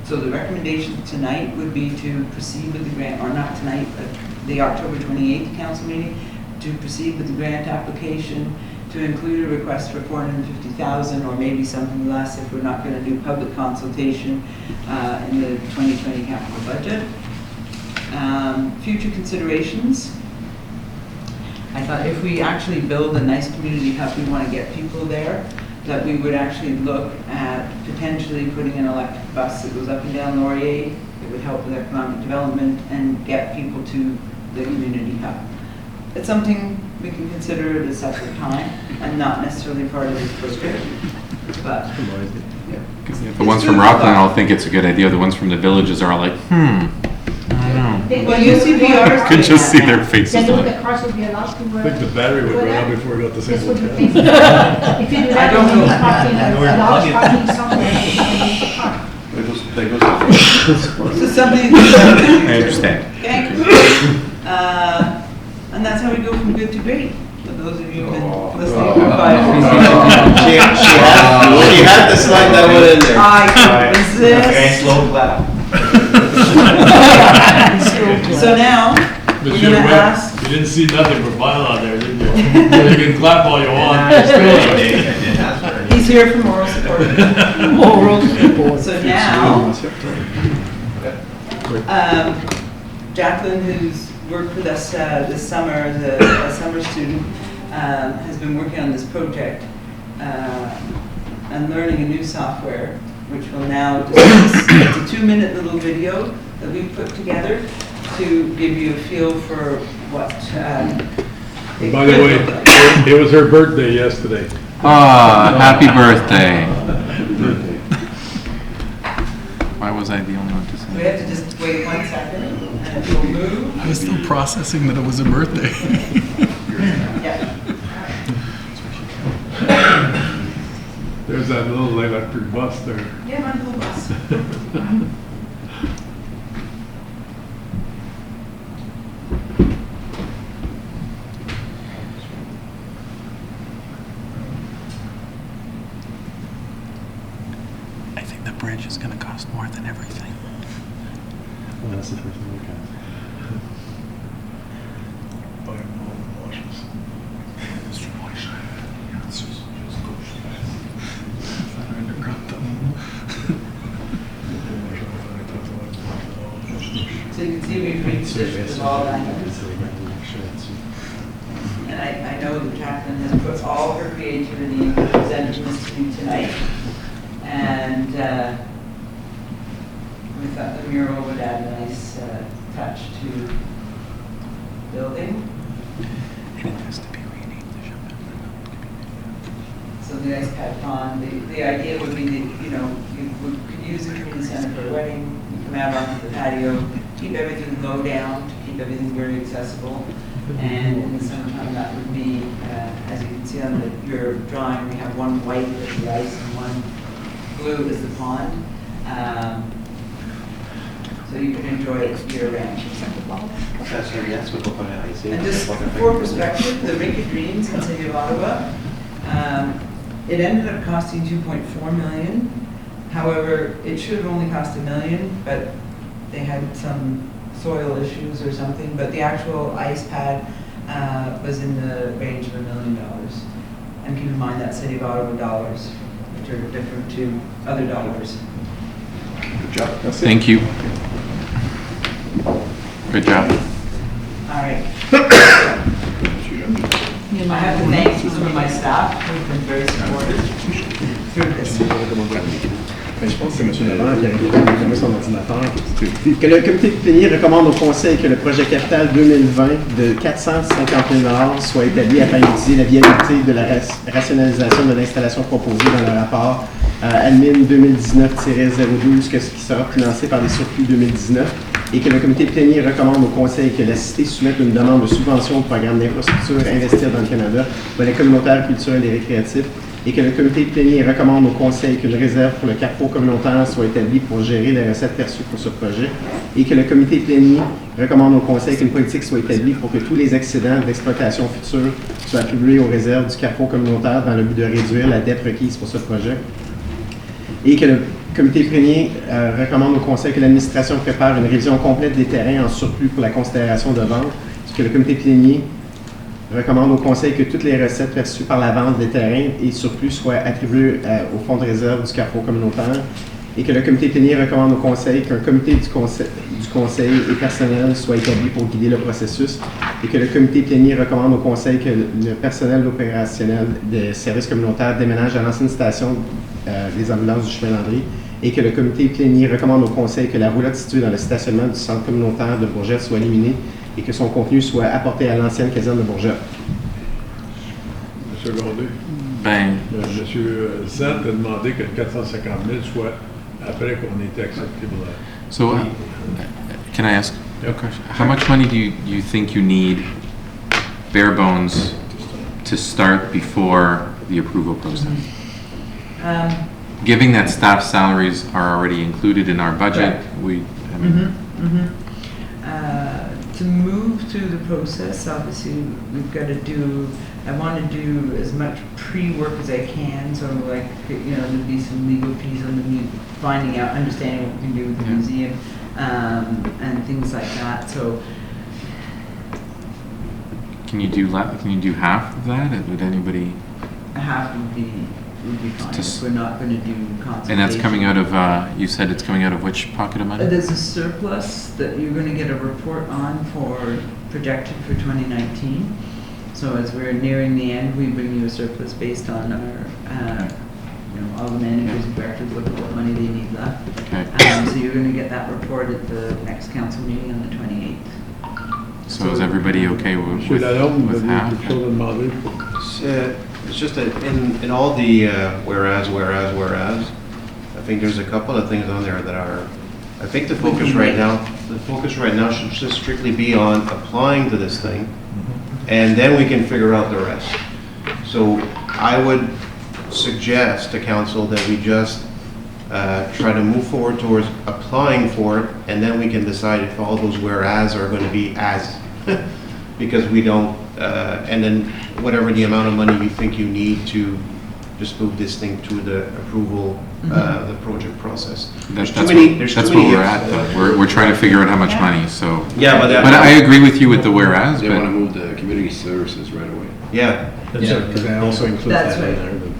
S1: So the recommendation tonight would be to proceed with the grant, or not tonight, but the October 28th council meeting, to proceed with the grant application, to include a request for 450,000 or maybe something less if we're not going to do public consultation in the 2020 capital budget. Future considerations. I thought if we actually build a nice community hub, we want to get people there, that we would actually look at potentially putting an electric bus that goes up and down Laurier. It would help with economic development and get people to the community hub. It's something we can consider at a separate time and not necessarily part of this project. But
S10: The ones from Rockland all think it's a good idea. The ones from the villages are all like, I don't know.
S1: Well, UCPR
S10: Could just see their faces.
S8: Then all the cars would be allowed to
S3: I think the battery would run out before we got the
S8: This
S3: sample
S8: would be
S3: test.
S8: If you do that, you need parking, a large parking somewhere, you need to park.
S1: So something.
S10: I understand.
S1: Okay. And that's how we go from good to great. For those of you who've been listening for 5 years.
S5: She had the slide that went in there.
S1: I resist.
S19: Okay, slow clap.
S1: So now, we're
S3: But
S1: going to ask.
S3: you didn't see nothing but bylaw there, didn't you? You can clap all you want.
S1: He's here for moral support.
S14: Moral support.
S1: So now, Jacqueline, who's worked with us this summer as a summer student, has been working on this project and learning a new software, which will now discuss. It's a 2-minute little video that we've put together to give you a feel for what it
S3: By the
S1: could
S3: way,
S1: look like.
S3: it was her birthday yesterday.
S10: Happy birthday. Why was I the only one to say
S1: We have to just wait 1 second and it will move.
S2: I was still processing that it was a birthday.
S1: Yeah.
S3: There's that little electric bus there.
S1: Yeah, my little bus.
S2: I think the bridge is going to cost more than everything.
S3: Well, that's the first thing we got.
S1: So you can see we've researched all that. And I know that Jacqueline has put all her creativity into presenting this to you tonight. And we thought the mural would add a nice touch to building.
S2: And it has to be renamed the Champagne.
S1: So the ice pad pond, the idea would be that, you know, you could use the community center for a wedding, you come out onto the patio, keep everything low down, to keep everything very accessible. And in the summertime, that would be, as you can see on your drawing, we have one white as the ice and one blue as the pond. So you can enjoy it year round. And just for perspective, the Rink of Dreams in the city of Ottawa, it ended up costing 2.4 million. However, it should have only cost $1 million, but they had some soil issues or something, but the actual ice pad was in the range of $1 million. And keep in mind that City of Ottawa dollars, which are different to other dollars.
S7: Good job. That's it.
S10: Thank you. Good job.
S1: All right. I have to thank some of my staff who've been very supportive through this.
S11: Je pense que c'est M. Lavant qui a fermé son ordinateur. Que le comité de plénière recommande au Conseil que le projet capital 2020 de 450 000 $ soit établi afin d'étudier la viabilité de la rationalisation de l'installation proposée dans le rapport admin 2019-012, qui sera financé par des surplus 2019, et que le comité de plénière recommande au Conseil que la Cité soumette une demande de subvention au programme d'infrastructure Investir dans le Canada, volet communautaire, culturel et récréatif, et que le comité de plénière recommande au Conseil qu'une réserve pour le carrefour communautaire soit établie pour gérer les recettes perçues pour ce projet, et que le comité de plénière recommande au Conseil qu'une politique soit établie pour que tous les excédents d'exploitation future soient attribués aux réserves du carrefour communautaire dans le but de réduire la dette requise pour ce projet, et que le comité plénier recommande au Conseil que l'administration prépare une révision complète des terrains en surplus pour la considération de vente, que le comité plénier recommande au Conseil que toutes les recettes perçues par la vente des terrains et surplus soient attribuées au fonds de réserve du carrefour communautaire, et que le comité plénier recommande au Conseil qu'un comité du Conseil et personnel soit établi pour guider le processus, et que le comité plénier recommande au Conseil que le personnel opérationnel des services communautaires déménage à l'ancienne station des ambulances du chemin Landry, et que le comité plénier recommande au Conseil que la roulotte située dans le stationnement du centre communautaire de Bourget soit éliminée et que son contenu soit apporté à l'ancienne caserne de Bourget.
S3: Monsieur Gondé.
S10: Ben.
S3: Monsieur Sant a demandé que le 450 000 soit après qu'on ait été accepté pour la...
S10: So, can I ask a question? How much money do you think you need, bare bones, to start before the approval process? Given that staff salaries are already included in our budget,
S1: to move through the process, obviously, we've got to do, I want to do as much pre-work as I can, so like, there'll be some legal fees on the finding out, understanding what we can do with the museum, and things like that, so.
S10: Can you do half of that? Would anybody?
S1: Half would be fine, if we're not going to do consultation.
S10: And that's coming out of, you said it's coming out of which pocket of money?
S1: There's a surplus that you're going to get a report on projected for 2019. So as we're nearing the end, we bring you a surplus based on our, all the managers and directors look at what money they need left.
S10: Okay.
S1: So you're going to get that report at the next council meeting on the 28th.
S10: So is everybody okay with half?
S5: It's just that in all the whereas, I think there's a couple of things on there that are, I think the focus right now should just strictly be on applying to this thing, and then we can figure out the rest. So I would suggest to council that we just try to move forward towards applying for it, and then we can decide if all those whereas are going to be as, because we don't, and then whatever the amount of money you think you need to just move this thing to the approval, the project process.
S10: That's what we're at, though. We're trying to figure out how much money, so.
S5: Yeah, but
S10: I agree with you with the whereas.
S7: They want to move the community services right away.
S5: Yeah.
S7: Because I also include
S1: That's
S7: that in
S1: right.
S7: there.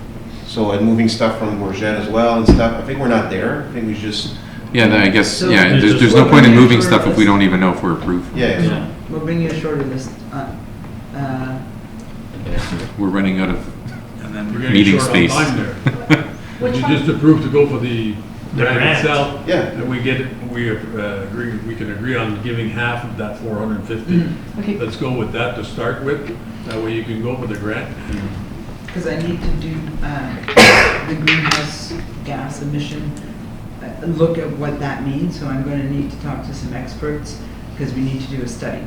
S5: So, and moving stuff from Bourget as well and stuff, I think we're not there. I think we just.
S10: Yeah, I guess, there's no point in moving stuff if we don't even know if we're approved.
S5: Yeah.
S1: We'll bring you a shorter list.
S10: We're running out of
S3: meeting
S10: space.
S3: Would you just approve to go for the grant itself?
S5: Yeah.
S3: And we can agree on giving half of that 450.
S17: Okay.
S3: Let's go with that to start with. That way you can go for the grant.
S1: Because I need to do the greenhouse gas emission, look at what that means. So I'm going to need to talk to some experts because we need to do a study.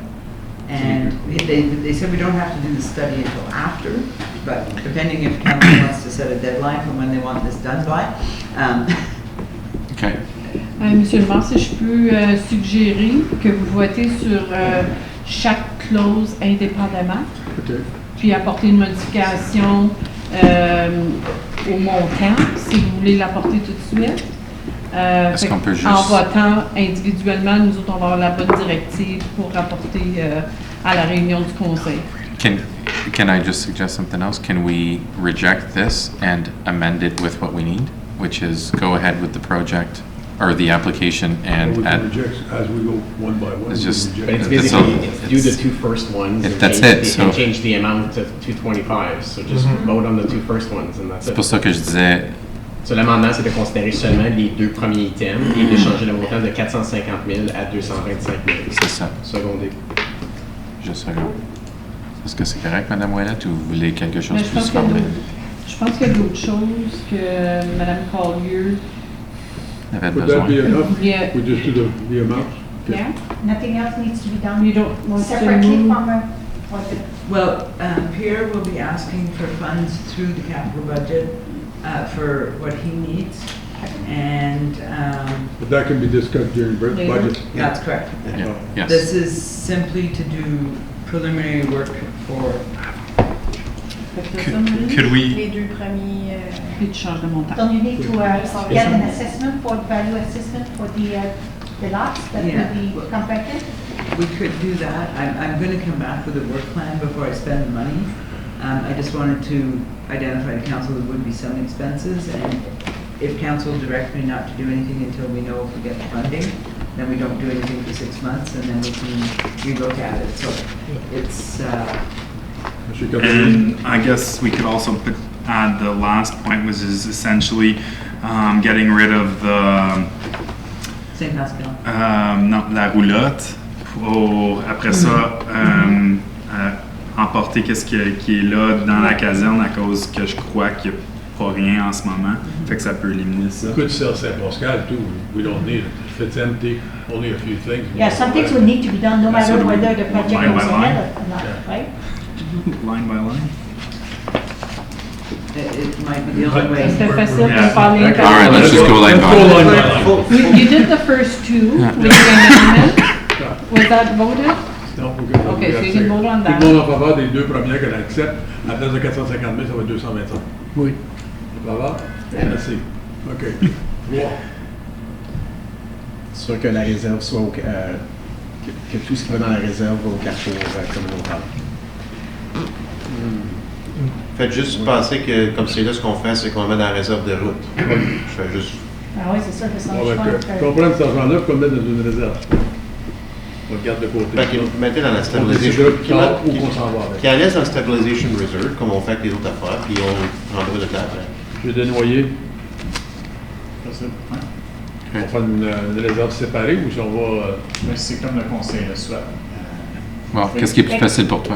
S1: And they said we don't have to do the study until after, but depending if council wants to set a deadline for when they want this done by.
S10: Okay.
S17: Monsieur le maire, si je peux suggérer que vous votez sur chaque clause indépendamment, puis apporter une modification au montant, si vous voulez l'apporter tout de suite.
S10: Est-ce qu'on peut juste-
S17: En votant individuellement, nous autres, on va avoir la bonne directive pour rapporter à la réunion du conseil.
S10: Can I just suggest something else? Can we reject this and amend it with what we need, which is go ahead with the project or the application and
S18: We can
S10: add,
S18: reject as we go one by one.
S10: It's
S18: we
S10: just-
S18: reject
S11: But it's
S18: it.
S11: basically, it's do the two first ones and
S10: That's
S11: change
S10: it,
S11: the-
S10: so-
S11: and change the amount to 225. So just vote on the two first ones and that's
S10: c'est
S11: it.
S10: pour ça que je disais,
S11: So l'amendement, c'est de considérer seulement les deux premiers items et de changer le montant de 450 000 à 225 000.
S10: c'est ça.
S11: Secondé.
S10: Juste regarde. Est-ce que c'est correct, Madame Ouellette, ou vous voulez quelque chose
S17: Mais
S10: de
S17: je
S10: plus
S17: pense qu'il y a
S10: complet?
S17: je pense qu'il y a d'autres choses que Mme Collier.
S10: Avait
S18: Would that be
S10: besoin.
S18: enough?
S17: Yeah.
S18: We just do the amounts?
S17: Yeah?
S8: Nothing else needs to be done
S17: You don't want to
S8: separately
S17: move?
S8: from
S1: Well, Pierre will be asking for funds through the capital budget for what he needs, and
S18: But that can be discussed during budget.
S1: that's correct.
S10: Yeah, yes.
S1: This is simply to do preliminary work for,
S16: Could we,
S17: Les deux premiers. Puis tu changes de montant.
S8: Don't you need to get an assessment for value assessment for the lots that
S1: Yeah.
S8: will be compacted?
S1: we could do that. I'm going to come back with a work plan before I spend the money. I just wanted to identify to council there would be some expenses, and if council directs me not to do anything until we know if we get the funding, then we don't do anything for 6 months, and then we can relook at it. So it's,
S18: Monsieur Capelli?
S16: and I guess we could also add the last point, which is essentially getting rid of the,
S1: St. Pascal.
S16: non, la roulotte, pour après ça emporter qu'est-ce qui est là dans la caserne à cause que je crois qu'il n'y a pas rien en ce moment. Fait que ça peut éliminer ça.
S18: Could sell St. Pascal too, we don't need it. If it's empty, only a few things.
S8: Yeah, some things will need to be done no matter
S16: So
S8: whether the project
S16: line by
S8: goes
S16: line?
S8: ahead or not, right?
S16: Line by line.
S1: It might be the only way.
S17: C'était facile
S16: Yeah.
S17: de parler.
S10: All right, let's just go line by line.
S17: You did the first two with the amendment. Was that voted?
S18: Non, we're
S17: Okay, so you can vote on
S18: Tout
S17: that.
S18: le monde en faveur des deux premières qu'elle accepte. À la place de 450 000, ça va être 225.
S9: Oui.
S18: En faveur? Merci. OK. Trois.
S11: Sûr que la réserve soit que tout ce qui va dans la réserve va au carrefour communautaire.
S5: Faites juste penser que, comme c'est là, ce qu'on fait, c'est qu'on le met dans la réserve de route. Je fais juste...
S8: Ah oui, c'est ça, que ça
S18: On va
S8: change pas.
S18: comprendre cet argent-là qu'on le met dans une réserve. On le garde de côté.
S5: Fait que vous mettez dans la
S18: On
S5: stabilization...
S18: décidera plus tard où qu'on s'en va avec.
S5: Qui allait dans la stabilization reserve, comme on fait avec les autres affaires, puis on prendra de là après.
S18: Je vais dénoyer. On va faire une réserve séparée ou si on va...
S2: C'est comme le conseil le souhaite.
S10: Bon, qu'est-ce qui est plus facile pour toi?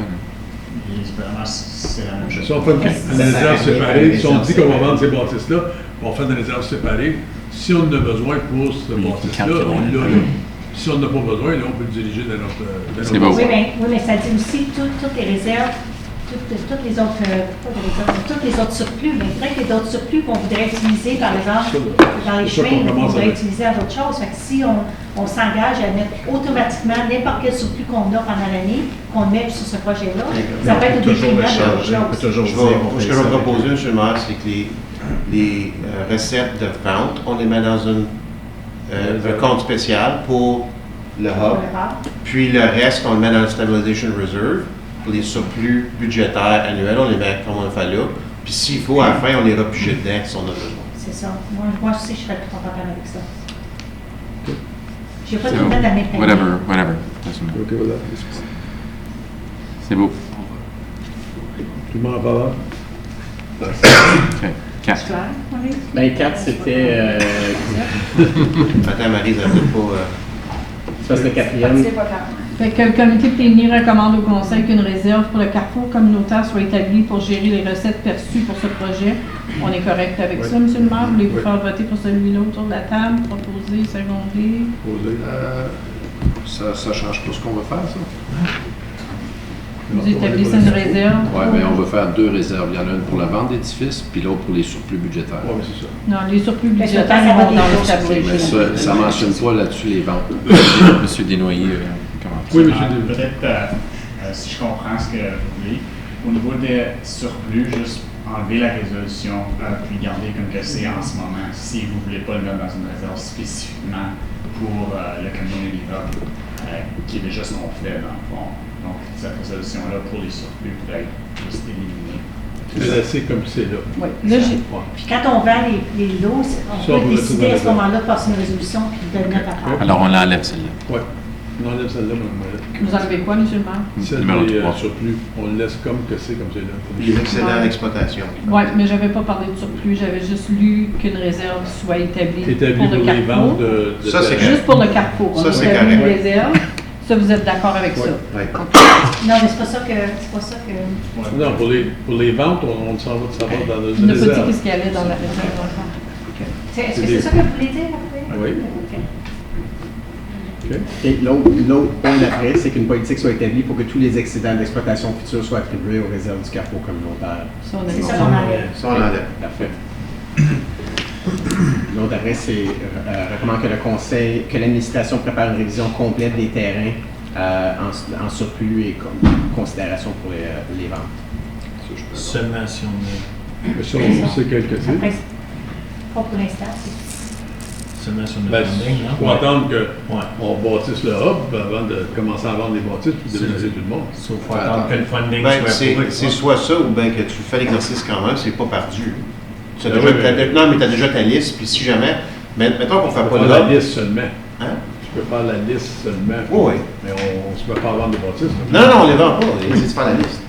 S2: Vraiment, c'est la même chose.
S18: Si on fait une réserve séparée, si on dit qu'on va vendre ces bâtisses-là, on fait une réserve séparée. Si on en a besoin pour ce bâtisse-là, on l'a là. Si on n'a pas besoin, là, on peut le diriger dans notre...
S10: C'est beau.
S8: Oui, mais ça dit aussi toutes les réserves, toutes les autres, pas les réserves, toutes les autres surplus, mais il faudrait qu'il y ait d'autres surplus qu'on voudrait utiliser, par exemple, dans les
S18: C'est ça qu'on
S8: chemins, qu'on
S18: commence
S8: voudrait
S18: avec.
S8: utiliser à d'autres choses. Fait que si on s'engage à mettre automatiquement n'importe quel surplus qu'on a pendant l'année, qu'on met sur ce projet-là, ça peut être au détriment d'autres
S11: On peut
S8: choses.
S11: toujours
S5: Ce
S11: dire
S5: que je vais proposer, M. le maire, c'est que les recettes de vente, on les met dans un compte spécial pour le hub. Puis le reste, on le met dans le Stabilization Reserve. Pour les surplus budgétaires annuels, on les met comme on le fait là. Puis s'il faut, à la fin, on les repugé dedans si on a besoin.
S8: C'est ça. Moi aussi, je serais plus confortable avec ça. J'ai pas
S10: So,
S8: tout le temps de la même famille.
S10: whatever. Doesn't matter.
S18: OK, voilà.
S10: C'est beau.
S18: Tout le monde en faveur?
S10: OK. 4.
S11: Ben 4, c'était...
S5: Attends, Marie, ça peut pas...
S11: Ça, c'est le quatrième.
S17: Fait que le comité plénière recommande au conseil qu'une réserve pour le carrefour communautaire soit établie pour gérer les recettes perçues pour ce projet. On est correct avec ça, M. le maire? Voulez-vous faire voter pour celui-là autour de la table, proposer, seconder?
S7: Ça change pas ce qu'on va faire, ça?
S17: Vous établissez une réserve?
S7: Oui, mais on va faire deux réserves. Il y en a une pour la vente d'édifices, puis l'autre pour les surplus budgétaires.
S18: Oui, c'est ça.
S17: Non, les surplus
S8: Mais ça,
S17: budgétaires
S8: ça va
S17: vont dans le
S8: des
S17: tableau.
S7: Mais ça ne mentionne pas là-dessus les ventes.
S10: Monsieur Desnoyers, comment?
S18: Oui, monsieur Desnoyers.
S2: Peut-être, si je comprends ce que vous voulez, au niveau des surplus, juste enlever la résolution puis garder comme que c'est en ce moment, si vous ne voulez pas le mettre dans une réserve spécifiquement pour le community hub, qui est déjà ce qu'on fait dans le fond. Donc, cette résolution-là pour les surplus pourrait être juste éliminée.
S18: C'est laissé comme c'est là.
S17: Oui. Là,
S8: Puis quand on vend les lots, on peut décider à ce moment-là de passer une résolution puis de le mettre à part.
S10: Alors, on l'enlève celle-là.
S18: Oui. On enlève celle-là, Mme
S17: Vous enlevez quoi, M. le maire?
S18: Celle
S10: Numéro
S18: des
S10: 3.
S18: surplus, on le laisse comme que c'est comme c'est là.
S5: Les excédents d'exploitation.
S17: Oui, mais je n'avais pas parlé de surplus. J'avais juste lu qu'une réserve soit établie pour le
S18: les
S17: carrefour.
S18: ventes de
S5: Ça, c'est
S17: Juste pour le carrefour. On
S5: Ça, c'est
S17: établit une
S5: correct.
S17: réserve. Ça, vous êtes d'accord avec ça?
S5: Oui.
S8: Non, mais c'est pas ça que...
S18: Non, pour les ventes, on s'en va de savoir dans
S17: On
S18: une
S17: n'a pas dit
S18: réserve.
S17: ce qu'il y avait dans la réserve. dans le fond.
S8: Est-ce que c'est ça que vous voulez dire après?
S18: Oui.
S8: OK.
S11: Et l'autre point d'après, c'est qu'une politique soit établie pour que tous les excédents d'exploitation future soient attribués aux réserves du carrefour communautaire.
S17: Ça, on a
S8: C'est
S17: dit
S8: ça qu'on enlève.
S5: Ça, on enlève.
S11: Parfait. L'autre après, c'est recommande que le Conseil, que l'administration prépare une révision complète des terrains en surplus et comme considération pour les ventes.
S15: Seulement si on a...
S18: Mais ça, on sait quel que c'est.
S8: Après, pas pour l'instant, c'est...
S15: Seulement si on a
S18: Ben,
S15: funding,
S18: il
S15: non?
S18: faut attendre
S15: Ouais.
S18: qu'on bâtisse le hub avant de commencer à vendre les bâtisses puis de déménager tout le monde.
S15: Sauf faut attendre que le funding
S5: Ben,
S15: soit
S5: c'est
S15: approuvé.
S5: soit ça ou bien que tu fais l'exercice quand même, c'est pas perdu. Tu as
S18: Ben
S5: déjà,
S18: oui,
S5: non, mais tu as déjà ta liste, puis si jamais, mettons qu'on ne fait
S18: Tu
S5: pas
S18: peux
S5: le
S18: faire la
S5: hub.
S18: liste seulement.
S5: Hein?
S18: Tu peux faire la liste seulement.
S5: Oui.
S18: Mais on ne se met pas à vendre des bâtisses.
S5: Non, non, on les vend pas, on essaie de faire la liste.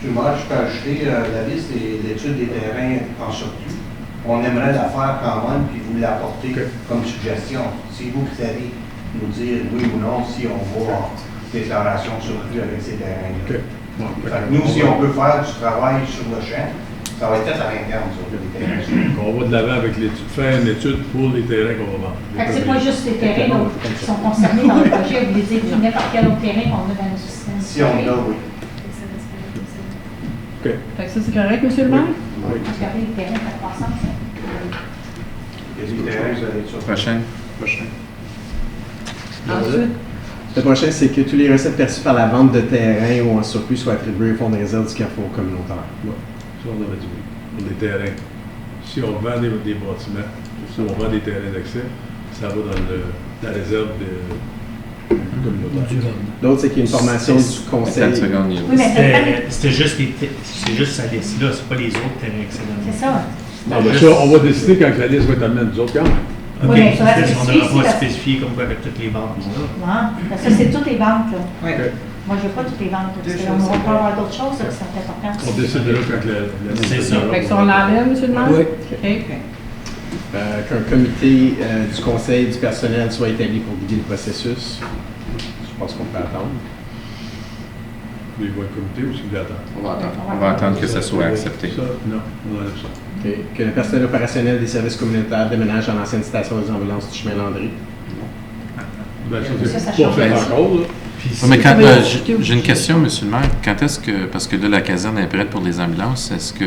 S19: Moi, je peux ajouter la liste et l'étude des terrains en surplus. On aimerait la faire quand même, puis vous l'apporter comme suggestion. C'est vous qui allez nous dire oui ou non si on va en déclaration de surplus avec ces terrains-là.
S18: OK. Bon,
S19: Fait que nous, si on peut faire du travail sur le champ, ça va être fait à l'interne, sur les terrains.
S18: On va de l'avant avec l'étude, faire une étude pour les terrains qu'on va vendre.
S8: Fait que c'est pas juste les terrains là, qui sont concernés dans le projet, vous voulez dire n'importe quel autre terrain qu'on a dans le système.
S19: Si on l'a, oui.
S18: OK.
S17: Fait que ça, c'est correct, M. le maire?
S8: Regardez les terrains, ça croissance.
S19: Il y a des terrains, vous allez être sur.
S10: Prochaine.
S17: Ensuite,
S11: Le prochain, c'est que tous les recettes perçues par la vente de terrain ou en surplus soient attribuées au fonds de réserve du carrefour communautaire.
S18: Ouais. Ça, on avait dit oui. Pour les terrains. Si on vend des bâtiments, si on vend des terrains d'accès, ça va dans la réserve communautaire.
S11: L'autre, c'est qu'il y a une formation du Conseil.
S10: 4 secondes, Neil.
S8: Oui, mais
S15: C'était juste sa liste-là, c'est pas les autres terrains excédents.
S8: c'est ça.
S18: Ah, ben ça, on va décider quand la liste va être amenée à nous autres quand même.
S15: OK,
S8: Oui, mais ça va
S15: on
S8: spécifier
S15: n'aura pas
S8: si la-
S15: spécifié comme quoi avec toutes les ventes.
S8: Parce que c'est toutes les ventes, là.
S1: Oui.
S8: Moi, je veux pas toutes les ventes, parce
S1: Deux
S8: que là,
S1: choses
S8: on va
S1: séparées.
S8: pas avoir d'autres choses là, qui sont importantes.
S18: On décide de là quand la
S15: C'est ça.
S17: fait que ça, on l'enlève, M. le maire?
S9: Oui.
S17: OK.
S11: Qu'un comité du Conseil du personnel soit établi pour guider le processus. Je pense qu'on peut attendre.
S18: Il va être comité ou si vous attendez?
S10: On va attendre que ça soit accepté.
S18: Ça, non, on enlève ça.
S11: OK. Que le personnel opérationnel des services communautaires déménage dans l'ancienne station des ambulances du chemin Landry.
S18: Ben,
S8: Ça, ça
S18: c'est pas
S8: change.
S18: fait encore, là.
S10: Ouais, mais quand, j'ai une question, Monsieur le maire. Quand est-ce que, parce que là, la caserne est prête pour les ambulances, est-ce que...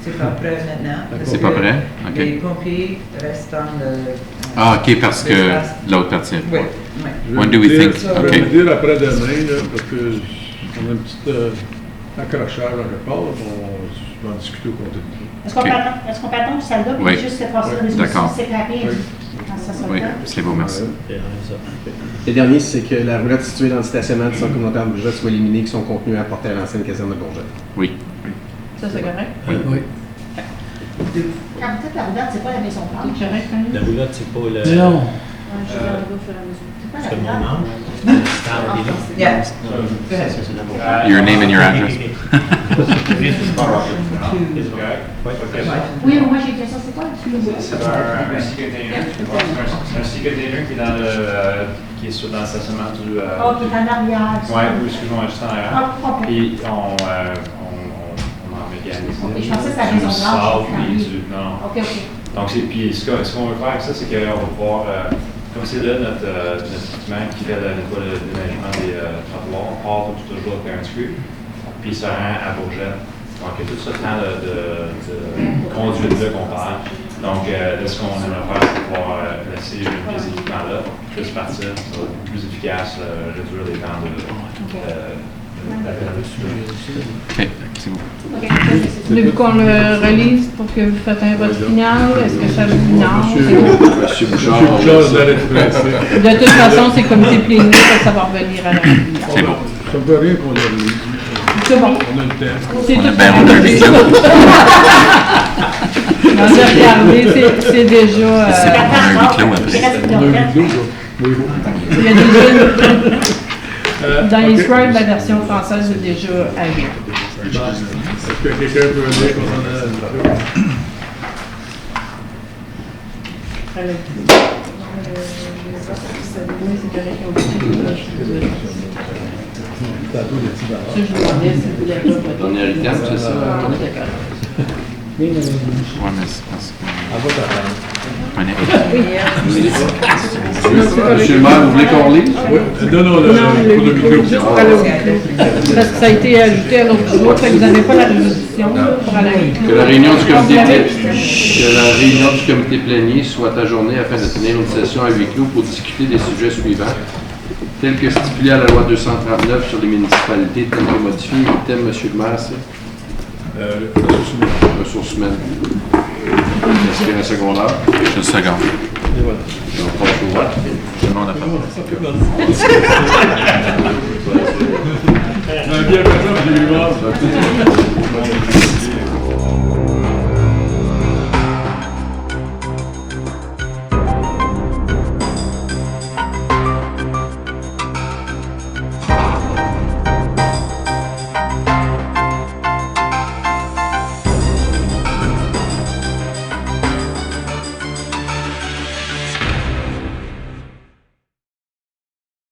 S1: C'est pas prêt maintenant. parce
S10: C'est pas
S1: que
S10: prêt? OK.
S1: Les pompiers restent dans le...
S10: Ah, OK, parce que
S1: l'espace.
S10: l'autre partie.
S1: Oui, oui.
S18: Je vais
S10: When do
S18: vous
S10: we
S18: dire-
S10: think?
S18: Je vais
S10: OK.
S18: vous dire après-demain, là, parce que on a un petit accrochage en quelque part, là, on va en discuter au côté de tout.
S8: Est-ce qu'on peut attendre que ça là,
S10: Oui.
S8: puis juste passer la résolution
S10: D'accord.
S8: séparée quand ça sera
S10: Oui,
S8: le cas?
S10: c'est beau, merci.
S11: Le dernier, c'est que la roulotte située dans le stationnement du centre communautaire de Bourget soit éliminée, que son contenu apporté à l'ancienne caserne de Bourget.
S10: Oui.
S17: Ça, c'est correct?
S9: Oui.
S8: Quand vous dites la roulotte, c'est pas la maison blanche.
S17: C'est correct, hein?
S15: La roulotte, c'est pas le...
S9: Non.
S8: Je vais regarder au fur et à mesure. C'est pas
S15: C'est
S8: la
S15: mon
S8: roulotte.
S15: nom. C'est dans les noms.
S1: Yeah. Go ahead.
S10: Your name and your address.
S8: Oui, moi j'ai fait ça, c'est quoi?
S4: C'est un sea container. C'est un sea container qui est dans qui est dans le stationnement du.
S8: Oh, qui est en arrière.
S4: Ouais, oui, excuse-moi, juste en arrière.
S8: Ah, ok.
S4: Puis on en mécanise.
S8: Ok, je pensais que c'était la maison
S4: Du
S8: blanche,
S4: sable,
S8: c'est
S4: puis
S8: fermé.
S4: du. Non.
S8: Ok, ok.
S4: Donc, puis ce qu'on veut faire avec ça, c'est qu'on va pouvoir, comme c'est là notre équipement qui fait le déneigement des trottoirs, on part toujours avec un screw, puis ça rend à Bourget. Donc, il y a tout ce temps de conduite-là qu'on parle. Donc, là, ce qu'on aimerait faire, c'est pouvoir laisser une pièce d'équipement là, plus partir, ça va être plus efficace, réduire les temps de
S10: OK, c'est bon.
S17: Voulez-vous qu'on le relise pour que vous fassiez un vote final? Est-ce que ça vous
S18: Monsieur Bouchard, vous allez être pressé.
S17: De toute façon, c'est comité plénière, ça va revenir à la régulière.
S10: C'est bon.
S18: Ça ne peut rien qu'on le relise.
S17: C'est bon.
S18: On a le temps.
S17: C'est
S10: On a
S17: tout.
S10: bien on a huis clos.
S17: Regardez, c'est déjà...
S10: On a un huis clos après.
S18: On a un huis clos, là. Oui, oui.
S17: Il y a déjà dans les scribes, la version française est déjà à lire.
S18: Est-ce que quelqu'un peut dire qu'on en a le
S7: On est à l'ITAM, c'est ça?
S10: Ouais, mais c'est parce que... On est...
S7: Monsieur le maire, vous voulez qu'on relise?
S18: Oui. Non,
S17: Non, le huis clos, juste pour aller au huis clos. Parce que ça a été ajouté à l'autre jour, fait que vous n'avez pas la résolution pour aller au huis clos.
S7: Que la réunion du comité plénier soit ajournée afin de tenir une session à huis clos pour discuter des sujets suivants, tels que stipulé à la loi 239 sur les municipalités, tels que modifiés. Le thème, monsieur le maire, c'est ressources humaines. Est-ce qu'il y a un secondaire?
S10: Une seconde.
S7: On passe au vote.
S10: Je demande la parole.
S18: bien fait ça, j'ai eu